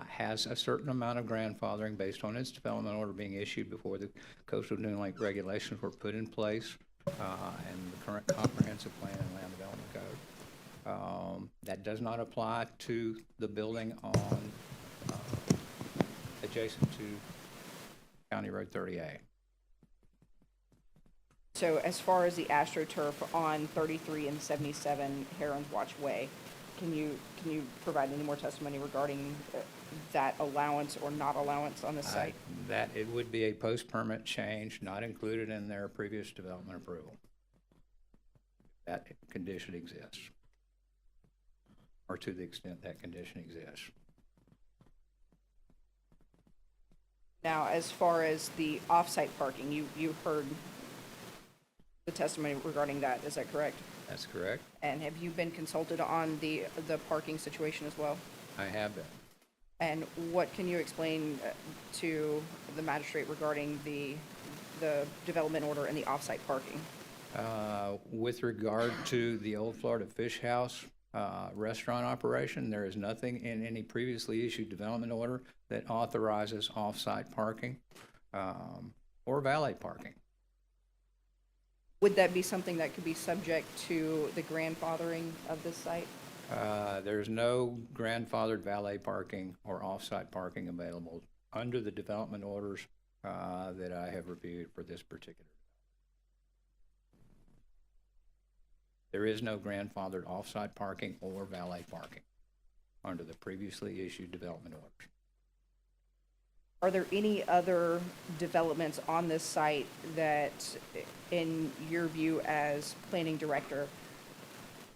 has a certain amount of grandfathering based on its development order being issued before the Coastal Dune Lake regulations were put in place and the current comprehensive plan and land development code. That does not apply to the building on adjacent to County Road 30A. So as far as the AstroTurf on 33 and 77 Herons Watchway, can you provide any more testimony regarding that allowance or not allowance on the site? That it would be a post-permit change not included in their previous development approval. That condition exists, or to the extent that condition exists. Now, as far as the off-site parking, you heard the testimony regarding that, is that correct? That's correct. And have you been consulted on the parking situation as well? I have been. And what can you explain to the magistrate regarding the development order and the off-site parking? With regard to the Old Florida Fish House restaurant operation, there is nothing in any previously issued development order that authorizes off-site parking or valet parking. Would that be something that could be subject to the grandfathering of this site? There's no grandfathered valet parking or off-site parking available under the development orders that I have reviewed for this particular. There is no grandfathered off-site parking or valet parking under the previously issued development orders. Are there any other developments on this site that, in your view as planning director,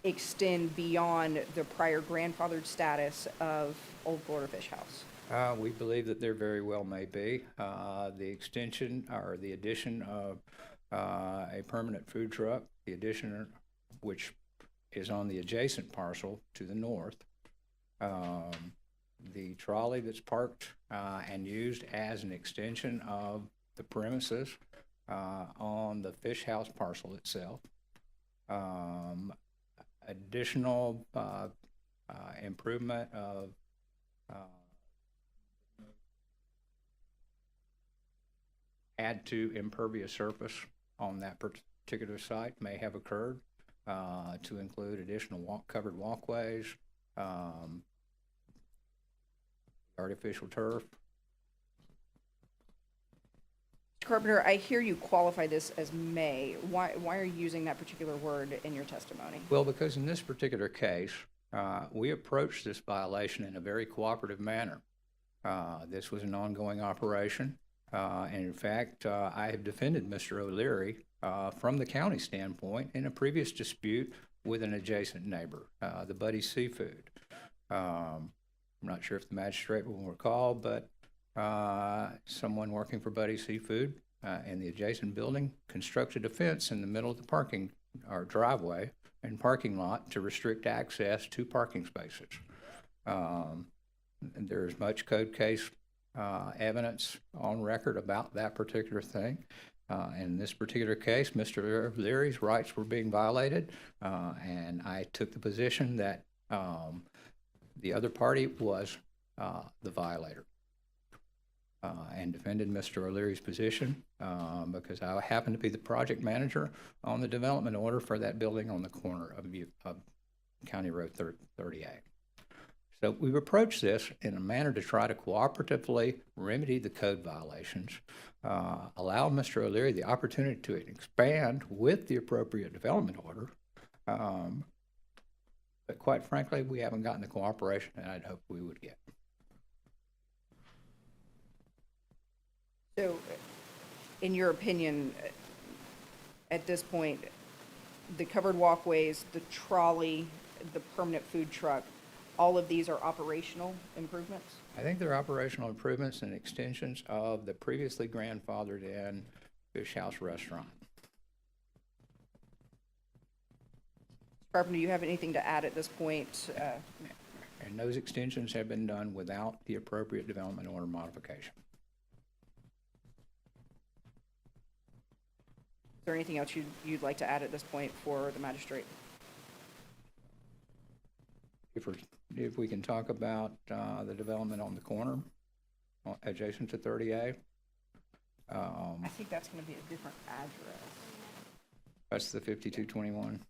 extend beyond the prior grandfathered status of Old Florida Fish House? We believe that there very well may be. The extension or the addition of a permanent food truck, the addition which is on the adjacent parcel to the north. The trolley that's parked and used as an extension of the premises on the fish house parcel itself. Additional improvement of add to impervious surface on that particular site may have occurred to include additional covered walkways, artificial turf. Carpenter, I hear you qualify this as may. Why are you using that particular word in your testimony? Well, because in this particular case, we approached this violation in a very cooperative manner. This was an ongoing operation. And in fact, I have defended Mr. Oleary from the county standpoint in a previous dispute with an adjacent neighbor, the Buddy's Seafood. I'm not sure if the magistrate will recall, but someone working for Buddy's Seafood in the adjacent building constructed a fence in the middle of the parking or driveway and parking lot to restrict access to parking spaces. And there's much code case evidence on record about that particular thing. In this particular case, Mr. Leary's rights were being violated, and I took the position that the other party was the violator, and defended Mr. O'Leary's position because I happened to be the project manager on the development order for that building on the corner of County Road 38. So we've approached this in a manner to try to cooperatively remedy the code violations, allow Mr. O'Leary the opportunity to expand with the appropriate development order. But quite frankly, we haven't gotten the cooperation that I'd hoped we would get. So, in your opinion, at this point, the covered walkways, the trolley, the permanent food truck, all of these are operational improvements? I think they're operational improvements and extensions of the previously grandfathered in Fish House Restaurant. Carpenter, do you have anything to add at this point? And those extensions have been done without the appropriate development order modification. Is there anything else you'd like to add at this point for the magistrate? If we can talk about the development on the corner adjacent to 30A. I think that's going to be a different address. That's the 5221.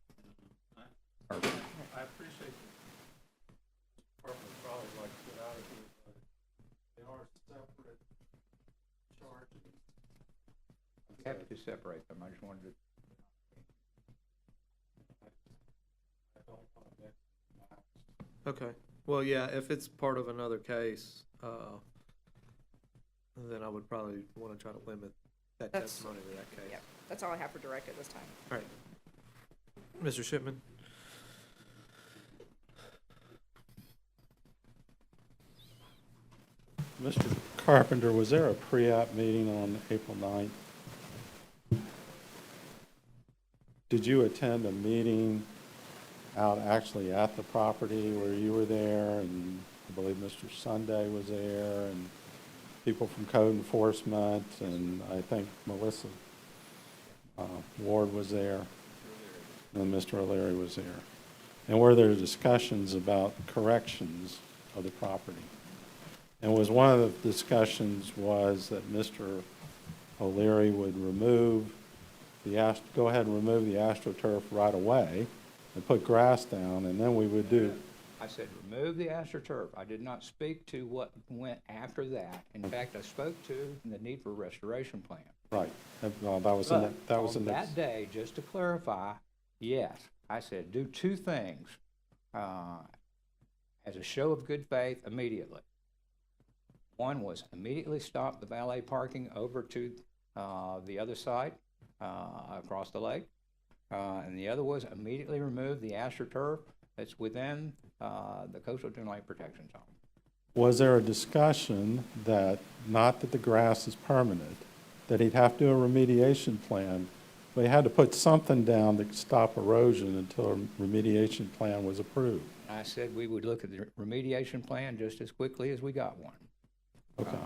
I appreciate the department probably like to get out of here, but they are separate charges. Happy to separate them. I just wanted to. Okay, well, yeah, if it's part of another case, then I would probably want to try to limit that testimony to that case. Yeah, that's all I have for direct at this time. All right. Mr. Shipman? Mr. Carpenter, was there a pre-app meeting on April 9th? Did you attend a meeting out actually at the property where you were there, and I believe Mr. Sunday was there, and people from code enforcement, and I think Melissa Ward was there, and Mr. O'Leary was there? And were there discussions about corrections of the property? And was one of the discussions was that Mr. O'Leary would go ahead and remove the AstroTurf right away and put grass down, and then we would do. I said remove the AstroTurf. I did not speak to what went after that. In fact, I spoke to the need for a restoration plan. Right. That was in that day, just to clarify, yes, I said do two things as a show of good faith immediately. One was immediately stop the valet parking over to the other side across the lake. And the other was immediately remove the AstroTurf that's within the coastal dune lake protection zone. Was there a discussion that, not that the grass is permanent, that he'd have to do a remediation plan, but he had to put something down that could stop erosion until a remediation plan was approved? I said we would look at the remediation plan just as quickly as we got one. Okay.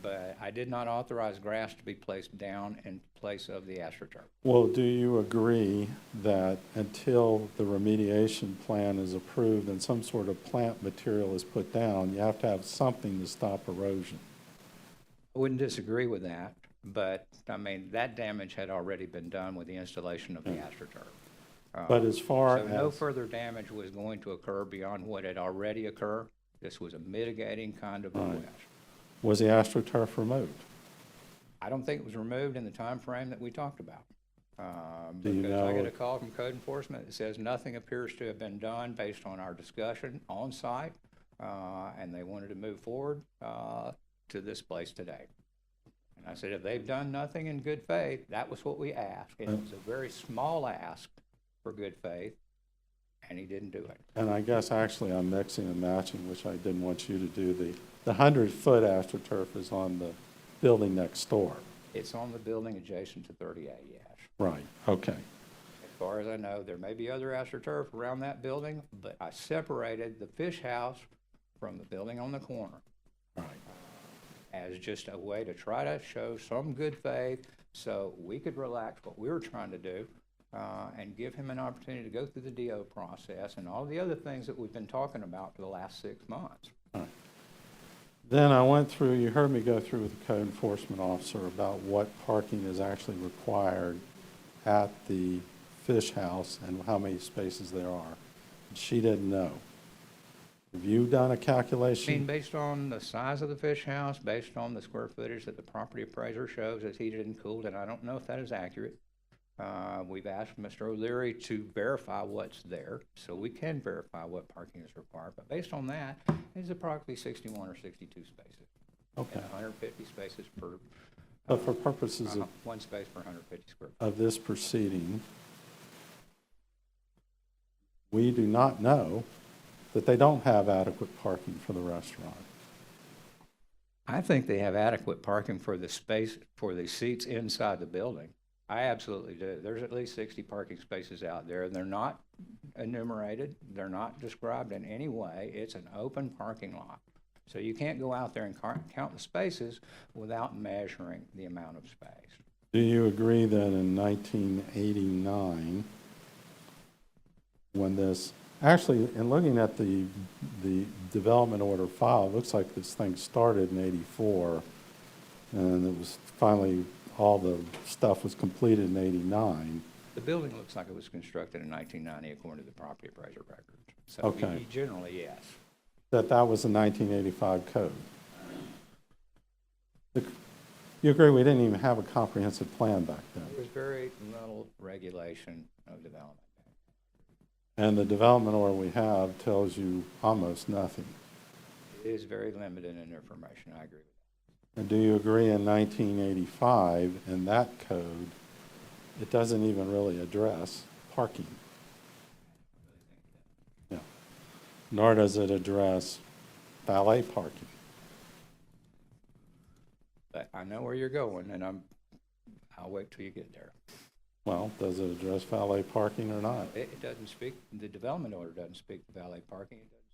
But I did not authorize grass to be placed down in place of the AstroTurf. Well, do you agree that until the remediation plan is approved and some sort of plant material is put down, you have to have something to stop erosion? I wouldn't disagree with that, but, I mean, that damage had already been done with the installation of the AstroTurf. But as far So no as, further damage was going to occur beyond what had already occurred. This was a mitigating kind of request. was the AstroTurf removed? I don't think it was removed in the time frame that we talked about. Do you Because I know- get a call from code enforcement that says nothing appears to have been done based on our discussion on site, and they wanted to move forward to this place today. And I said, if they've done nothing in good faith, that was what we asked. And it was a very small ask for good faith, and he didn't do it. And I guess actually I'm mixing and matching, which I didn't want you to do. The 100-foot AstroTurf is on the building next door. It's on the building adjacent to 38, yes. Right, okay. As far as I know, there may be other AstroTurf around that building, but I separated the fish house from the building on the corner Right. as just a way to try to show some good faith so we could relax what we were trying to do and give him an opportunity to go through the DO process and all the other things that we've been talking about for the last 6 months. All right. Then I went through, you heard me go through with the code enforcement officer about what parking is actually required at the fish house and how many spaces there are. She didn't know. Have you done a I mean, calculation? based on the size of the fish house, based on the square footage that the property appraiser shows as heated and cooled, and I don't know if that is accurate. We've asked Mr. O'Leary to verify what's there, so we can verify what parking is required. But based on that, it's approximately 61 or 62 spaces. Okay. And 150 spaces per, But for purposes of, one space per 150 square. of this proceeding, we do not know that they don't have adequate parking for the restaurant. I think they have adequate parking for the space, for the seats inside the building. I absolutely do. There's at least 60 parking spaces out there. They're not enumerated. They're not described in any way. It's an open parking lot. So you can't go out there and count the spaces without measuring the amount of space. Do you agree that in 1989, when this, actually, in looking at the development order file, it looks like this thing started in 84, and it was finally, all the stuff was completed in 89. The building looks like it was constructed in 1990 according to the property appraiser records. So Okay. generally, yes. That was the 1985 code. You agree we didn't even have a comprehensive plan back then? There was very little regulation of development. And the development order we have tells you almost nothing. It is very limited in information. I agree with that. And do you agree in 1985, in that code, it doesn't even really address parking? Yeah. Nor does it address valet parking. But I know where you're going, and I'll wait till you get there. Well, does it address valet parking or not? It doesn't speak, the development order doesn't speak to valet parking. It doesn't.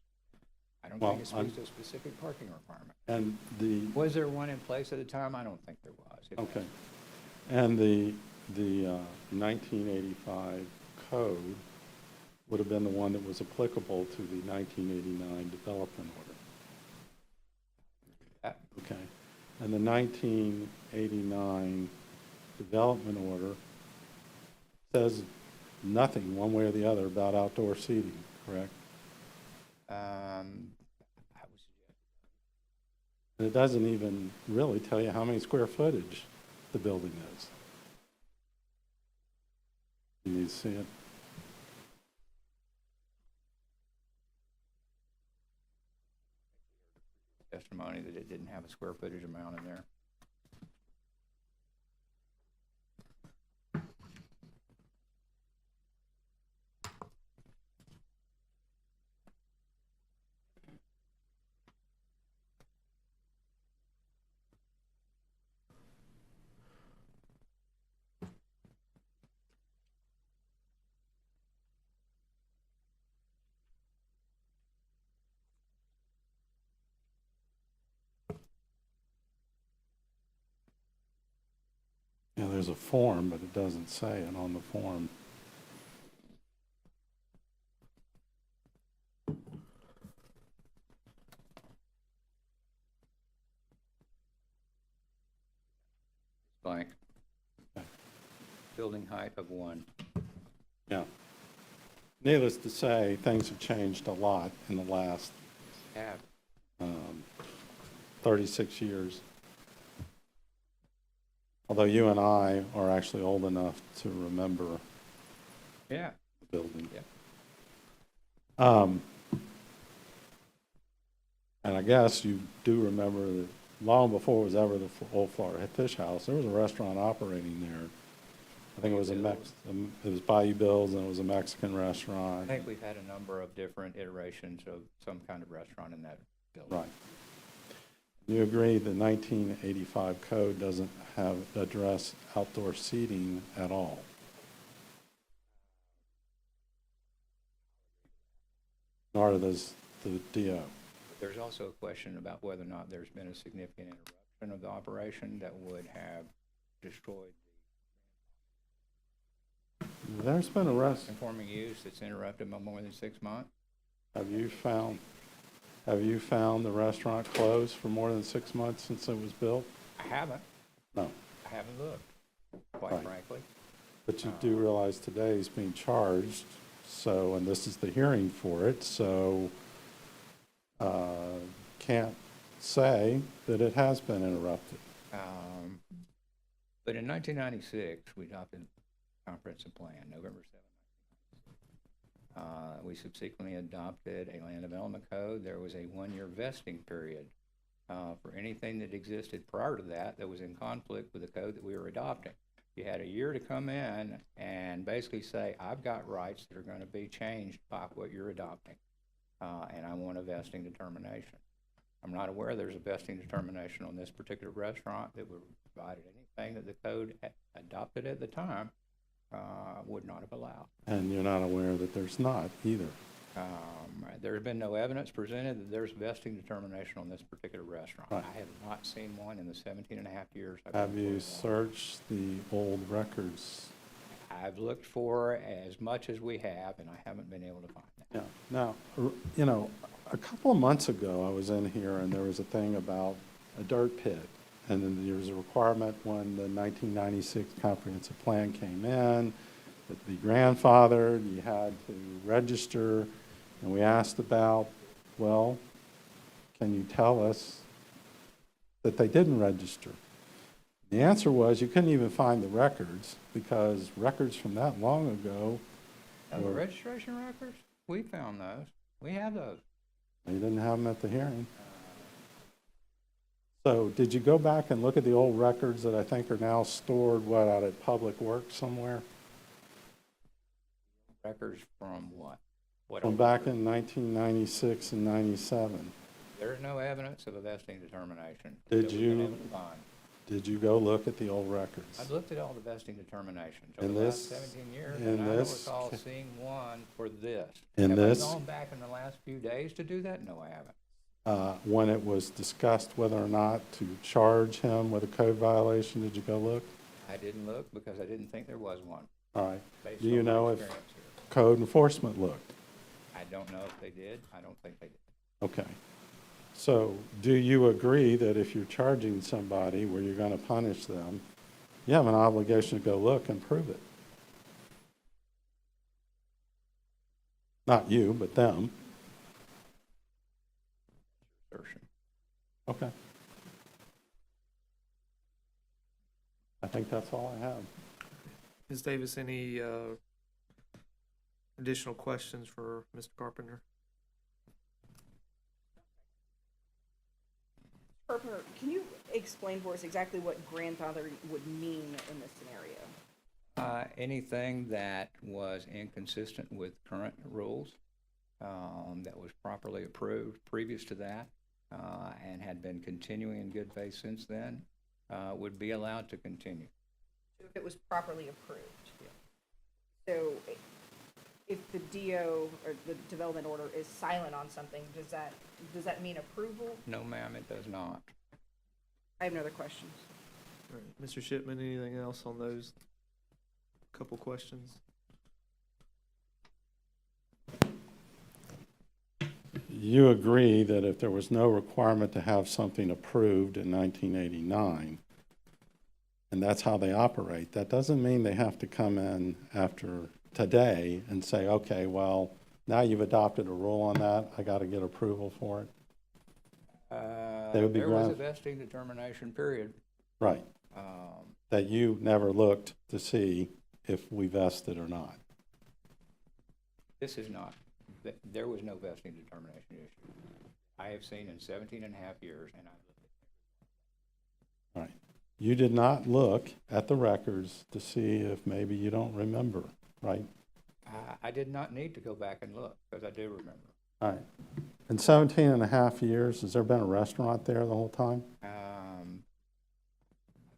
I don't Well, think it speaks to a specific parking requirement. And the, Was there one in place at the time? I don't think there was. okay. And the 1985 code would have been the one that was applicable to the 1989 development order. Okay. And the 1989 development order says nothing one way or the other about outdoor seating, correct? And it doesn't even really tell you how many square footage the building is. You need to see it. Testimony that it didn't have a square footage amount in there. there's a form, but it doesn't say it on the form. Blank. Okay. Building height of 1. Yeah. Needless to say, things have changed a lot in the last Have. 36 years. Although you and I are actually old enough to remember Yeah. the building. Yeah. And I guess you do remember that long before it was ever the old Florida Fish House, there was a restaurant operating there. I think it was it was Bayou Bill's, and it was a Mexican I restaurant. think we've had a number of different iterations of some kind of restaurant in that building. Right. You agree the 1985 code doesn't address outdoor seating at all? Nor does the DO. There's also a question about whether or not there's been a significant interruption of the operation that would have destroyed There's been a the conforming use that's interrupted by more than 6 months. Have you found the restaurant closed for more than 6 months since it was built? I haven't. No. I haven't looked, quite Right. frankly. But you do realize today he's being charged, so, and this is the hearing for it, so can't say that it has been interrupted. But in 1996, we adopted a comprehensive plan, November 7th. We subsequently adopted a land development code. There was a 1-year vesting period for anything that existed prior to that that was in conflict with the code that we were adopting. You had a year to come in and basically say, I've got rights that are going to be changed by what you're adopting, and I want a vesting determination. I'm not aware there's a vesting determination on this particular restaurant that would provide anything that the code adopted at the time would not have allowed. And you're not aware that there's not either. There's been no evidence presented that there's vesting determination on this particular restaurant. Right. I have not seen one in the 17 and a half years. Have you searched the old records? I've looked for as much as we have, and I haven't been able to find that. Yeah. Now, you know, a couple of months ago, I was in here and there was a thing about a dirt pit. And then there was a requirement when the 1996 comprehensive plan came in that be grandfathered, you had to register. And we asked about, well, can you tell us that they didn't register? The answer was you couldn't even find the records because records from that long ago. The registration records, we found those. We have those. You didn't have them at the hearing. So did you go back and look at the old records that I think are now stored, out at Public Works somewhere? Records from what? From back in 1996 and 97. There's no evidence of a vesting determination. Did that we've you- been able to find. Did you go look at the old records? I've looked at all the vesting determinations In over the last this- 17 years, in and I don't this recall ca- seeing one for this. In Have this- I gone back in the last few days to do that? No, I haven't. When it was discussed whether or not to charge him with a code violation, did you go look? I didn't look because I didn't think there was one. All right. Based Do you on my know if experience here. code enforcement looked? I don't know if they did. I don't think they did. Okay. So do you agree that if you're charging somebody where you're going to punish them, you have an obligation to go look and prove it? Not you, but them. Assertion. Okay. I think that's all I have. Ms. Davis, any additional questions for Mr. Carpenter? Carpenter, can you explain for us exactly what grandfather would mean in this scenario? Anything that was inconsistent with current rules, that was properly approved previous to that, and had been continuing in good faith since then, would be allowed to continue. If it was properly approved? So if the DO or the development order is silent on something, does that mean approval? No, ma'am, it does not. I have no other questions. All right, Mr. Shipman, anything else on those couple questions? You agree that if there was no requirement to have something approved in 1989, and that's how they operate, that doesn't mean they have to come in after today and say, okay, well, now you've adopted a rule on that, I got to get approval for it. They would be There was a grand- vesting determination period. Right, that you never looked to see if we vested or not. This is not, there was no vesting determination issue. I have seen in 17 and a half years, and Right. You did not look at the records to see if maybe you don't remember, right? I did not need to go back and look, because I do remember. All right. In 17 and a half years, has there been a restaurant there the whole time?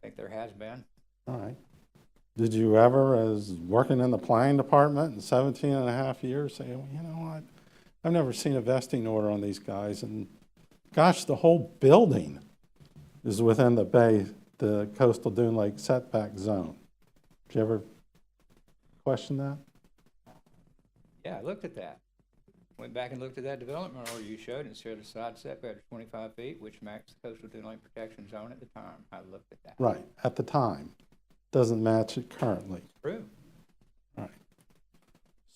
I think there has been. All right. Did you ever, as working in the planning department in 17 and a half years, say, well, you know what? I've never seen a vesting order on these guys, and gosh, the whole building is within the coastal dune lake setback zone. Did you ever question that? Yeah, I looked at that. Went back and looked at that development order you showed, and it showed a side setback of 25 feet, which matched the coastal dune lake protection zone at the time. I looked at that. Right, at the time. Doesn't match it currently. True. Right.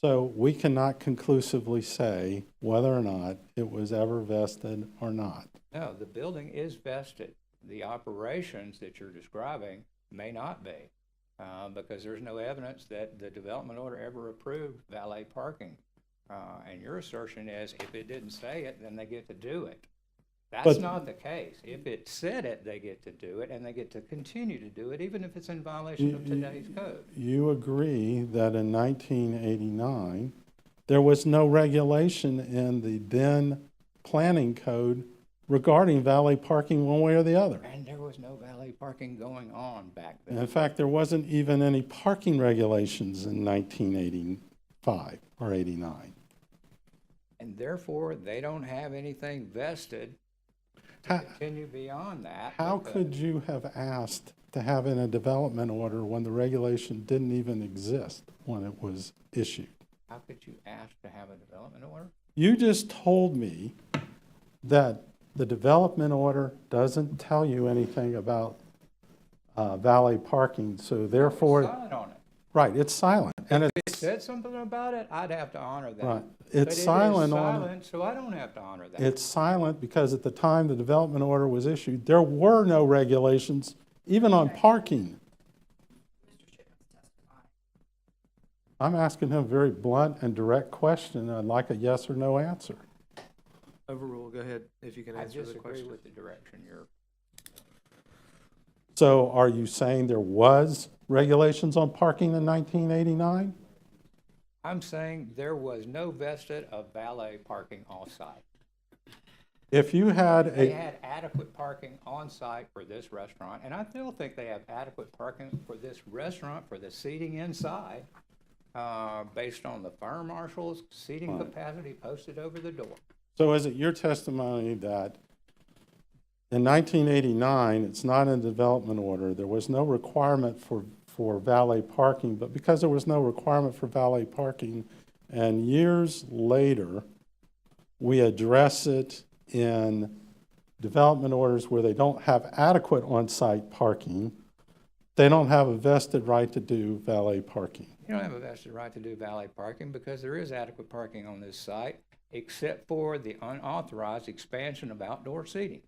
So we cannot conclusively say whether or not it was ever vested or not. No, the building is vested. The operations that you're describing may not be, because there's no evidence that the development order ever approved valet parking. And your assertion is if it didn't say it, then they get to do it. That's But- not the case. If it said it, they get to do it, and they get to continue to do it, even if it's in violation of today's code. You agree that in 1989, there was no regulation in the then planning code regarding valet parking one way or the other. And there was no valet parking going on back And then. in fact, there wasn't even any parking regulations in 1985 or 89. And therefore, they don't have anything vested How, to continue beyond that. how because- could you have asked to have in a development order when the regulation didn't even exist when it was issued? How could you ask to have a development order? You just told me that the development order doesn't tell you anything about valet parking, so therefore, Sign on it. right, it's silent. And If it it's, said something about it, I'd have to honor that. right, But it it's is silent on, silent, so I don't have to honor that. it's silent because at the time the development order was issued, there were no regulations, even on parking. I'm asking him a very blunt and direct question, and I'd like a yes or no answer. Overruled, go ahead, if you can I answer the disagree question. with the direction you're, So are you saying there was regulations on parking in 1989? I'm saying there was no vested of valet parking off-site. If you had They a, had adequate parking on-site for this restaurant, and I still think they have adequate parking for this restaurant, for the seating inside, based on the fire marshal's seating Right. capacity posted over the door. so is it your testimony that in 1989, it's not in the development order, there was no requirement for valet parking, but because there was no requirement for valet parking, and years later, we address it in development orders where they don't have adequate on-site parking, they don't have a vested right to do valet parking. You don't have a vested right to do valet parking because there is adequate parking on this site, except for the unauthorized expansion of outdoor seating.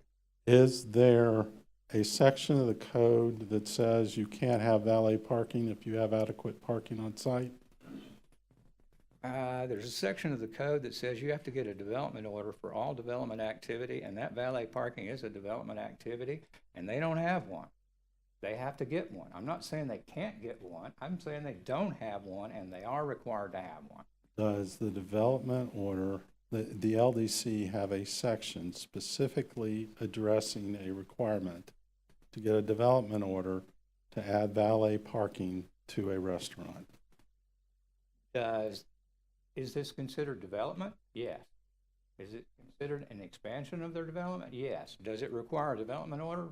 Is there a section of the code that says you can't have valet parking if you have adequate parking on site? There's a section of the code that says you have to get a development order for all development activity, and that valet parking is a development activity, and they don't have one. They have to get one. I'm not saying they can't get one. I'm saying they don't have one, and they are required to have one. Does the development order, the LDC have a section specifically addressing a requirement to get a development order to add valet parking to a restaurant? Is this considered development? Yes. Is it considered an expansion of their development? Yes. Does it require a development order?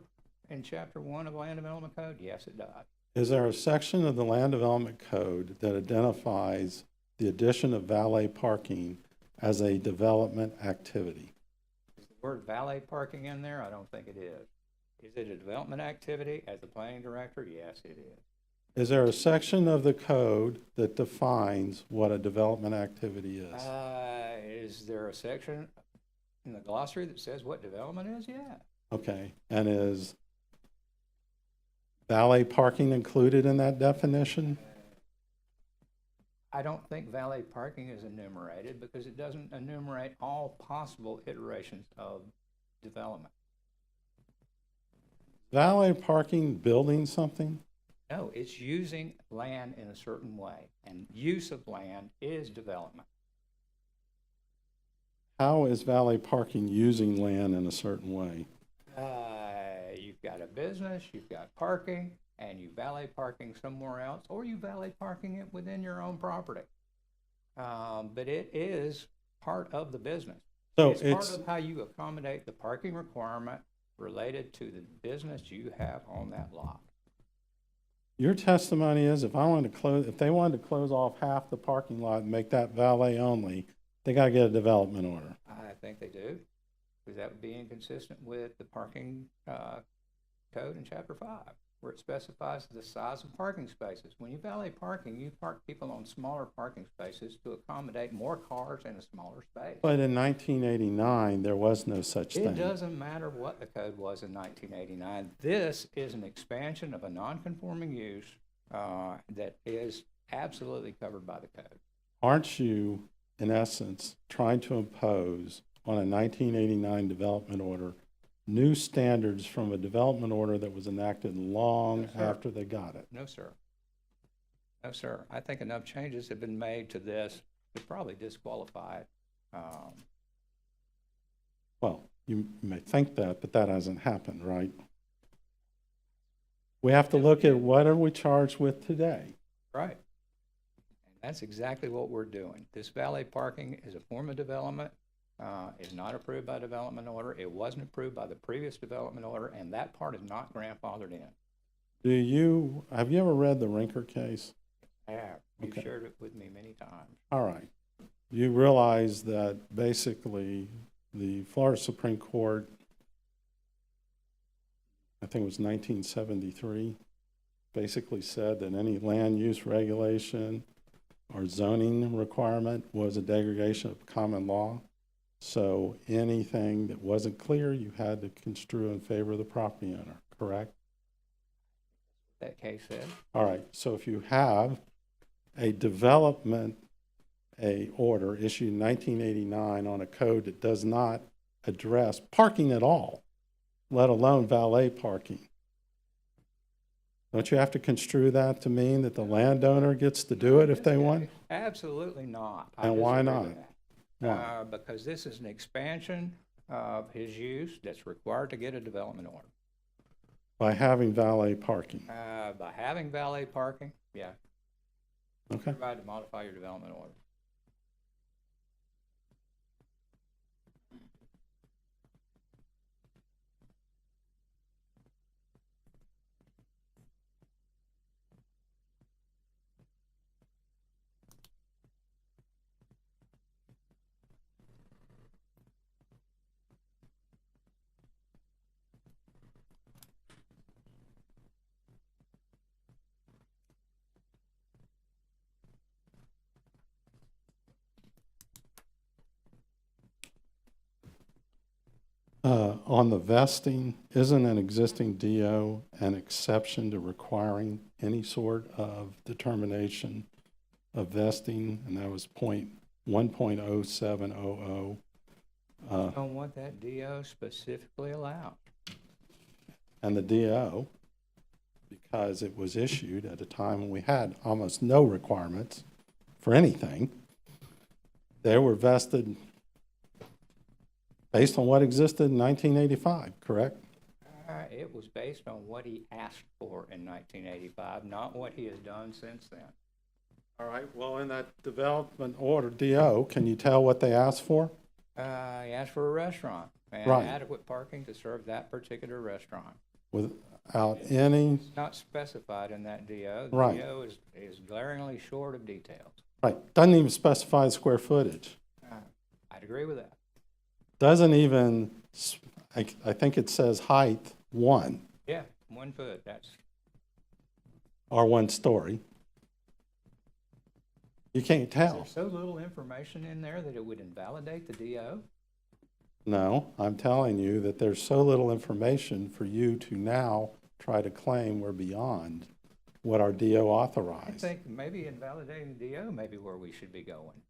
in Chapter 1 of Land Development Code? Yes, it does. Is there a section of the Land Development Code that identifies the addition of valet parking as a development activity? Is the word valet parking in there? I don't think it is. Is it a development activity as the planning director? Yes, it is. Is there a section of the code that defines what a development activity is? Is there a section in the glossary that says what development is? Yeah. Okay, and is valet parking included in that definition? I don't think valet parking is enumerated because it doesn't enumerate all possible iterations of development. Valet parking building something? No, it's using land in a certain way, and use of land is development. How is valet parking using land in a certain way? You've got a business, you've got parking, and you valet parking somewhere else, or you valet parking it within your own property. But it is part of the business. So It's part of how you accommodate the parking requirement related to the business you have on that lot. your testimony is if they wanted to close off half the parking lot and make that valet only, they gotta get a development order. I think they do, because that would be inconsistent with the parking code in Chapter 5, where it specifies the size of parking spaces. When you valet parking, you park people on smaller parking spaces to accommodate more cars in a smaller space. But in 1989, there was no such It thing. doesn't matter what the code was in 1989. This is an expansion of a non-conforming use that is absolutely covered by the code. Aren't you, in essence, trying to impose on a 1989 development order new standards from a development order that was enacted long No, sir. after they got it? No, sir. No, sir. I think enough changes have been made to this to probably disqualify it. Well, you may think that, but that hasn't happened, right? We have to look at what are we charged with today? Right. And that's exactly what we're doing. This valet parking is a form of development. Is not approved by development order. It wasn't approved by the previous development order, and that part is not grandfathered in. Have you ever read the Rinker case? I have. You've Okay. shared it with me many times. All right. You realize that basically the Florida Supreme Court, I think it was 1973, basically said that any land use regulation or zoning requirement was a degradation of common law. So anything that wasn't clear, you had to construe in favor of the property owner, correct? That case said. All right, so if you have a development, order issued in 1989 on a code that does not address parking at all, let alone valet parking, don't you have to construe that to mean that the landowner gets to do it if they want? Absolutely not. I And why disagree with not? that. Why? Because this is an expansion of his use that's required to get a development order. By having valet parking, By having valet parking, yeah, okay? provide to modify your development order. On the vesting, isn't an existing DO an exception to requiring any sort of determination of vesting? And that was 1.0700. On what that DO specifically allowed. And the DO, because it was issued at a time when we had almost no requirements for anything, they were vested based on what existed in 1985, correct? It was based on what he asked for in 1985, not what he has done since then. All right, well, in that development order, DO, can you tell what they asked for? He asked for a restaurant and Right. adequate parking to serve that particular restaurant. without any, It's not specified in that DO. The Right. DO is glaringly short of details. right, doesn't even specify square footage. I'd agree with that. Doesn't even, I think it says height 1 Yeah, 1 foot, that's, or 1 story. You can't is tell. there so little information in there that it would invalidate the DO? No, I'm telling you that there's so little information for you to now try to claim we're beyond what our DO I authorized. think maybe invalidating the DO may be where we should be going.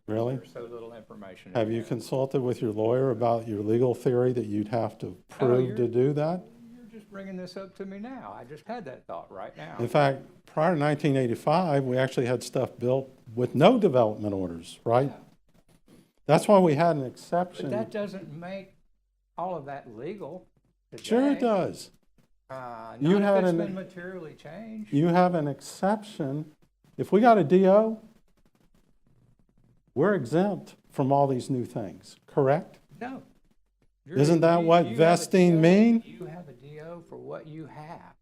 Really? There's so little information. in Have you there. consulted with your lawyer about your legal theory that you'd have to prove you're- to do that? You're just bringing this up to me now. I just had that thought right now. In fact, prior to 1985, we actually had stuff built with no development orders, right? That's why we had an But exception. that doesn't make all of that legal today. Sure it does. You Not had if it's an- been materially changed. You have an exception. If we got a DO, we're exempt from all these new things, correct? No. Isn't that what you have a vesting DO mean? You have a DO for what you have.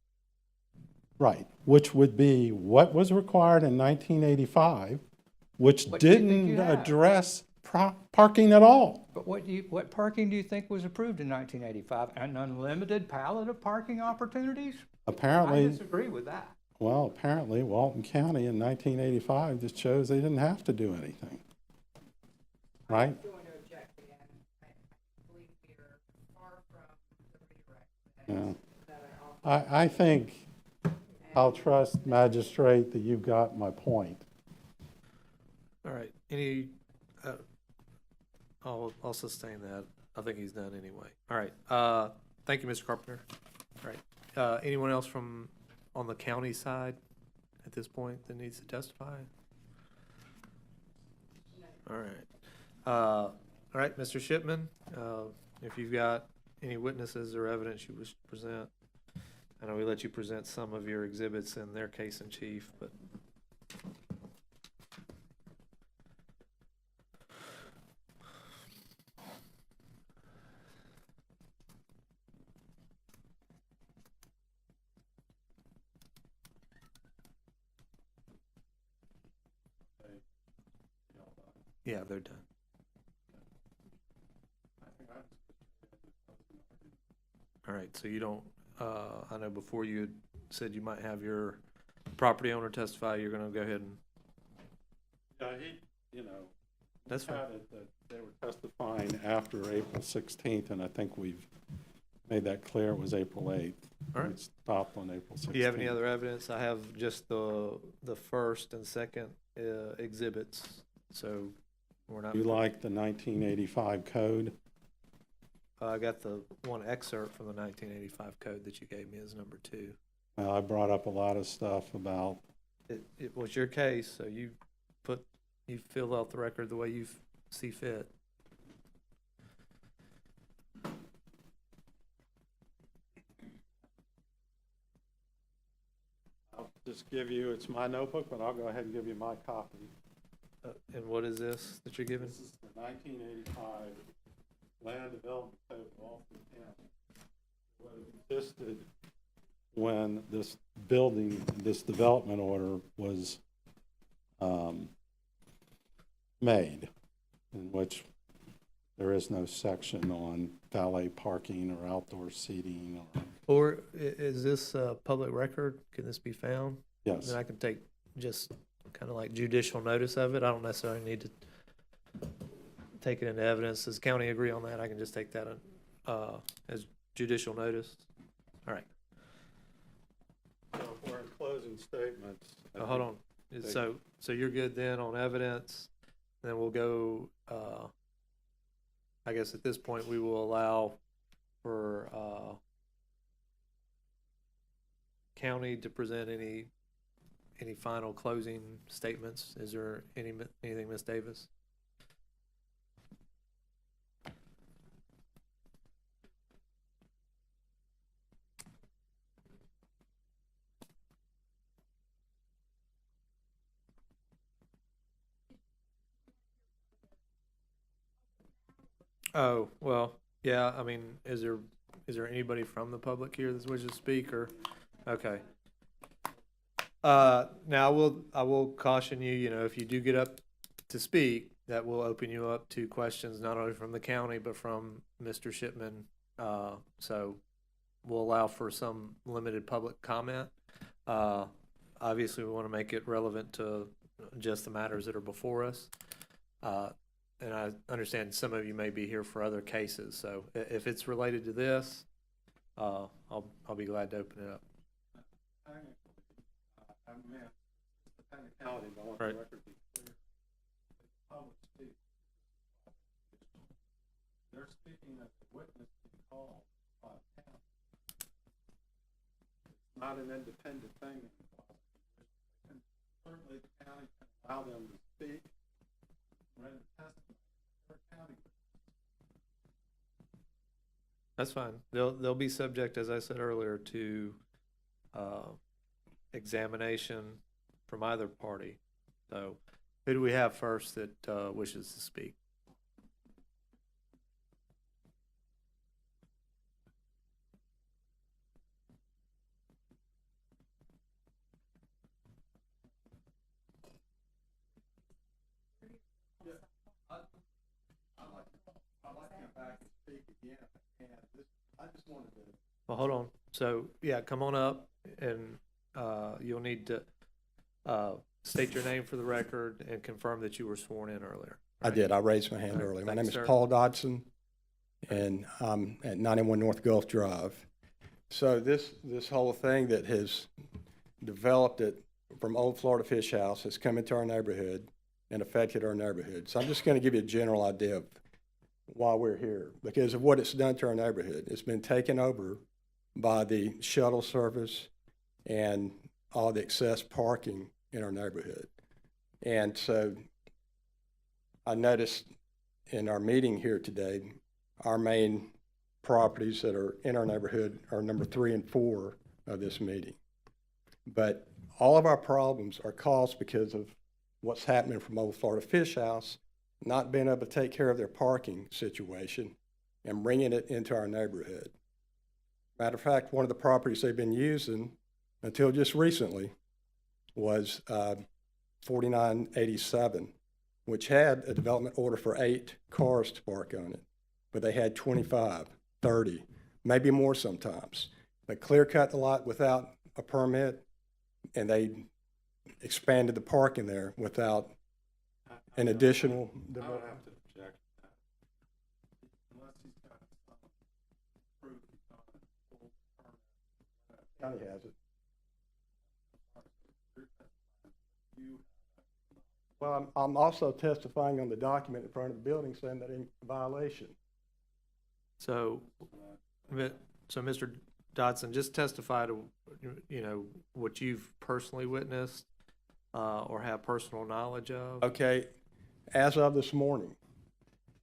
Right, which would be what was required in 1985, which What do you think didn't you have? address parking at all. But what parking do you think was approved in 1985? An unlimited palette of parking opportunities? I Apparently, disagree with that. well, apparently Walton County in 1985 just chose they didn't have to do anything. Right? Yeah. I think I'll trust magistrate that you've got my point. All right, I'll sustain that. I think he's done anyway. All right, thank you, Mr. Carpenter. All right, anyone else on the county side at this point that needs to testify? All right, Mr. Shipman, if you've got any witnesses or evidence you wish to present. I know we let you present some of your exhibits in their case in chief, but. Yeah, they're done. All right, so you don't, I know before you had said you might have your property owner testify, you're gonna go ahead and, Yeah, that's fine. that they were testifying after April 16th, and I think we've made that clear it was April 8th. All right. It stopped on April 16th. Do you have any other evidence? I have just the first and second exhibits, so we're not. You like the 1985 code? I got the one excerpt from the 1985 code that you gave me as number 2. I brought up a lot of stuff about, It was your case, so you filled out the record the way you see fit. I'll just give you, it's my notebook, but I'll go ahead and give you my copy. And what is this that you're giving? This is the 1985 Land Development Code of Walton County. What existed when this building, this development order was made, in which there is no section on valet parking or outdoor seating or, Is this a public record? Can this be found? yes. Then I can take just kind of like judicial notice of it. I don't necessarily need to take it into evidence. Does the county agree on that? I can just take that as judicial notice. All right. So if we're in closing statements. Hold on. So you're good then on evidence? Then we'll go, I guess at this point, we will allow for county to present any final closing statements. Is there anything, Ms. Davis? Oh, well, yeah, I mean, is there is there anybody from the public here that wishes to speak, or, okay. Now I will caution you, you know, if you do get up to speak, that will open you up to questions not only from the county, but from Mr. Shipman. So we'll allow for some limited public comment. Obviously, we want to make it relevant to just the matters that are before us. And I understand some of you may be here for other cases, so if it's related to this, I'll be glad to open it up. Right. They're speaking as a witness being called by the county. It's not an independent thing. And certainly the county can allow them to speak, render testimony. Their county. That's fine. They'll be subject, as I said earlier, to examination from either party. So who do we have first that wishes to speak? Well, hold on. So, yeah, come on up, and you'll need to state your name for the record and confirm that you were sworn in earlier. I right? did. I raised my hand All right. earlier. My Thanks, name is sir. Paul Dodson, and I'm at 91 North Gulf Drive. So this whole thing that has developed from Old Florida Fish House has come into our neighborhood and affected our neighborhood. So I'm just going to give you a general idea of why we're here, because of what it's done to our neighborhood. It's been taken over by the shuttle service and all the excess parking in our neighborhood. And so I noticed in our meeting here today, our main properties that are in our neighborhood are number 3 and 4 of this meeting. But all of our problems are caused because of what's happening from Old Florida Fish House, not being able to take care of their parking situation and bringing it into our neighborhood. Matter of fact, one of the properties they've been using until just recently was 4987, which had a development order for 8 cars to park on it, but they had 25, 30, maybe more sometimes. They clear cut the lot without a permit, and they expanded the parking there without an additional. I would have to object to that. Unless he's got some proof he's not a full permit. County has it. Well, I'm also testifying on the document in front of the building saying that in violation. So, Mr. Dodson, just testify to, you know, what you've personally witnessed or have personal knowledge of. Okay, as of this morning,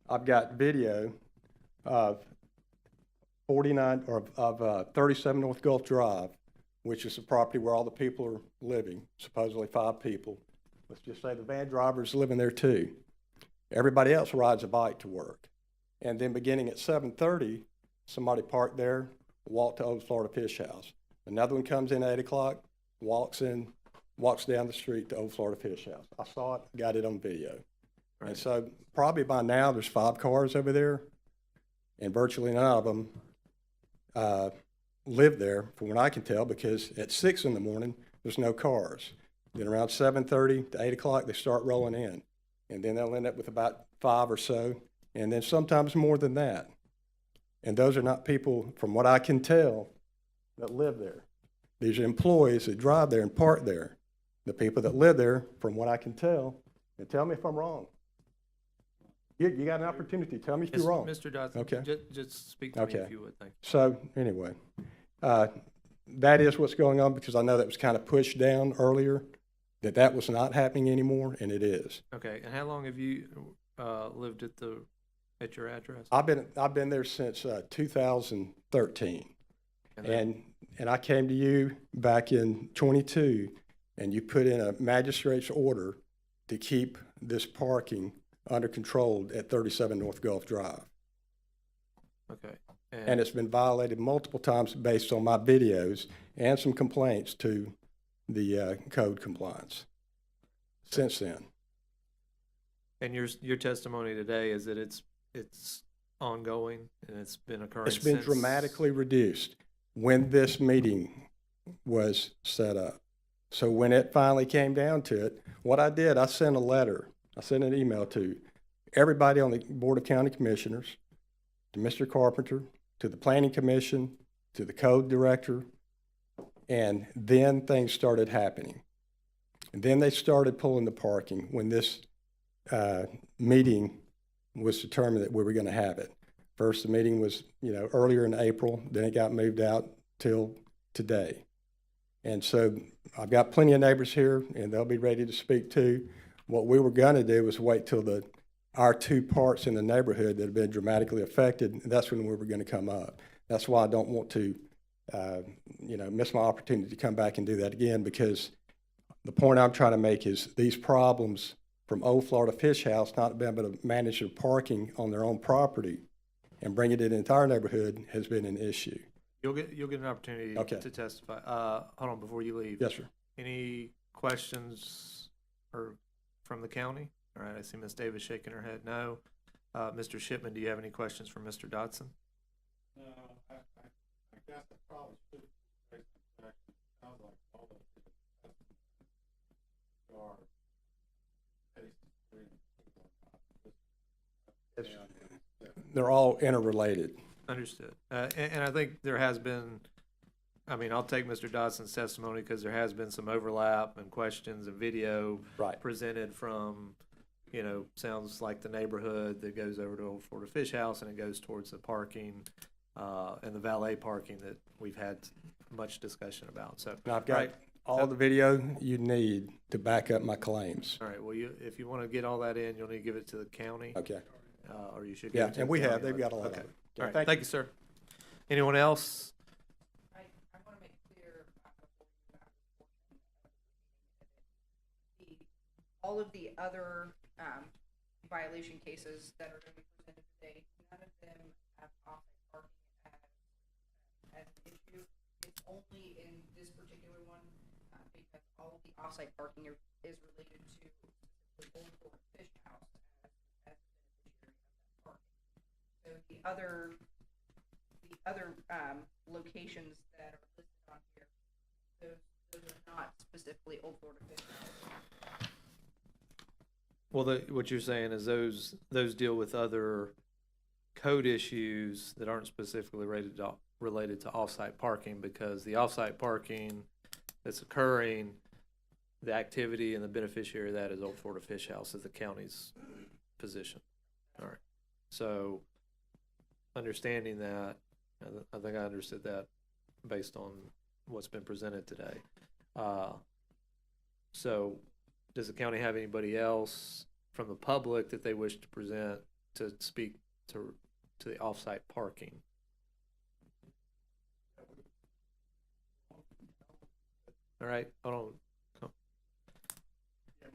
I've got video of 37 North Gulf Drive, which is the property where all the people are living, supposedly 5 people. Let's just say the van driver's living there too. Everybody else rides a bike to work. And then beginning at 7:30, somebody parked there, walked to Old Florida Fish House. Another one comes in at 8 o'clock, walks down the street to Old Florida Fish House. I saw it, got it on video. Right. And so probably by now there's 5 cars over there, and virtually none of them live there, from what I can tell, because at 6 in the morning, there's no cars. Then around 7:30 to 8 o'clock, they start rolling in. And then they'll end up with about 5 or so, and then sometimes more than that. And those are not people, from what I can tell, that live there. These are employees that drive there and park there. The people that live there, from what I can tell, and tell me if I'm wrong. You got an opportunity. Tell me if Yes, you're wrong. Mr. Dodson, Okay. just speak to me Okay. if you would, thank you. So anyway, that is what's going on, because I know that was kind of pushed down earlier, that was not happening anymore, and it is. Okay, and how long have you lived at your address? I've been there since 2013, then- and I came to you back in '22, and you put in a magistrate's order to keep this parking under control at 37 North Gulf Drive. Okay. And it's been violated multiple times based on my videos and some complaints to the code compliance since then. And your testimony today is that it's ongoing and it's been occurring It's been since- dramatically reduced when this meeting was set up. So when it finally came down to it, what I did, I sent an email to everybody on the Board of County Commissioners, to Mr. Carpenter, to the Planning Commission, to the Code Director, and then things started happening. And then they started pulling the parking when this meeting was determined that we were going to have it. First, the meeting was, earlier in April, then it got moved out till today. And so I've got plenty of neighbors here, and they'll be ready to speak too. What we were going to do was wait till our two parts in the neighborhood that have been dramatically affected, and that's when we were going to come up. That's why I don't want to, miss my opportunity to come back and do that again, because the point I'm trying to make is these problems from Old Florida Fish House not being able to manage their parking on their own property and bringing it into our neighborhood has been an issue. You'll get an opportunity Okay. to testify. Hold on before you leave. Yes, sir. Any questions from the county? All right, I see Ms. Davis shaking her head no. Mr. Shipman, do you have any questions for Mr. Dodson? No, I guess I probably should take some action. Sounds like all of it are They're all interrelated. Understood. And I think there has been, I'll take Mr. Dodson's testimony because there has been some overlap and questions and video Right. presented from, sounds like the neighborhood that goes over to Old Florida Fish House and it goes towards the parking and the valet parking that we've had much discussion about. So, And I've got right. all the video you need to back up my claims. All right, well, if you want to get all that in, you'll need to give it to the county, Okay. or you should give Yeah, it to and the we have. county. They've got a lot of Okay. it. All right, Thank thank you, sir. Anyone else? I want to make clear all of the other violation cases that are going to be presented today, none of them have off-site parking as an issue. It's only in this particular one because all of the off-site parking is related to the Old Florida Fish House as the beneficiary of that parking. So the other locations that are listed on here, those are not specifically Old Florida Fish House. Well, what you're saying is those deal with other code issues that aren't specifically related to off-site parking, because the off-site parking that's occurring, the activity and the beneficiary of that is Old Florida Fish House, is the county's position. All right. So, understanding that, I think I understood that based on what's been presented today. So, does the county have anybody else from the public that they wish to present to speak to the off-site parking? All right, hold on.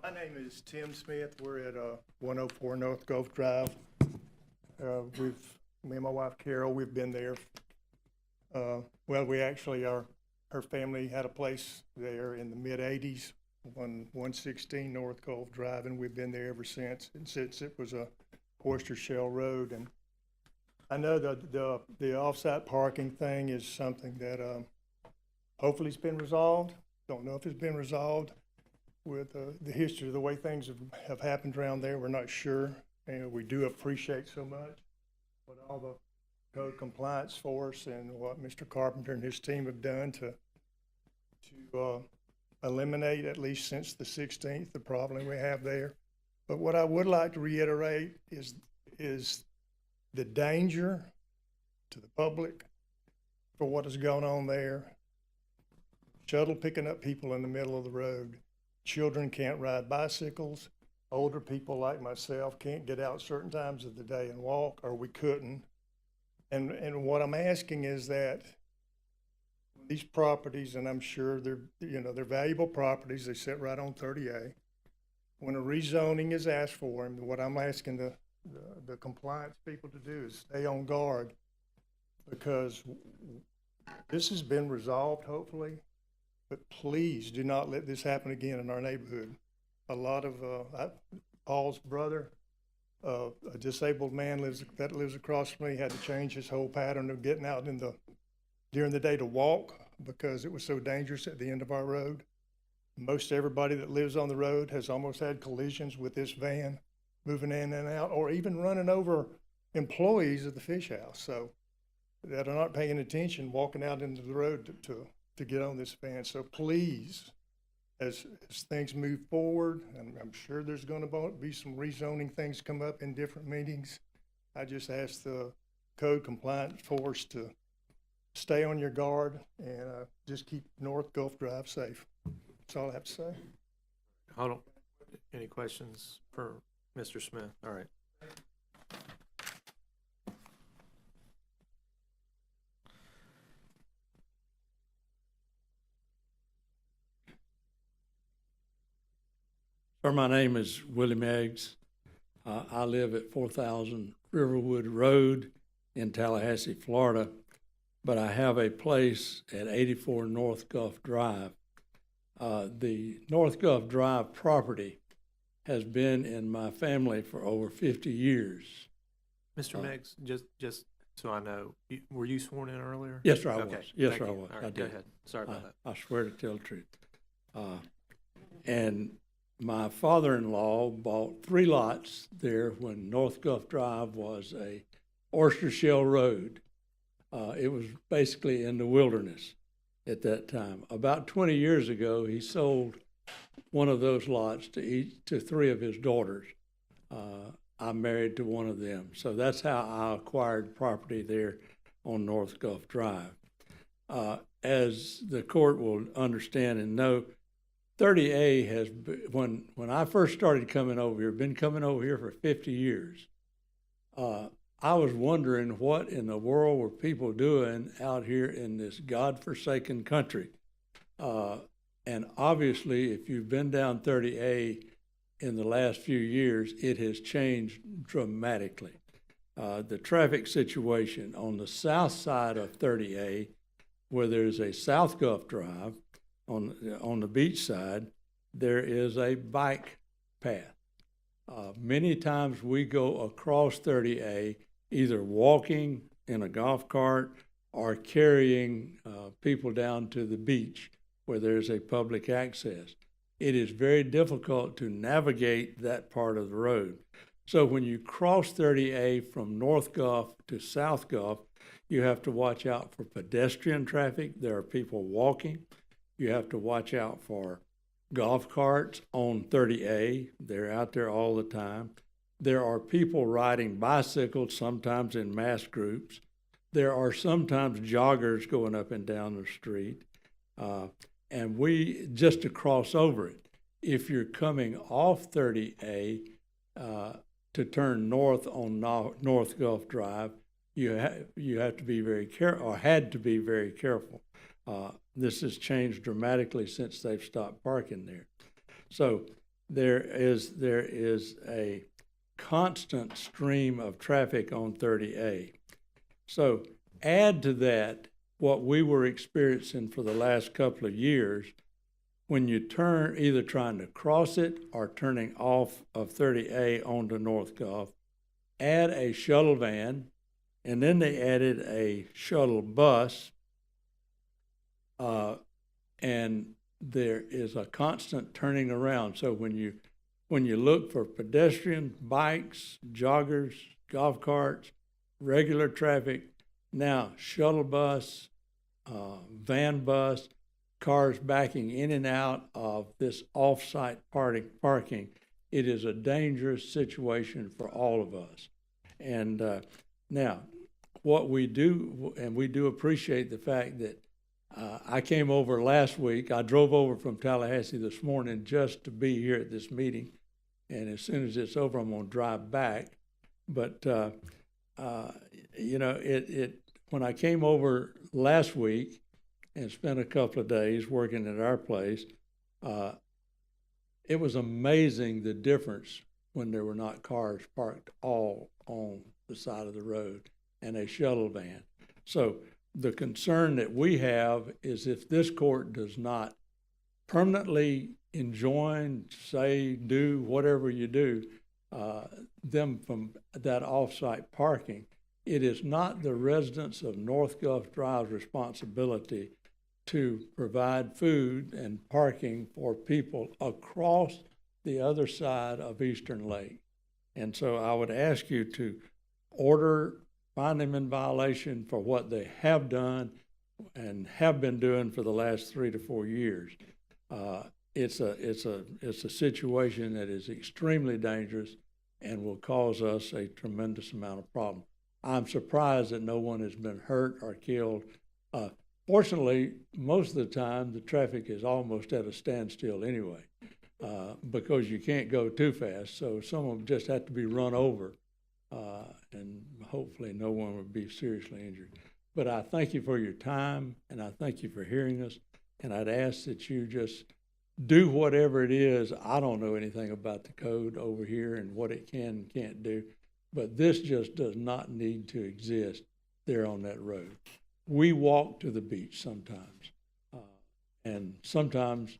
My name is Tim Smith. We're at 104 North Gulf Drive. Me and my wife Carol, we've been there. We actually her family had a place there in the mid-'80s, 116 North Gulf Drive, and we've been there ever since. And since it was a oyster shell road, and I know the off-site parking thing is something that hopefully it's been resolved. Don't know if it's been resolved. With the history of the way things have happened around there, we're not sure, and we do appreciate so much what all the code compliance force and what Mr. Carpenter and his team have done to eliminate, at least since the 16th, the problem we have there. But what I would like to reiterate is the danger to the public for what has gone on there. Shuttle picking up people in the middle of the road. Children can't ride bicycles. Older people like myself can't get out certain times of the day and walk, or we couldn't. And what I'm asking is that these properties, and I'm sure they're valuable properties, they sit right on 30A. When a rezoning is asked for, and what I'm asking the compliance people to do is stay on guard because this has been resolved, hopefully, but please do not let this happen again in our neighborhood. A lot of, Paul's brother, a disabled man that lives across from me, had to change his whole pattern of getting out during the day to walk because it was so dangerous at the end of our road. Most everybody that lives on the road has almost had collisions with this van moving in and out, or even running over employees of the fish house. So that are not paying attention, walking out into the road to get on this van. So please, as things move forward, and I'm sure there's gonna be some rezoning things come up in different meetings, I just ask the code compliant force to stay on your guard and just keep North Gulf Drive safe. That's all I have to say. Hold on. Any questions for Mr. Smith? All right. Sir, my name is Willie Meggs. I live at 4000 Riverwood Road in Tallahassee, Florida, but I have a place at 84 North Gulf Drive. The North Gulf Drive property has been in my family for over 50 years. Mr. Meggs, just so I know, were you sworn in earlier? Yes, sir, I Okay, was. Yes, thank sir, I you. was. All I right, go did. ahead. Sorry about that. I swear to tell the truth. And my father-in-law bought 3 lots there when North Gulf Drive was a oyster shell road. It was basically in the wilderness at that time. About 20 years ago, he sold one of those lots to 3 of his daughters. I'm married to one of them. So that's how I acquired property there on North Gulf Drive. As the court will understand and know, 30A has been, when I first started coming over here, been coming over here for 50 years. I was wondering what in the world were people doing out here in this godforsaken country. And obviously, if you've been down 30A in the last few years, it has changed dramatically. The traffic situation on the south side of 30A, where there's a South Gulf Drive, on the beach side, there is a bike path. Many times we go across 30A either walking in a golf cart or carrying people down to the beach where there's a public access. It is very difficult to navigate that part of the road. So when you cross 30A from North Gulf to South Gulf, you have to watch out for pedestrian traffic. There are people walking. You have to watch out for golf carts on 30A. They're out there all the time. There are people riding bicycles, sometimes in mass groups. There are sometimes joggers going up and down the street. And we, just to cross over it, if you're coming off 30A to turn north on North Gulf Drive, you have to be very careful, or had to be very careful. This has changed dramatically since they've stopped parking there. So there is a constant stream of traffic on 30A. So add to that what we were experiencing for the last couple of years when you turn, either trying to cross it or turning off of 30A onto North Gulf, add a shuttle van, and then they added a shuttle bus, and there is a constant turning around. So when you look for pedestrians, bikes, joggers, golf carts, regular traffic, now shuttle bus, van bus, cars backing in and out of this off-site parking, it is a dangerous situation for all of us. And now, what we do, and we do appreciate the fact that I came over last week. I drove over from Tallahassee this morning just to be here at this meeting. And as soon as it's over, I'm going to drive back. But, you know, when I came over last week and spent a couple of days working at our place, it was amazing the difference when there were not cars parked all on the side of the road and a shuttle van. So the concern that we have is if this court does not permanently enjoin, say, do whatever you do, them from that off-site parking, it is not the residents of North Gulf Drive's responsibility to provide food and parking for people across the other side of Eastern Lake. And so I would ask you to find them in violation for what they have done and have been doing for the last 3 to 4 years. It's a situation that is extremely dangerous and will cause us a tremendous amount of problem. I'm surprised that no one has been hurt or killed. Fortunately, most of the time, the traffic is almost at a standstill anyway, because you can't go too fast. So some of them just have to be run over, and hopefully no one would be seriously injured. But I thank you for your time, and I thank you for hearing us. And I'd ask that you just do whatever it is. I don't know anything about the code over here and what it can and can't do, but this just does not need to exist there on that road. We walk to the beach sometimes, and sometimes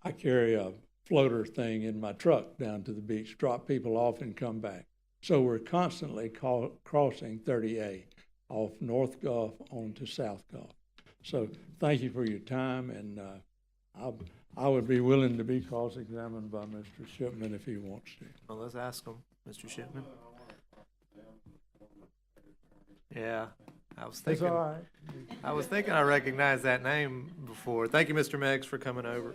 I carry a floater thing in my truck down to the beach, drop people off and come back. So we're constantly crossing 30A off North Gulf onto South Gulf. So thank you for your time, and I would be willing to be cross-examined by Mr. Shipman if he wants to. Well, let's ask him, Mr. Shipman. Yeah, I was That's thinking. all right. I recognized that name before. Thank you, Mr. Meggs, for coming over.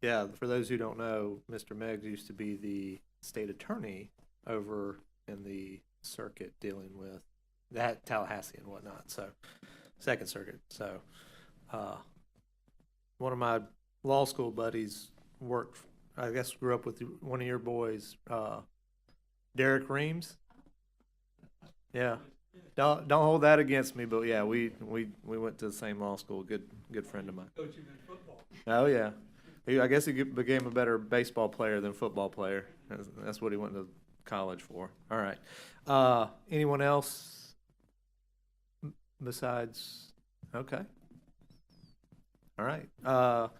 Yeah, for those who don't know, Mr. Meggs used to be the state attorney over in the circuit dealing with that Tallahassee and whatnot. So, Second Circuit. So, one of my law school buddies grew up with one of your boys, Derek Reams. Yeah. Don't hold that against me, but yeah, we went to the same law school. Good friend of mine. Coaching in football. Oh yeah, I guess he became a better baseball player than football player. That's what he went to college for. All right. Anyone else besides? Okay. All right. All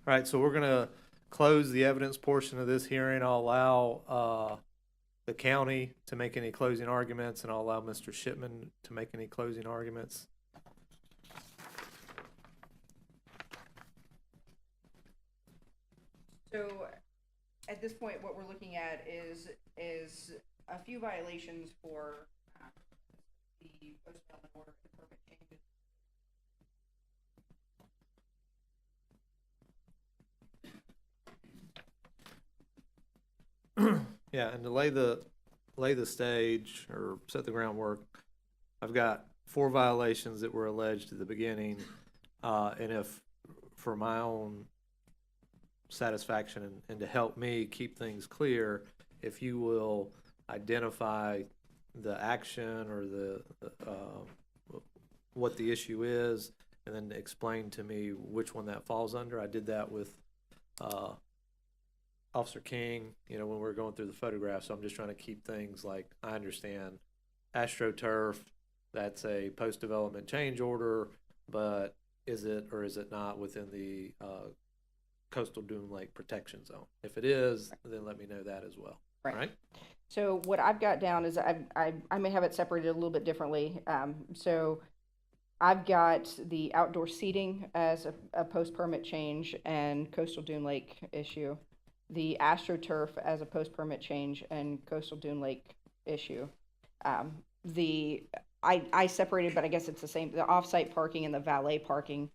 right. So we're gonna close the evidence portion of this hearing. I'll allow the county to make any closing arguments, and I'll allow Mr. Shipman to make any closing arguments. So, at this point, what we're looking at is a few violations for the post-development order and permit changes. Yeah, and to lay the stage or set the groundwork, I've got 4 violations that were alleged at the beginning, and if for my own satisfaction and to help me keep things clear, if you will identify the action or the what the issue is, and then explain to me which one that falls under. I did that with Officer King, when we were going through the photographs. So I'm just trying to keep things like, I understand AstroTurf, that's a post-development change order, but is it or is it not within the coastal dune lake protection zone? If it is, then let me know that as well. Right. All right? So what I've got down is I may have it separated a little bit differently. So I've got the outdoor seating as a post-permit change and coastal dune lake issue. The AstroTurf as a post-permit change and coastal dune lake issue. I separated, but I guess it's the same, the off-site parking and the valet parking.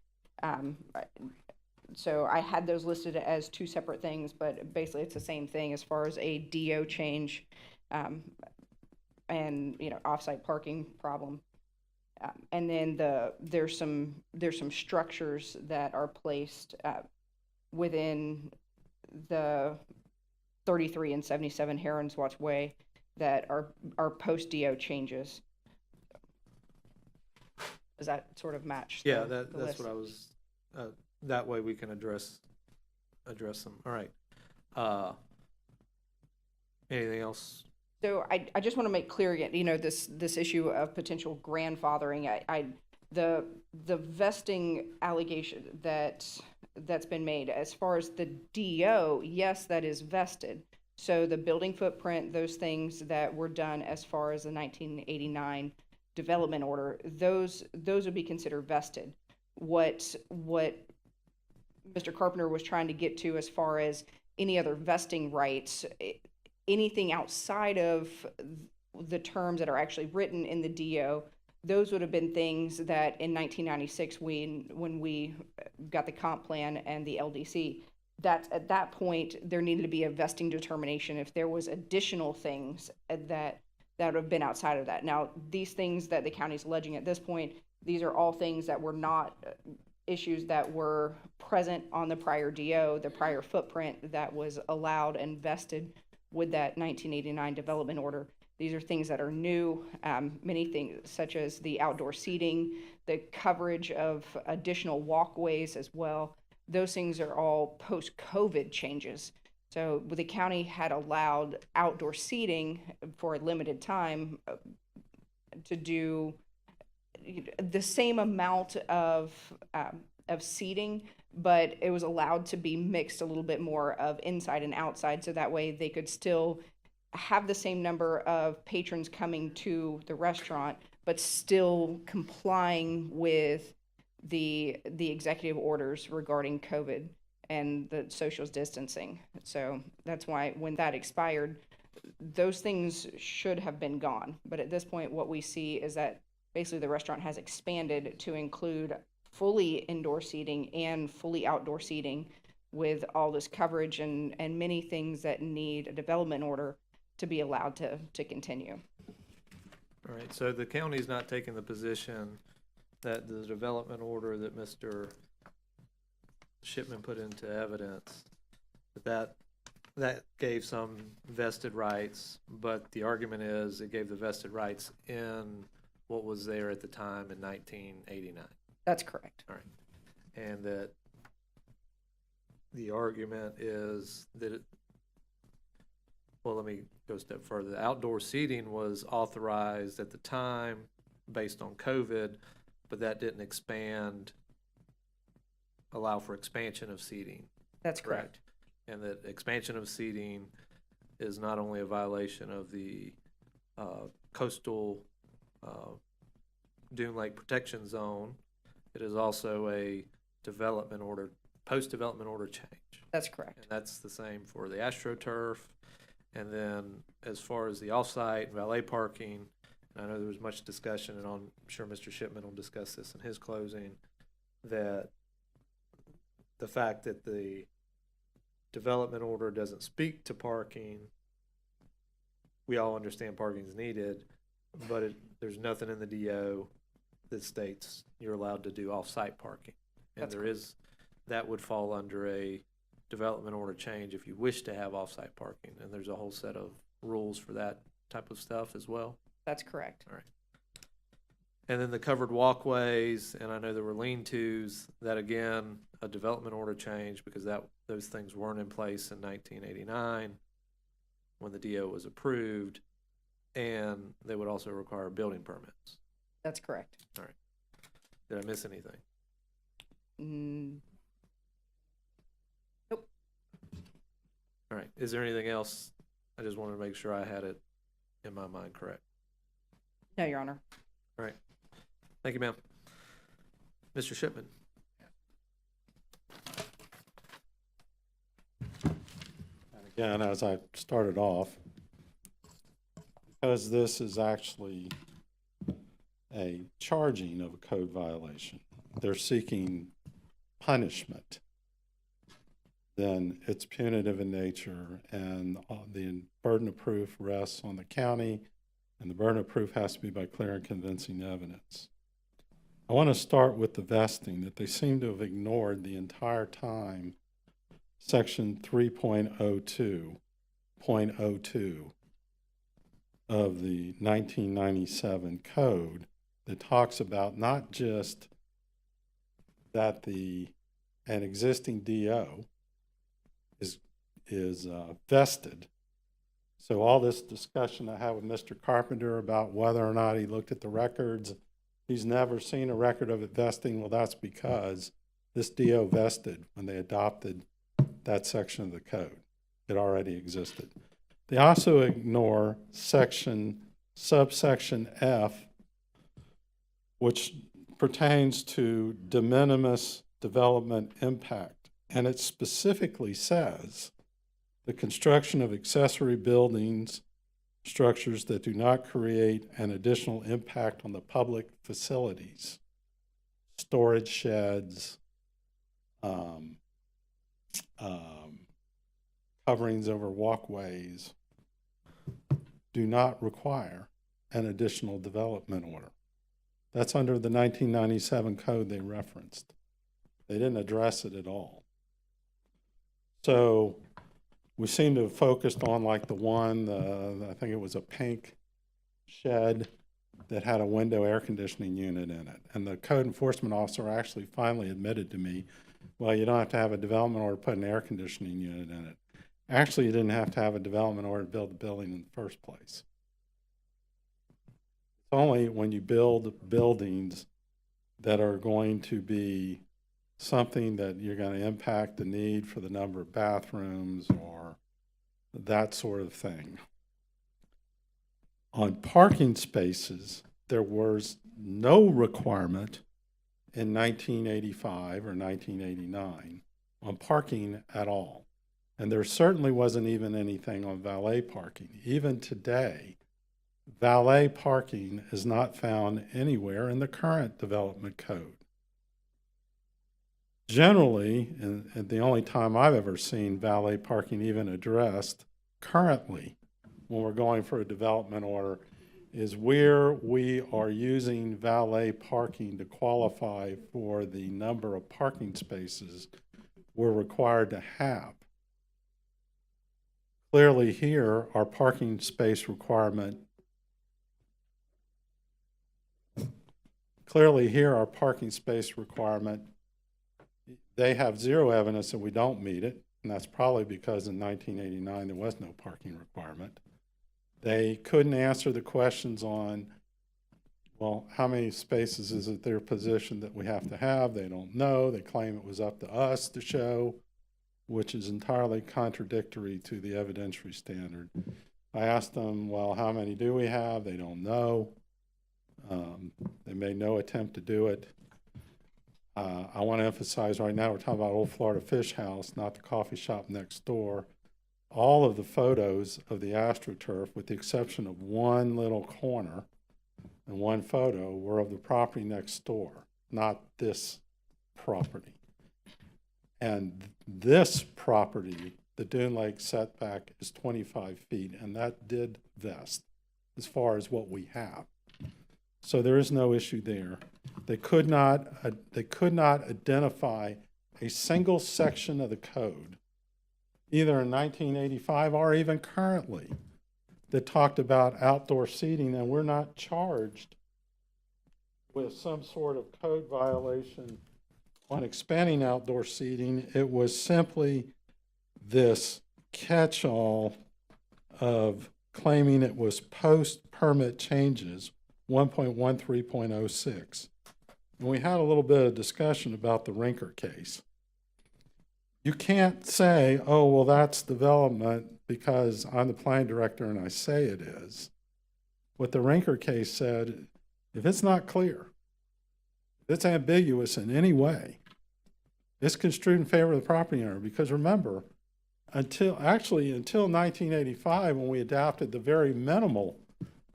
So I had those listed as 2 separate things, but basically it's the same thing as far as a DO change and off-site parking problem. And then there's some structures that are placed within the 33 and 77 Herons Watch Way that are post-DO changes. Does that sort of match? Yeah, the that's list? what I was, that way we can address them. All right. Anything else So I just want to make clear again, you know, this issue of potential grandfathering. The vesting allegation that's been made as far as the DO, yes, that is vested. So the building footprint, those things that were done as far as the 1989 development order, those would be considered vested. What Mr. Carpenter was trying to get to as far as any other vesting rights, anything outside of the terms that are actually written in the DO, those would have been things that in 1996, when we got the comp plan and the LDC, that at that point there needed to be a vesting determination if there was additional things that would have been outside of that. Now, these things that the county's alleging at this point, these are all things that were not issues that were present on the prior DO, the prior footprint that was allowed and vested with that 1989 development order. These are things that are new, many things such as the outdoor seating, the coverage of additional walkways as well. Those things are all post-COVID changes. So the county had allowed outdoor seating for a limited time to do the same amount of seating, but it was allowed to be mixed a little bit more of inside and outside, so that way they could still have the same number of patrons coming to the restaurant, but still complying with the executive orders regarding COVID and the social distancing. So that's why when that expired, those things should have been gone. But at this point, what we see is that basically the restaurant has expanded to include fully indoor seating and fully outdoor seating with all this coverage and many things that need a development order to be allowed to continue. All right, so the county's not taking the position that the development order that Mr. Shipman put into evidence, that gave some vested rights, but the argument is it gave the vested rights in what was there at the time in 1989. That's correct. All right. And that the argument is that well, let me go a step further. The outdoor seating was authorized at the time based on COVID, but that didn't allow for expansion of seating. That's correct. And that expansion of seating is not only a violation of the coastal Dune Lake Protection Zone, it is also a post-development order change. That's correct. And that's the same for the AstroTurf. And then as far as the offsite and valet parking, and I know there was much discussion, and I'm sure Mr. Shipman will discuss this in his closing, that the fact that the development order doesn't speak to parking, we all understand parking is needed, but there's nothing in the DO that states you're allowed to do off-site parking. And that would fall under a development order change if you wish to have off-site parking, and there's a whole set of rules for that type of stuff as well. That's correct. All right. And then the covered walkways, and I know there were lean-tos, that again, a development order change because those things weren't in place in 1989 when the DO was approved, and they would also require building permits. That's correct. All right. Did I miss anything? Nope. All right. Is there anything else? I just wanted to make sure I had it in my mind correct. No, Your Honor. All right. Thank you, ma'am. Mr. Shipman. And again, as I started off, because this is actually a charging of a code violation, they're seeking punishment, then it's punitive in nature, and the burden of proof rests on the county, and the burden of proof has to be by clear and convincing evidence. I want to start with the vesting, that they seem to have ignored the entire time Section 3.02.02 of the 1997 code that talks about not just that an existing DO is vested So all this discussion I had with Mr. Carpenter about whether or not he looked at the records, he's never seen a record of it vesting. Well, that's because this DO vested when they adopted that section of the code. It already existed. They also ignore subsection F, which pertains to de minimis development impact. And it specifically says the construction of accessory buildings, structures that do not create an additional impact on the public facilities, storage sheds, coverings over walkways, do not require an additional development order. That's under the 1997 code they referenced. They didn't address it at all. So we seem to have focused on like the one, I think it was a pink shed that had a window air conditioning unit in it. And the code enforcement officer actually finally admitted to me, well, you don't have to have a development order to put an air conditioning unit in it. Actually, you didn't have to have a development order to build the building in the first place. It's only when you build buildings that are going to be something that you're going to impact the need for the number of bathrooms or that sort of thing. On parking spaces, there was no requirement in 1985 or 1989 on parking at all. And there certainly wasn't even anything on valet parking. Even today, valet parking is not found anywhere in the current development code. Generally, and the only time I've ever seen valet parking even addressed currently when we're going for a development order is where we are using valet parking to qualify for the number of parking spaces we're required to have. Clearly here, our parking space requirement they have zero evidence that we don't meet it, and that's probably because in 1989 there was no parking requirement. They couldn't answer the questions on, well, how many spaces is it their position that we have to have? They don't know. They claim it was up to us to show, which is entirely contradictory to the evidentiary standard. I asked them, well, how many do we have? They don't know. They made no attempt to do it. I want to emphasize right now, we're talking about Old Florida Fish House, not the coffee shop next door. All of the photos of the AstroTurf, with the exception of one little corner and one photo, were of the property next door, not this property. And this property, the Dune Lake setback is 25 feet, and that did vest as far as what we have. So there is no issue there. They could not identify a single section of the code, either in 1985 or even currently, that talked about outdoor seating, and we're not charged with some sort of code violation on expanding outdoor seating. It was simply this catch-all of claiming it was post-permit changes, 1.13.06. And we had a little bit of discussion about the Rinker case. You can't say, oh, well, that's development because I'm the planning director and I say it is. What the Rinker case said, if it's not clear, if it's ambiguous in any way, it's construed in favor of the property owner. Because remember, until 1985, when we adopted the very minimal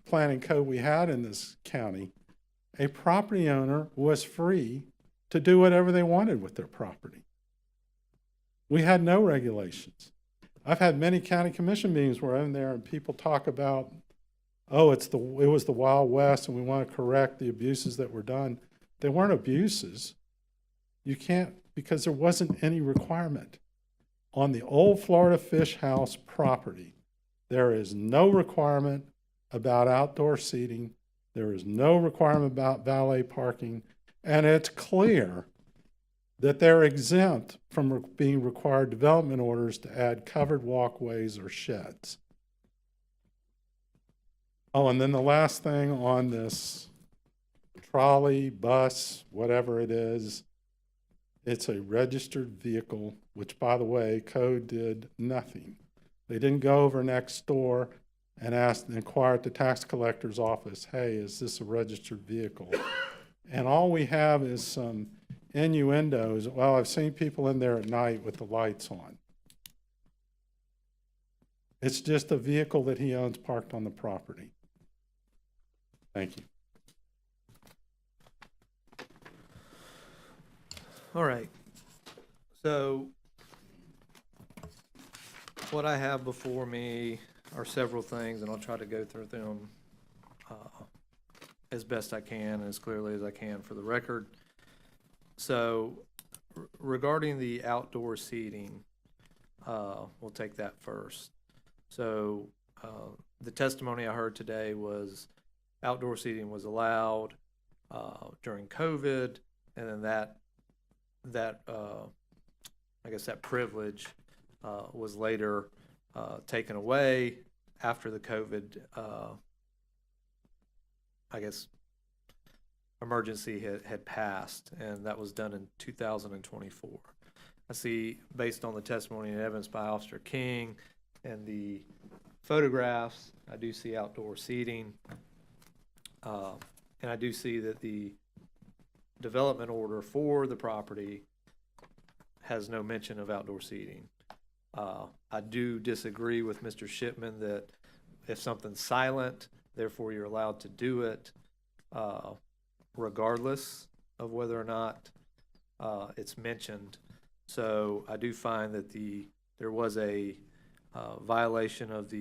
planning code we had in this county, a property owner was free to do whatever they wanted with their property. We had no regulations. I've had many county commission meetings where I'm there and people talk about, oh, it was the Wild West and we want to correct the abuses that were done. They weren't abuses. You can't, because there wasn't any requirement. On the Old Florida Fish House property, there is no requirement about outdoor seating. There is no requirement about valet parking. And it's clear that they're exempt from being required development orders to add covered walkways or sheds. Oh, and then the last thing on this trolley, bus, whatever it is, it's a registered vehicle, which, by the way, code did nothing. They didn't go over next door and inquire at the tax collector's office, hey, is this a registered vehicle? And all we have is some innuendos. Well, I've seen people in there at night with the lights on. It's just a vehicle that he owns parked on the property. Thank you. All right. So what I have before me are several things, and I'll try to go through them as best I can, as clearly as I can for the record. So regarding the outdoor seating, we'll take that first. So the testimony I heard today was outdoor seating was allowed during COVID, and then that I guess that privilege was later taken away after the COVID, I guess, emergency had passed, and that was done in 2024. I see, based on the testimony and evidence by Officer King and the photographs, I do see outdoor seating, and I do see that the development order for the property has no mention of outdoor seating. I do disagree with Mr. Shipman that if something's silent, therefore you're allowed to do it, regardless of whether or not it's mentioned. So I do find that there was a violation of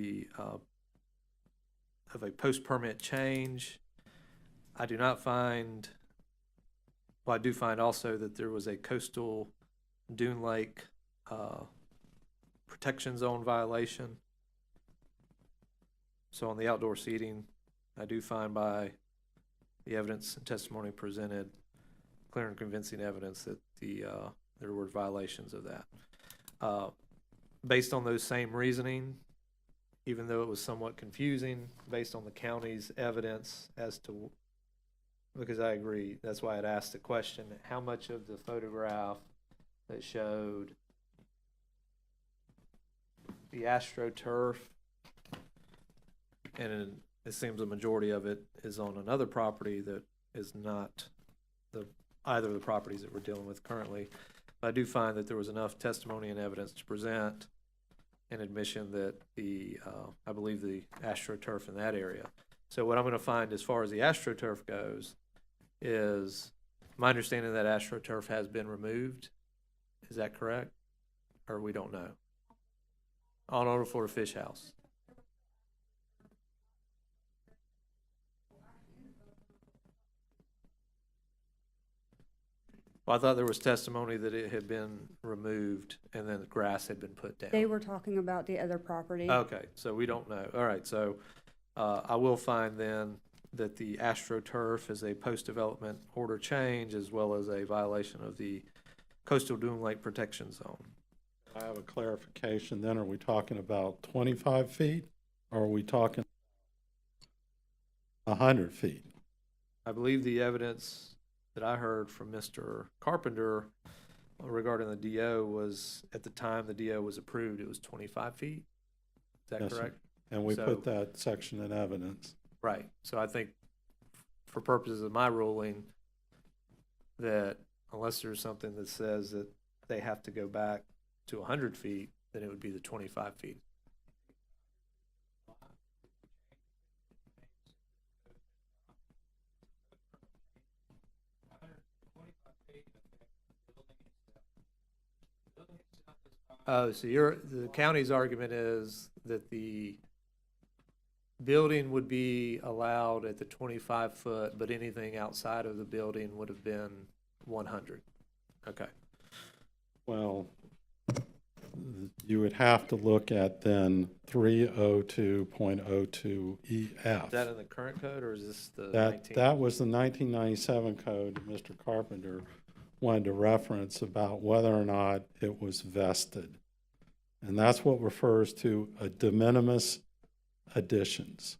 a post-permit change. I do not find, well, I do find also that there was a coastal dune lake protection zone violation. So on the outdoor seating, I do find by the evidence and testimony presented, clear and convincing evidence that there were violations of that. Based on those same reasoning, even though it was somewhat confusing, based on the county's evidence as to, because I agree, that's why I'd asked the question, how much of the photograph that showed the AstroTurf, and it seems the majority of it is on another property that is not either of the properties that we're dealing with currently. But I do find that there was enough testimony and evidence to present an admission that I believe the AstroTurf in that area. So what I'm going to find as far as the AstroTurf goes is my understanding that AstroTurf has been removed. Is that correct? Or we don't know? On Old Florida Fish House. Well, I thought there was testimony that it had been removed and then the grass had been put down. They were talking about the other property. Okay, so we don't know. All right, so I will find then that the AstroTurf is a post-development order change as well as a violation of the Coastal Dune Lake Protection Zone. I have a clarification then. Are we talking about 25 feet or are we talking 100 feet? I believe the evidence that I heard from Mr. Carpenter regarding the DO was, at the time the DO was approved, it was 25 feet. Is that Yes, sir. correct? And we So- put that section in evidence. Right. So I think for purposes of my ruling, that unless there's something that says that they have to go back to 100 feet, then it would be the 25 feet. Oh, so the county's argument is that the building would be allowed at the 25-foot, but anything outside of the building would have been 100. Okay. Well, you would have to look at then 302.02 EF. Is that in the current code, or is this the That 19? that was the 1997 code that Mr. Carpenter wanted to reference about whether or not it was vested. And that's what refers to a de minimis additions.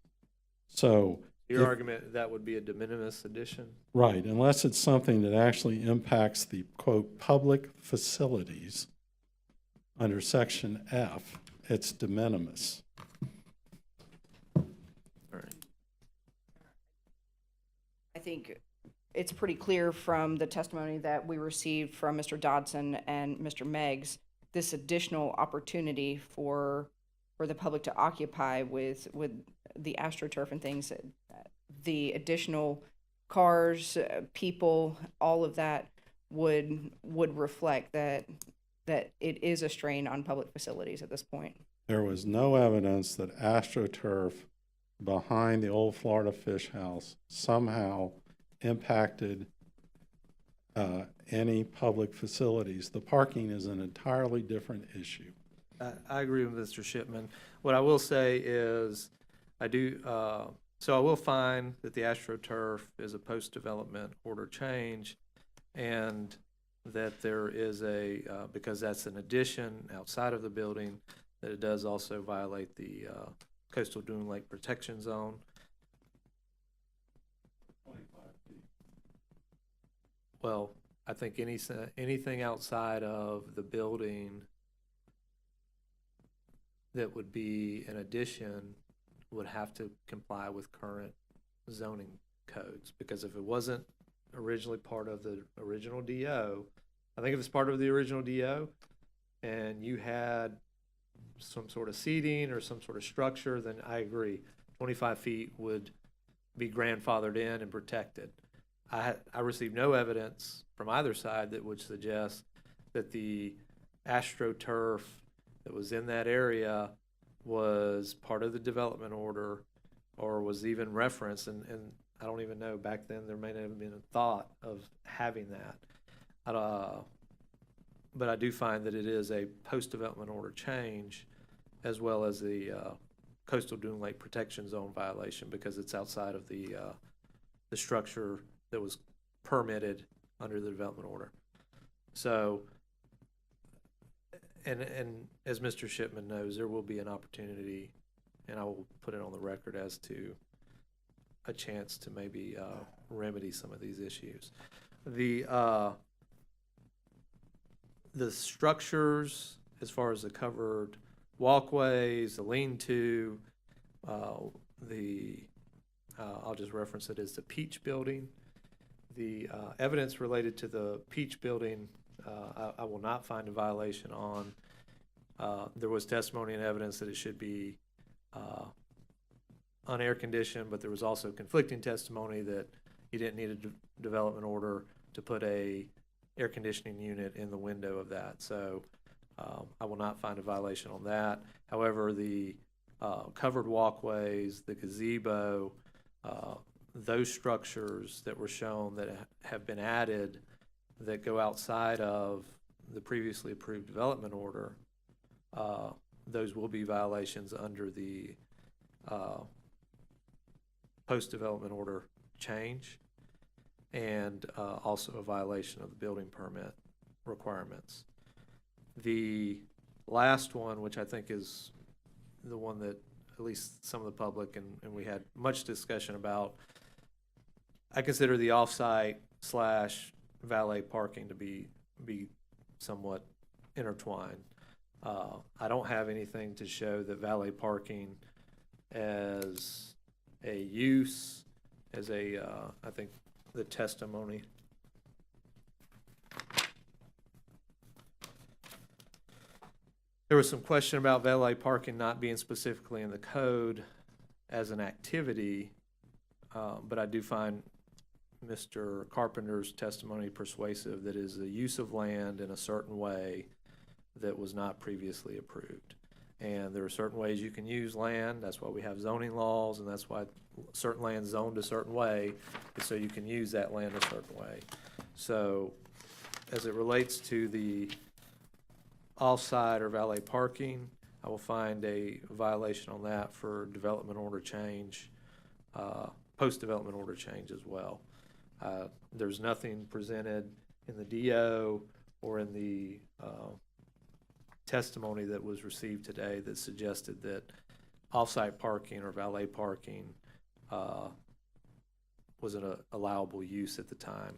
So, Your if- argument, that would be a de minimis addition? right, unless it's something that actually impacts the, quote, public facilities under section F, it's de minimis. All right. I think it's pretty clear from the testimony that we received from Mr. Dodson and Mr. Meggs, this additional opportunity for the public to occupy with the AstroTurf and things, the additional cars, people, all of that would reflect that it is a strain on public facilities at this point. There was no evidence that AstroTurf behind the old Florida Fish House somehow impacted any public facilities. The parking is an entirely different issue. I agree with Mr. Shipman. What I will say is, I will find that the AstroTurf is a post-development order change, and that there is because that's an addition outside of the building, that it does also violate the coastal dune lake protection zone. Well, I think anything outside of the building that would be an addition would have to comply with current zoning codes, because if it wasn't originally part of the original DO, I think if it's part of the original DO and you had some sort of seating or some sort of structure, then I agree, 25 feet would be grandfathered in and protected. I received no evidence from either side that would suggest that the AstroTurf that was in that area was part of the development order or was even referenced, and I don't even know, back then there may not have been a thought of having that. But I do find that it is a post-development order change, as well as the coastal dune lake protection zone violation, because it's outside of the structure that was permitted under the development order. So, and as Mr. Shipman knows, there will be an opportunity, and I will put it on the record as to a chance to maybe remedy some of these issues. The structures, as far as the covered walkways, the lean-to, I'll just reference it as the Peach building. The evidence related to the Peach building, I will not find a violation on. There was testimony and evidence that it should be unair conditioned, but there was also conflicting testimony that you didn't need a development order to put a air conditioning unit in the window of that. So I will not find a violation on that. However, the covered walkways, the gazebo, those structures that were shown that have been added that go outside of the previously approved development order, those will be violations under the post-development order change, and also a violation of the building permit requirements. The last one, which I think is the one that at least some of the public and we had much discussion about, I consider the off-site / valet parking to be somewhat intertwined. I don't have anything to show that valet parking as a use, as a, I think the testimony. There was some question about valet parking not being specifically in the code as an activity, but I do find Mr. Carpenter's testimony persuasive that is the use of land in a certain way that was not previously approved. And there are certain ways you can use land. That's why we have zoning laws, and that's why certain land's zoned a certain way, so you can use that land a certain way. So as it relates to the off-site or valet parking, I will find a violation on that for development order change, post-development order change as well. There's nothing presented in the DO or in the testimony that was received today that suggested that off-site parking or valet parking was an allowable use at the time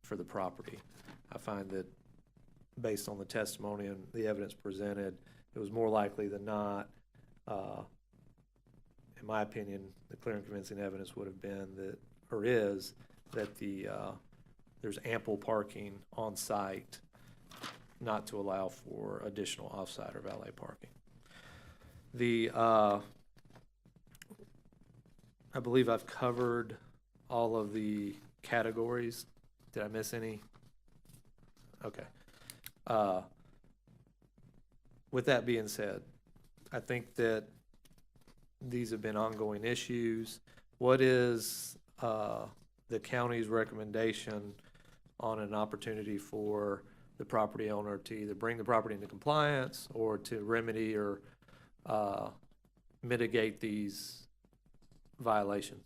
for the property. I find that based on the testimony and the evidence presented, it was more likely than not, in my opinion, the clear and convincing evidence would have been that, or is, that there's ample parking on site not to allow for additional off-site or valet parking. I believe I've covered all of the categories. Did I miss any? Okay. With that being said, I think that these have been ongoing issues. What is the county's recommendation on an opportunity for the property owner to either bring the property into compliance or to remedy or mitigate these violations?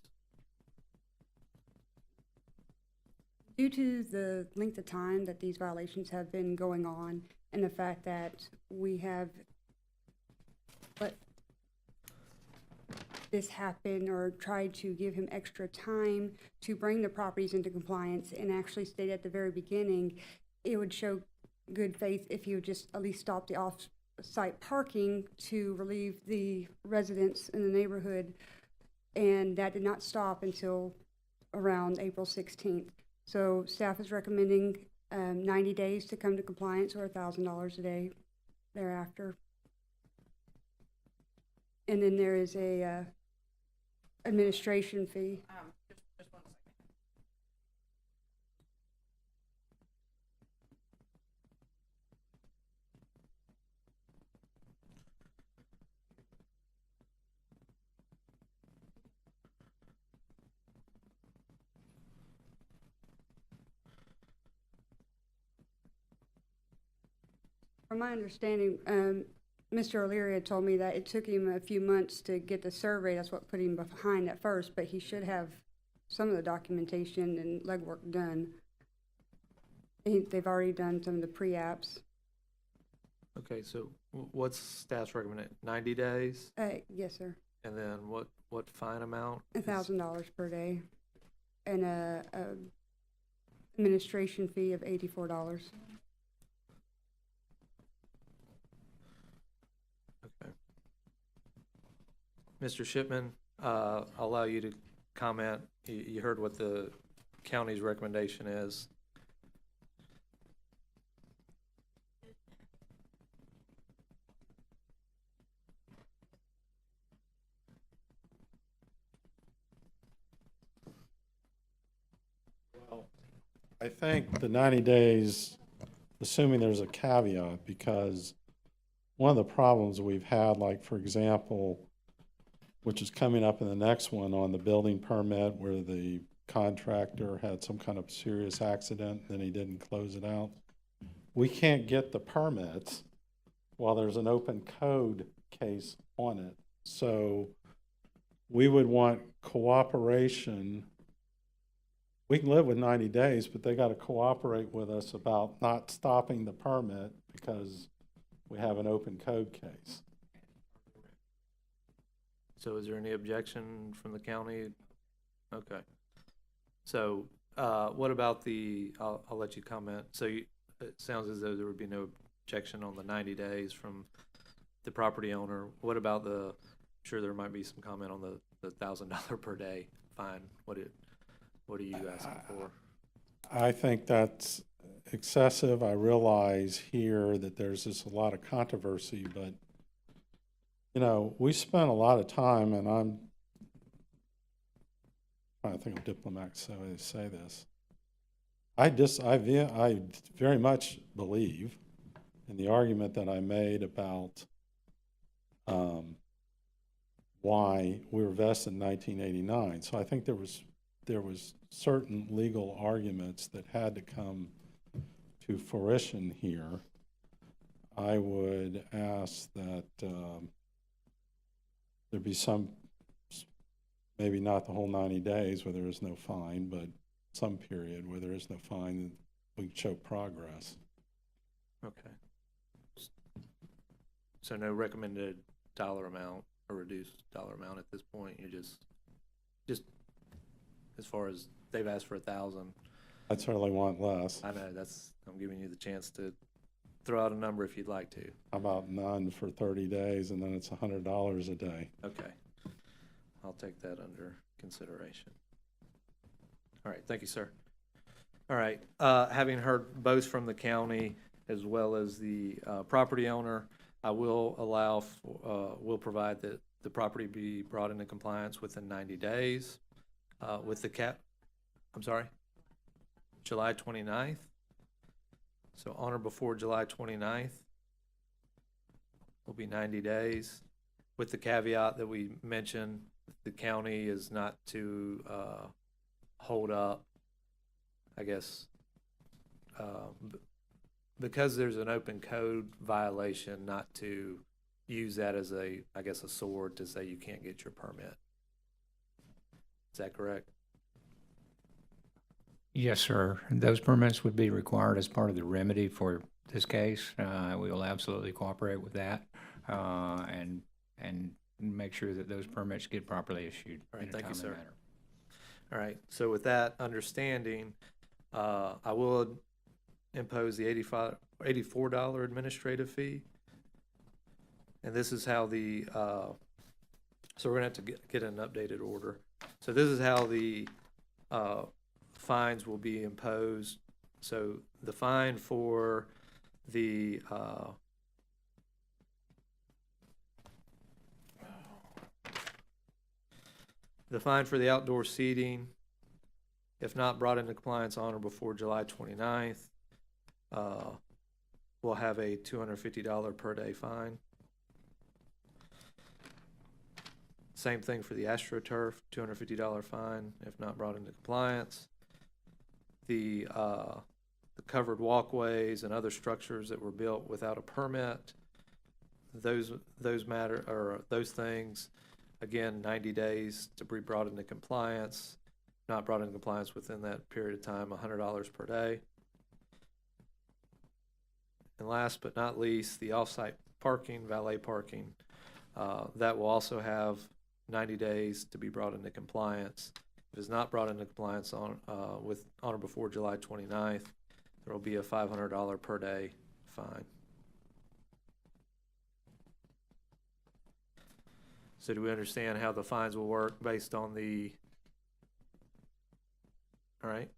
Due to the length of time that these violations have been going on and the fact that we have let this happen or tried to give him extra time to bring the properties into compliance and actually state at the very beginning, it would show good faith if he would just at least stop the off-site parking to relieve the residents in the neighborhood. And that did not stop until around April 16th. So staff is recommending 90 days to come to compliance or $1,000 a day thereafter. And then there is a administration fee. Just 1 second. From my understanding, Mr. O'Leary had told me that it took him a few months to get the survey. That's what put him behind at first, but he should have some of the documentation and legwork done. They've already done some of the pre-apps. Okay, so what's staff's recommendation? 90 days? Yes, sir. And then what fine amount? $1,000 per day, and a administration fee of $84. Okay. Mr. Shipman, I'll allow you to comment. You heard what the county's recommendation is. I think the 90 days, assuming there's a caveat, because one of the problems we've had, like, for example, which is coming up in the next one on the building permit where the contractor had some kind of serious accident, then he didn't close it out. We can't get the permits while there's an open code case on it. So we would want cooperation. We can live with 90 days, but they got to cooperate with us about not stopping the permit because we have an open code case. So is there any objection from the county? Okay. So what about I'll let you comment. So it sounds as though there would be no objection on the 90 days from the property owner. What about I'm sure there might be some comment on the $1,000 per day fine. What are you asking for? I think that's excessive. I realize here that there's just a lot of controversy, but you know, we spent a lot of time, and I'm trying to think of diplomatic way to say this. I very much believe in the argument that I made about why we were vested in 1989. So I think there was certain legal arguments that had to come to fruition here. I would ask that there be some, maybe not the whole 90 days where there is no fine, but some period where there is no fine, we can show progress. Okay. So no recommended dollar amount or reduced dollar amount at this point. You're just just as far as they've asked for 1,000. I'd certainly want less. I know, I'm giving you the chance to throw out a number if you'd like to. How about none for 30 days, and then it's $100 a day? Okay. I'll take that under consideration. All right, thank you, sir. All right, having heard both from the county as well as the property owner, I will allow, will provide that the property be brought into compliance within 90 days with the I'm sorry? July 29th? So on or before July 29th will be 90 days, with the caveat that we mentioned, the county is not to hold up, I guess, because there's an open code violation, not to use that as a sword to say you can't get your permit. Is that correct? Yes, sir. Those permits would be required as part of the remedy for this case. We will absolutely cooperate with that, and make sure that those permits get properly issued. All right, in a thank you, timely sir. manner. All right, so with that understanding, I will impose the $84 administrative fee. And this is how the, so we're gonna have to get an updated order. So this is how the fines will be imposed. So the fine for the outdoor seating, if not brought into compliance on or before July 29th, we'll have a $250 per day fine. Same thing for the AstroTurf, $250 fine if not brought into compliance. The covered walkways and other structures that were built without a permit, those things, again, 90 days to be brought into compliance. Not brought into compliance within that period of time, $100 per day. And last but not least, the off-site parking, valet parking, that will also have 90 days to be brought into compliance. If it's not brought into compliance on or before July 29th, there will be a $500 per day fine. So do we understand how the fines will work based on the, all right?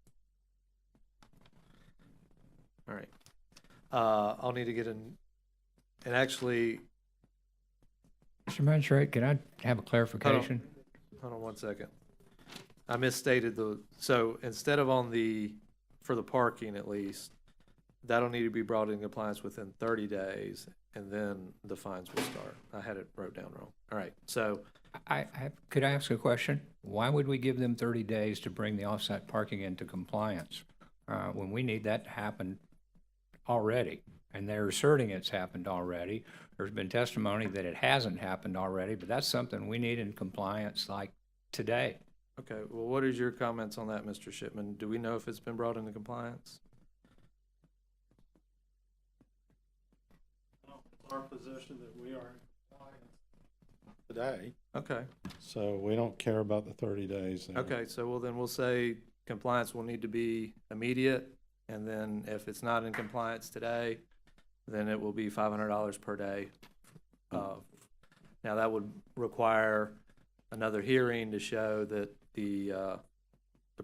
All right. I'll need to get and actually, Mr. Magistrate, can I have a clarification? hold on 1 second. I misstated so instead of for the parking at least, that'll need to be brought in compliance within 30 days, and then the fines will start. I had it wrote down wrong. All right, so. Could I ask a question? Why would we give them 30 days to bring the off-site parking into compliance when we need that to happen already? And they're asserting it's happened already. There's been testimony that it hasn't happened already, but that's something we need in compliance like today. Okay, well, what is your comments on that, Mr. Shipman? Do we know if it's been brought into compliance? It's our position that we are in compliance today. Okay, So we don't care about the 30 days. okay, so then we'll say compliance will need to be immediate, and then if it's not in compliance today, then it will be $500 per day. Now, that would require another hearing to show that the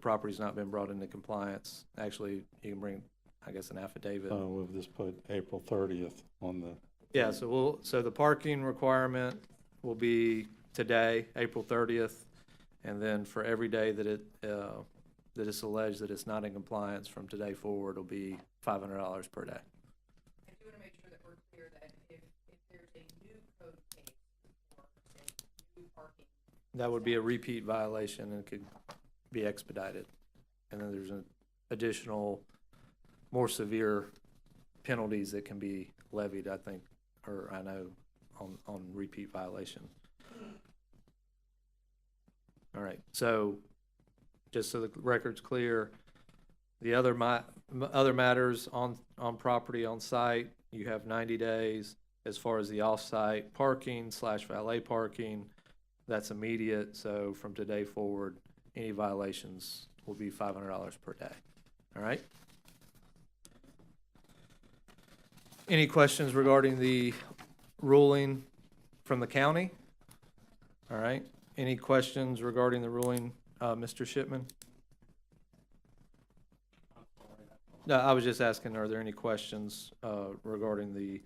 property's not been brought into compliance. Actually, you can bring, I guess, an affidavit. We'll just put April 30th on the. Yeah, so the parking requirement will be today, April 30th, and then for every day that that it's alleged that it's not in compliance from today forward, it'll be $500 per day. I do want to make sure that we're clear that if there's a new code case or a new parking. That would be a repeat violation and could be expedited. And then there's an additional, more severe penalties that can be levied, I think, or I know, on repeat violation. All right, so just so the record's clear, the other matters on property, on site, you have 90 days. As far as the off-site parking / valet parking, that's immediate, so from today forward, any violations will be $500 per day. All right? Any questions regarding the ruling from the county? All right. Any questions regarding the ruling, Mr. Shipman? No, I was just asking, are there any questions regarding the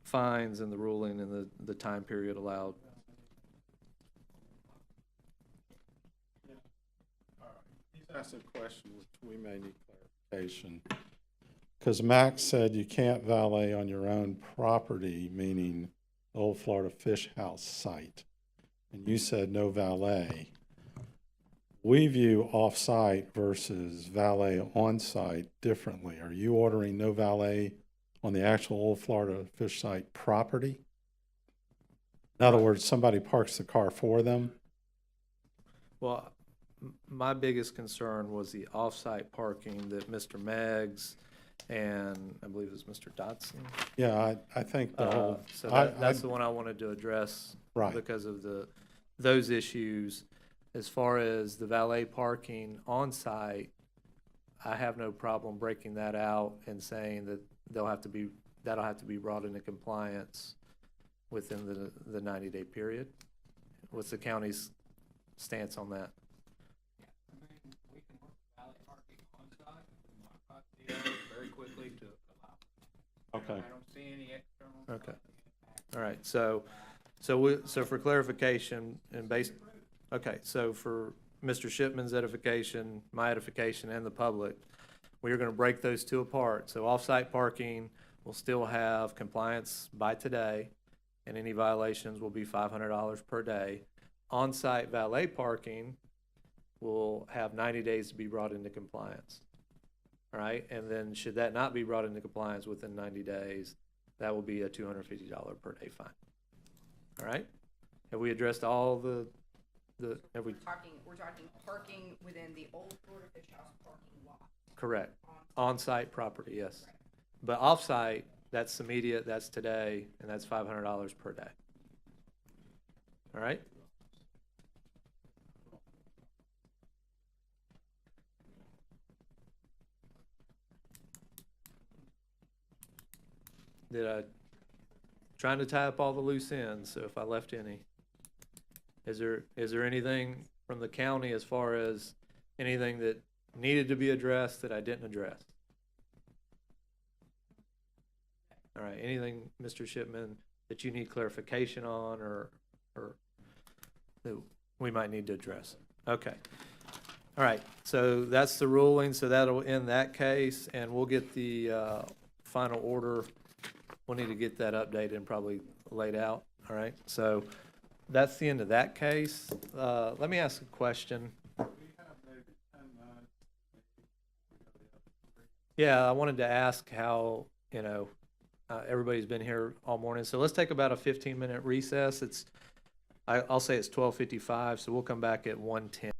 fines and the ruling and the time period allowed? He's asked a question which we may need clarification. Because Max said you can't valet on your own property, meaning the Old Florida Fish House site. And you said no valet. We view off-site versus valet on-site differently. Are you ordering no valet on the actual Old Florida Fish site property? In other words, somebody parks the car for them? Well, my biggest concern was the off-site parking that Mr. Meggs and I believe it was Mr. Dodson. Yeah, I think the whole. So that's the one I wanted to address. Right. Because of those issues. As far as the valet parking on site, I have no problem breaking that out and saying that that'll have to be brought into compliance within the 90-day period. What's the county's stance on that? We can work valet parking on site, modify the PO very quickly to allow. Okay. I don't see any external. Okay. All right. So for clarification and okay, so for Mr. Shipman's edification, my edification, and the public, we are going to break those two apart. So off-site parking will still have compliance by today, and any violations will be $500 per day. On-site valet parking will have 90 days to be brought into compliance. All right, and then should that not be brought into compliance within 90 days, that will be a $250 per day fine. All right, have we addressed all have we? We're talking parking within the Old Florida Fish House parking lot. Correct. On-site property, yes. But off-site, that's immediate, that's today, and that's $500 per day. All right? Trying to tie up all the loose ends, so if I left any. Is there anything from the county as far as anything that needed to be addressed that I didn't address? All right, anything, Mr. Shipman, that you need clarification on or that we might need to address? Okay. All right, so that's the ruling, so that'll end that case, and we'll get the final order. We'll need to get that updated and probably laid out, all right? So that's the end of that case. Let me ask a question. Yeah, I wanted to ask how, everybody's been here all morning, so let's take about a 15-minute recess. I'll say it's 12:55, so we'll come back at 1:10.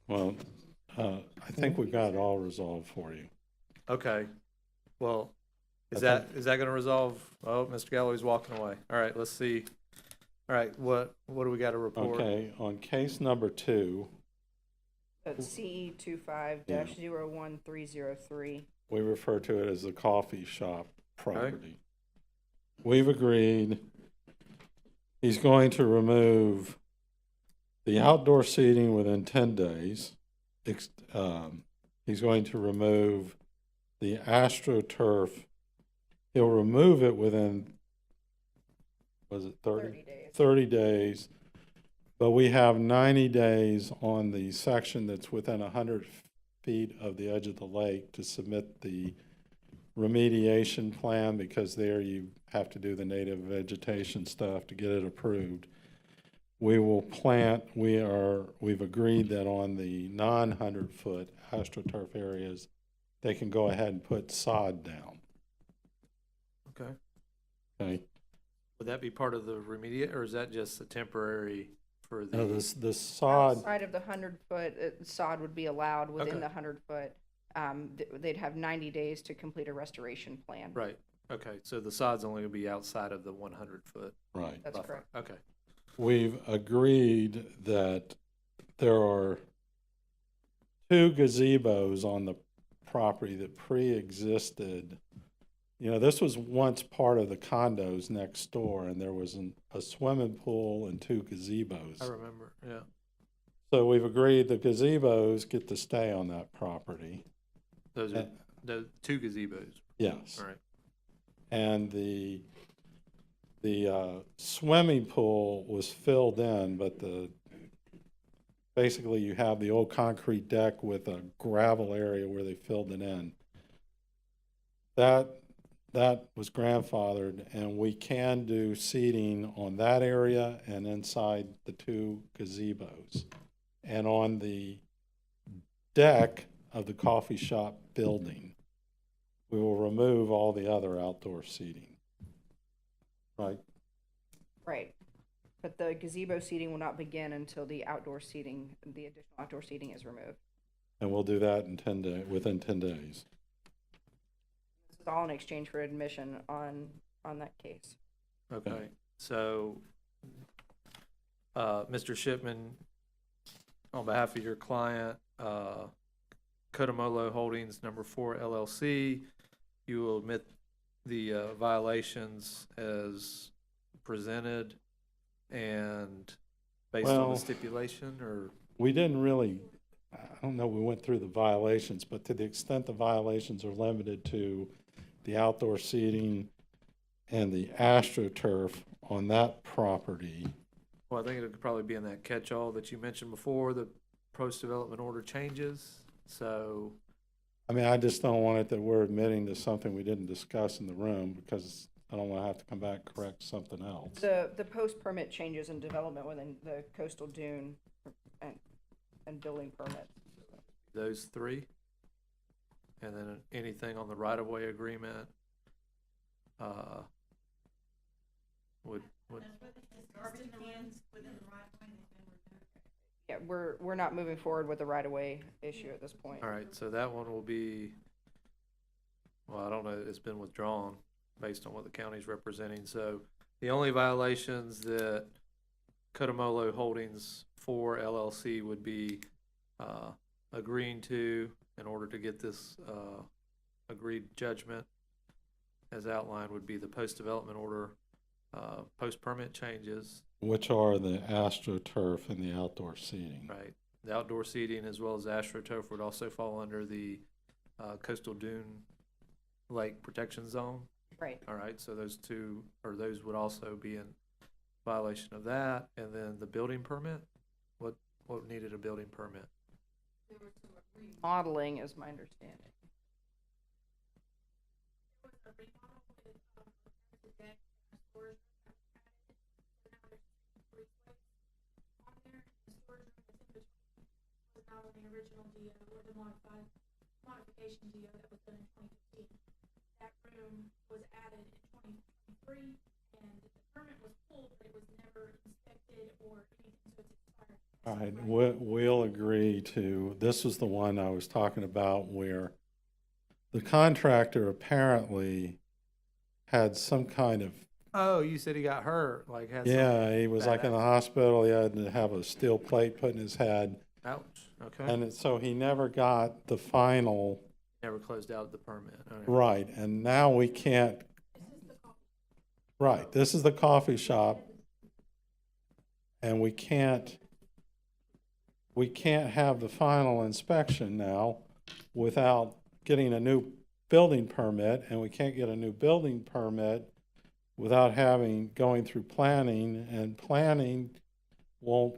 Well, I think we've got it all resolved for you. Okay, well, is I that gonna resolve? Oh, Mr. Galloway's walking away. All right, let's see. All right, what do we got to report? Okay, on case number 2, That's CE 25-01303. we refer to it as the coffee shop property. We've agreed he's going to remove the outdoor seating within 10 days. He's going to remove the AstroTurf. He'll remove it within, was it 30? 30 days. But we have 90 days on the section that's within 100 feet of the edge of the lake to submit the remediation plan, because there you have to do the native vegetation stuff to get it approved. We will plant, we've agreed that on the non-100-foot AstroTurf areas, they can go ahead and put sod down. Okay. Okay. Would that be part of the remediate, or is that just a temporary for the? Now, the sod, Outside of the 100-foot, sod would be allowed within Okay. the 100-foot. They'd have 90 days to complete a restoration plan. Right, okay, so the sod's only gonna be outside of the 100-foot right. That's buffer. correct. Okay, We've agreed that there are 2 gazebos on the property that pre-existed. You know, this was once part of the condos next door, and there was a swimming pool and 2 gazebos. I remember, yeah. So we've agreed the gazebos get to stay on that property. Those are the 2 gazebos, Yes. all right. And the swimming pool was filled in, but basically you have the old concrete deck with a gravel area where they filled it in. That was grandfathered, and we can do seating on that area and inside the 2 gazebos. And on the deck of the coffee shop building, we will remove all the other outdoor seating. Right? Right. But the gazebo seating will not begin until the outdoor seating, the additional outdoor seating is removed. And we'll do that in within 10 days. This is all in exchange for admission on that case. Okay, so, Mr. Shipman, on behalf of your client, Kotomolo Holdings Number 4 LLC, you will admit the violations as presented and based on Well, the stipulation, or? We didn't really, I don't know, we went through the violations, but to the extent the violations are limited to the outdoor seating and the AstroTurf on that property. Well, I think it could probably be in that catch-all that you mentioned before, the post-development order changes, so. I mean, I just don't want it that we're admitting to something we didn't discuss in the room, because I don't want to have to come back and correct something else. The post-permit changes in development within the coastal dune and building permits. Those 3, and then anything on the right-of-way agreement, would. Yeah, we're not moving forward with the right-of-way issue at this point. All right, so that one will be, well, I don't know, it's been withdrawn based on what the county's representing. So the only violations that Kotomolo Holdings 4 LLC would be agreeing to in order to get this agreed judgment as outlined would be the post-development order, post-permit changes. Which are the AstroTurf and the outdoor seating. Right. The outdoor seating as well as AstroTurf would also fall under the coastal dune lake protection zone. Right. All right, so those would also be in violation of that. And then the building permit, what needed a building permit? Modeling is my understanding. Not on the original DO or the modification DO that was done in 2015. That room was added in 2023, and the permit was pulled, but it was never inspected or anything, so it's expired. All right, we'll agree to, this was the one I was talking about where the contractor apparently had some kind of, Oh, you said he got hurt, like had some. yeah, he was bad like in the hospital, he had to have a steel plate put in his head. Ouch, okay. And so he never got the final, Never closed out the permit. All right. right, and now we can't. Right, this is the coffee shop. And we can't have the final inspection now without getting a new building permit, and we can't get a new building permit without going through planning, and planning won't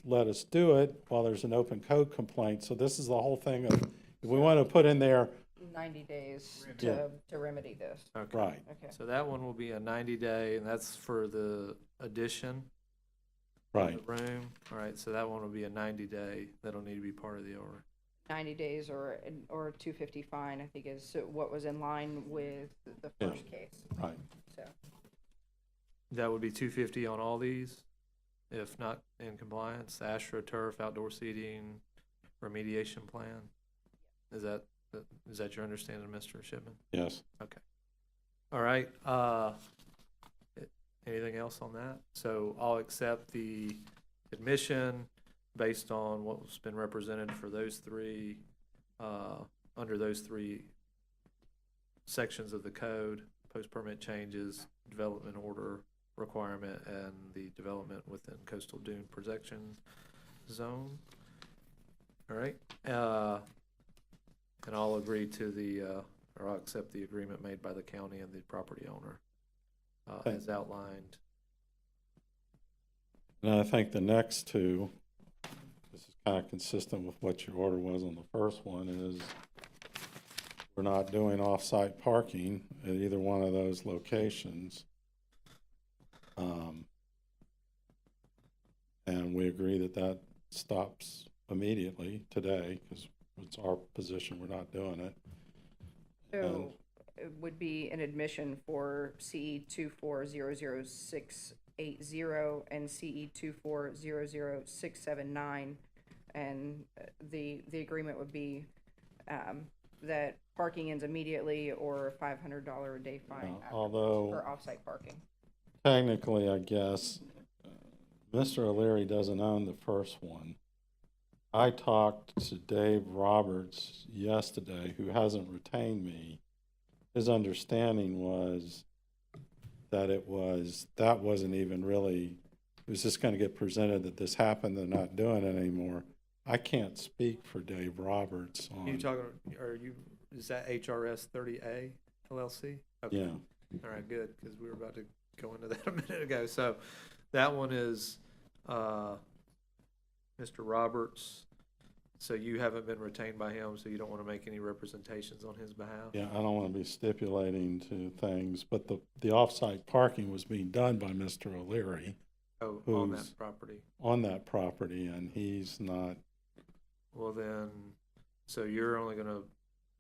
let us do it while there's an open code complaint. So this is the whole thing of, if we want to put in there, 90 days Yeah. to remedy this. Okay. right, Okay. So that one will be a 90-day, and that's for the addition. right, The room. All right, so that one will be a 90-day. That'll need to be part of the order. 90 days or $250 fine, I think is what was in line with the Yeah. first case. right. So, That would be $250 on all these, if not in compliance. AstroTurf, outdoor seating, remediation plan. Is that your understanding, Mr. Shipman? Yes. All right, anything else on that? So I'll accept the admission based on what's been represented for those three, under those three sections of the code: post-permit changes, development order requirement, and the development within coastal dune protection zone. All right, and I'll agree to or I'll accept the agreement made by the county and the property owner, as outlined. And I think the next two, this is kind of consistent with what your order was on the first one, is we're not doing off-site parking at either one of those locations. And we agree that stops immediately today, because it's our position we're not doing it. so it would be an admission for CE 2400680 and CE 2400679, and the agreement would be that parking ends immediately or a $500 a day fine Although for off-site parking. technically, I guess, Mr. O'Leary doesn't own the first one. I talked to Dave Roberts yesterday, who hasn't retained me. His understanding was that that wasn't even really, it was just gonna get presented that this happened, they're not doing it anymore. I can't speak for Dave Roberts on. Is that HRS 30A LLC? Okay. Yeah, All right, good, because we were about to go into that a minute ago. So that one is Mr. Roberts. So you haven't been retained by him, so you don't want to make any representations on his behalf? yeah, I don't wanna be stipulating to things, but the off-site parking was being done by Mr. O'Leary Oh, on Who's- that property. on that property, and he's not. Well then, so you're only gonna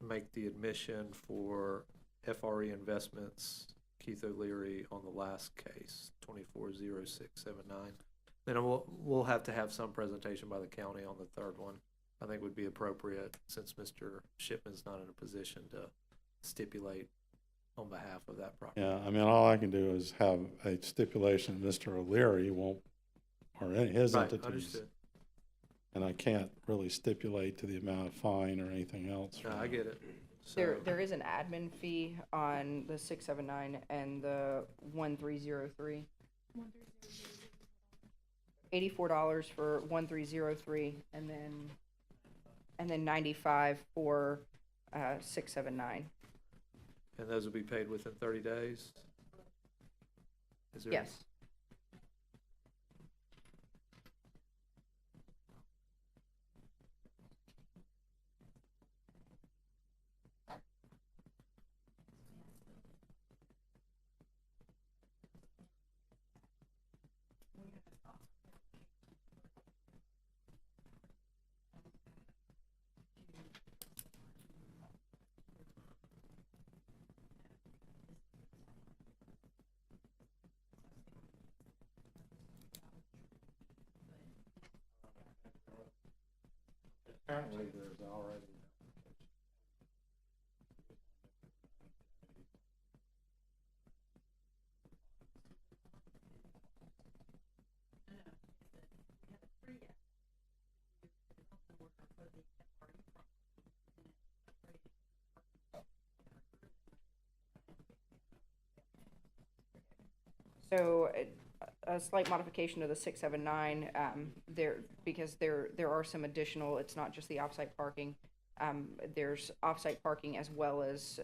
make the admission for F.R.E. Investments, Keith O'Leary, on the last case, 240679. Then we'll have to have some presentation by the county on the third one. I think would be appropriate, since Mr. Shipman's not in a position to stipulate on behalf of that property. Yeah, I mean, all I can do is have a stipulation, Mr. O'Leary won't, or any his Right, entities. understood. And I can't really stipulate to the amount of fine or anything else. No, I get it. So, There is an admin fee on the 679 and the 1303. $84 for 1303, and then 95 for 679. and those will be paid within 30 days? Is there? Yes. Apparently there's already. So a slight modification to the 679, because there are some additional, it's not just the offsite parking. There's offsite parking as well as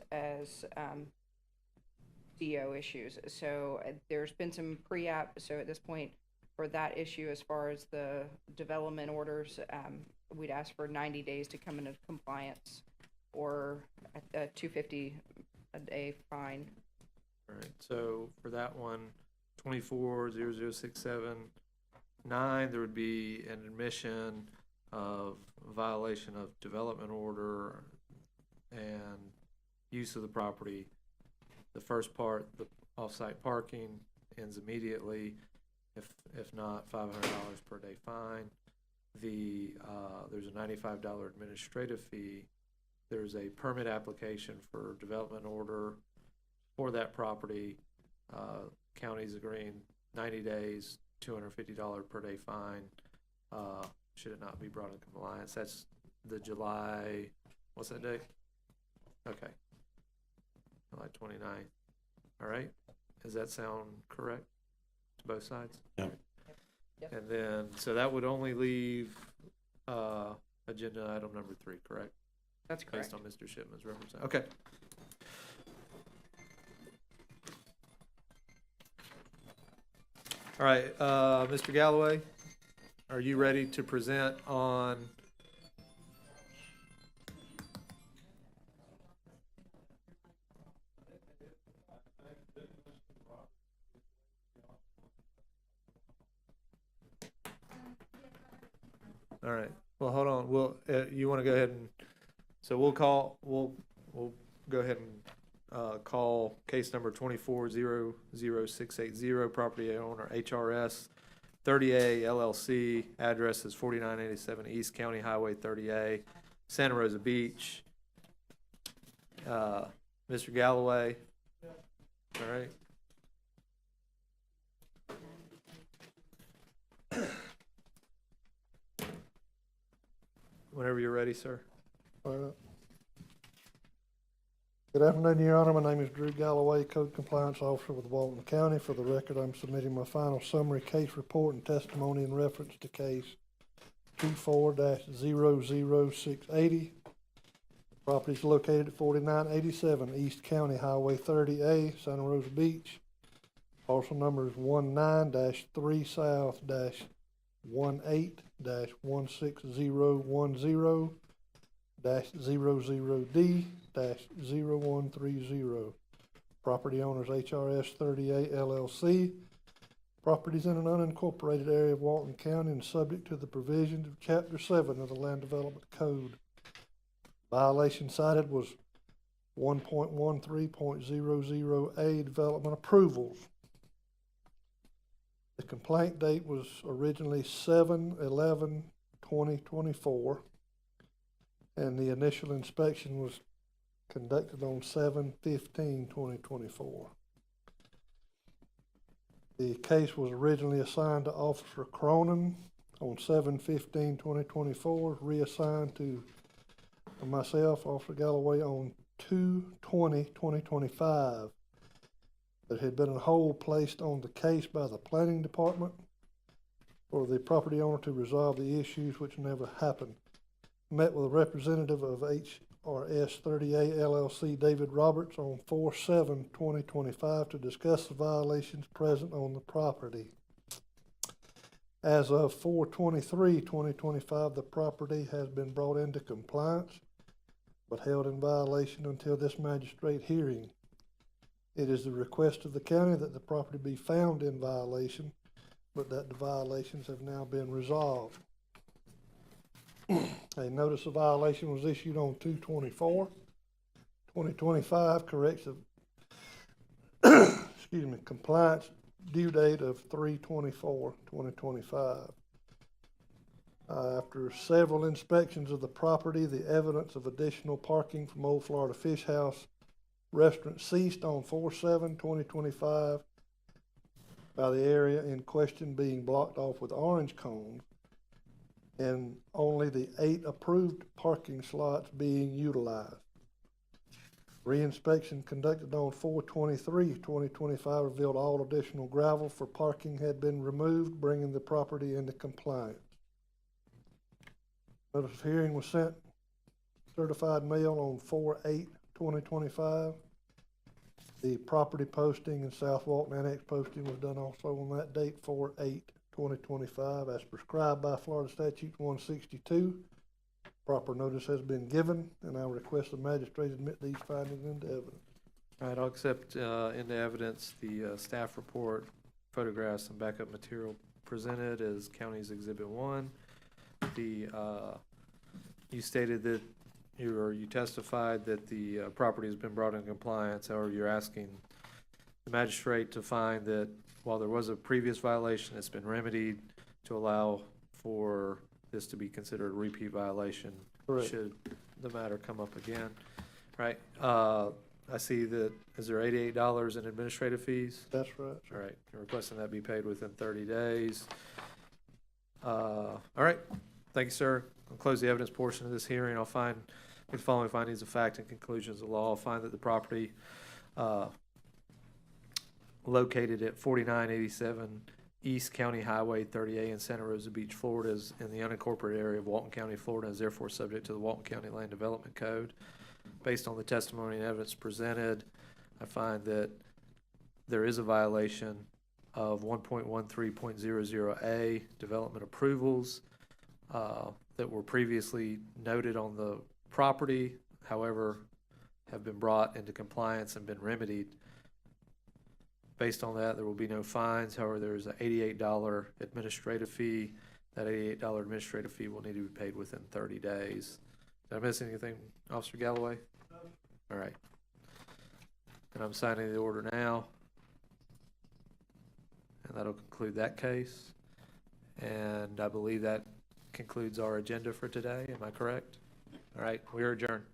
DO issues. So there's been some pre-app, so at this point, for that issue, as far as the development orders, we'd ask for 90 days to come into compliance, or a $250 a day fine. All right, so for that one, 24-00679, there would be an admission of violation of development order and use of the property. The first part, the off-site parking, ends immediately. If not, $500 per day fine. There's a $95 administrative fee. There's a permit application for development order for that property. County's agreeing 90 days, $250 per day fine. Should it not be brought in compliance? That's the July, what's that date? Okay. July 29th. All right. Does that sound correct to both sides? Yeah. Yep. And then, so that would only leave agenda item number 3, correct? That's correct. Based on Mr. Shipman's represent. Okay. All right, Mr. Galloway, are you ready to present on? All right, well, hold on, you want to go ahead and, so we'll go ahead and call case number 24-00680, property owner HRS 30A LLC, address is 4987 East County Highway 30A, Santa Rosa Beach. Mr. Galloway, all right. Whenever you're ready, sir. Good afternoon, Your Honor. My name is Drew Galloway, Code Compliance Officer with Walton County. For the record, I'm submitting my final summary case report and testimony in reference to case 24-00680. The property is located at 4987 East County Highway 30A, Santa Rosa Beach. Parcel number is 19-3 South-18-16010-00D-0130. Property owners HRS 30A LLC. Properties in an unincorporated area of Walton County and subject to the provisions of Chapter 7 of the Land Development Code. Violation cited was 1.13.00A development approvals. The complaint date was originally 7/11/2024, and the initial inspection was conducted on 7/15/2024. The case was originally assigned to Officer Cronin on 7/15/2024, reassigned to myself, Officer Galloway, on 2/20/2025. There had been a hold placed on the case by the planning department for the property owner to resolve the issues, which never happened. Met with a representative of HRS 30A LLC, David Roberts, on 4/7/2025 to discuss the violations present on the property. As of 4/23/2025, the property has been brought into compliance, but held in violation until this magistrate hearing. It is the request of the county that the property be found in violation, but that the violations have now been resolved. A notice of violation was issued on 2/24/2025, corrective compliance due date of 3/24/2025. After several inspections of the property, the evidence of additional parking from Old Florida Fish House restaurant ceased on 4/7/2025 by the area in question being blocked off with orange cones and only the 8 approved parking slots being utilized. Reinspection conducted on 4/23/2025 revealed all additional gravel for parking had been removed, bringing the property into compliance. Notice of hearing was sent certified mail on 4/8/2025. The property posting and South Walton Annex posting was done also on that date, 4/8/2025, as prescribed by Florida Statute 162. Proper notice has been given, and I request the magistrate admit these findings into evidence. All right, I'll accept into evidence the staff report, photographs, and backup material presented as County's Exhibit 1. You stated that you testified that the property has been brought in compliance. However, you're asking the magistrate to find that while there was a previous violation, it's been remedied to allow for this to be considered a repeat violation. Correct. Should the matter come up again. Right. I see that, is there $88 in administrative fees? That's right. All right, you're requesting that be paid within 30 days. All right, thank you, sir. I'll close the evidence portion of this hearing. I'll find, with the following findings of fact and conclusions of law, I'll find that the property located at 4987 East County Highway 30A in Santa Rosa Beach, Florida, is in the unincorporated area of Walton County, Florida, and is therefore subject to the Walton County Land Development Code. Based on the testimony and evidence presented, I find that there is a violation of 1.13.00A development approvals that were previously noted on the property, however, have been brought into compliance and been remedied. Based on that, there will be no fines. However, there is an $88 administrative fee. That $88 administrative fee will need to be paid within 30 days. Did I miss anything, Officer Galloway? No. All right. And I'm signing the order now. And that'll conclude that case. And I believe that concludes our agenda for today. Am I correct? All right, we are adjourned.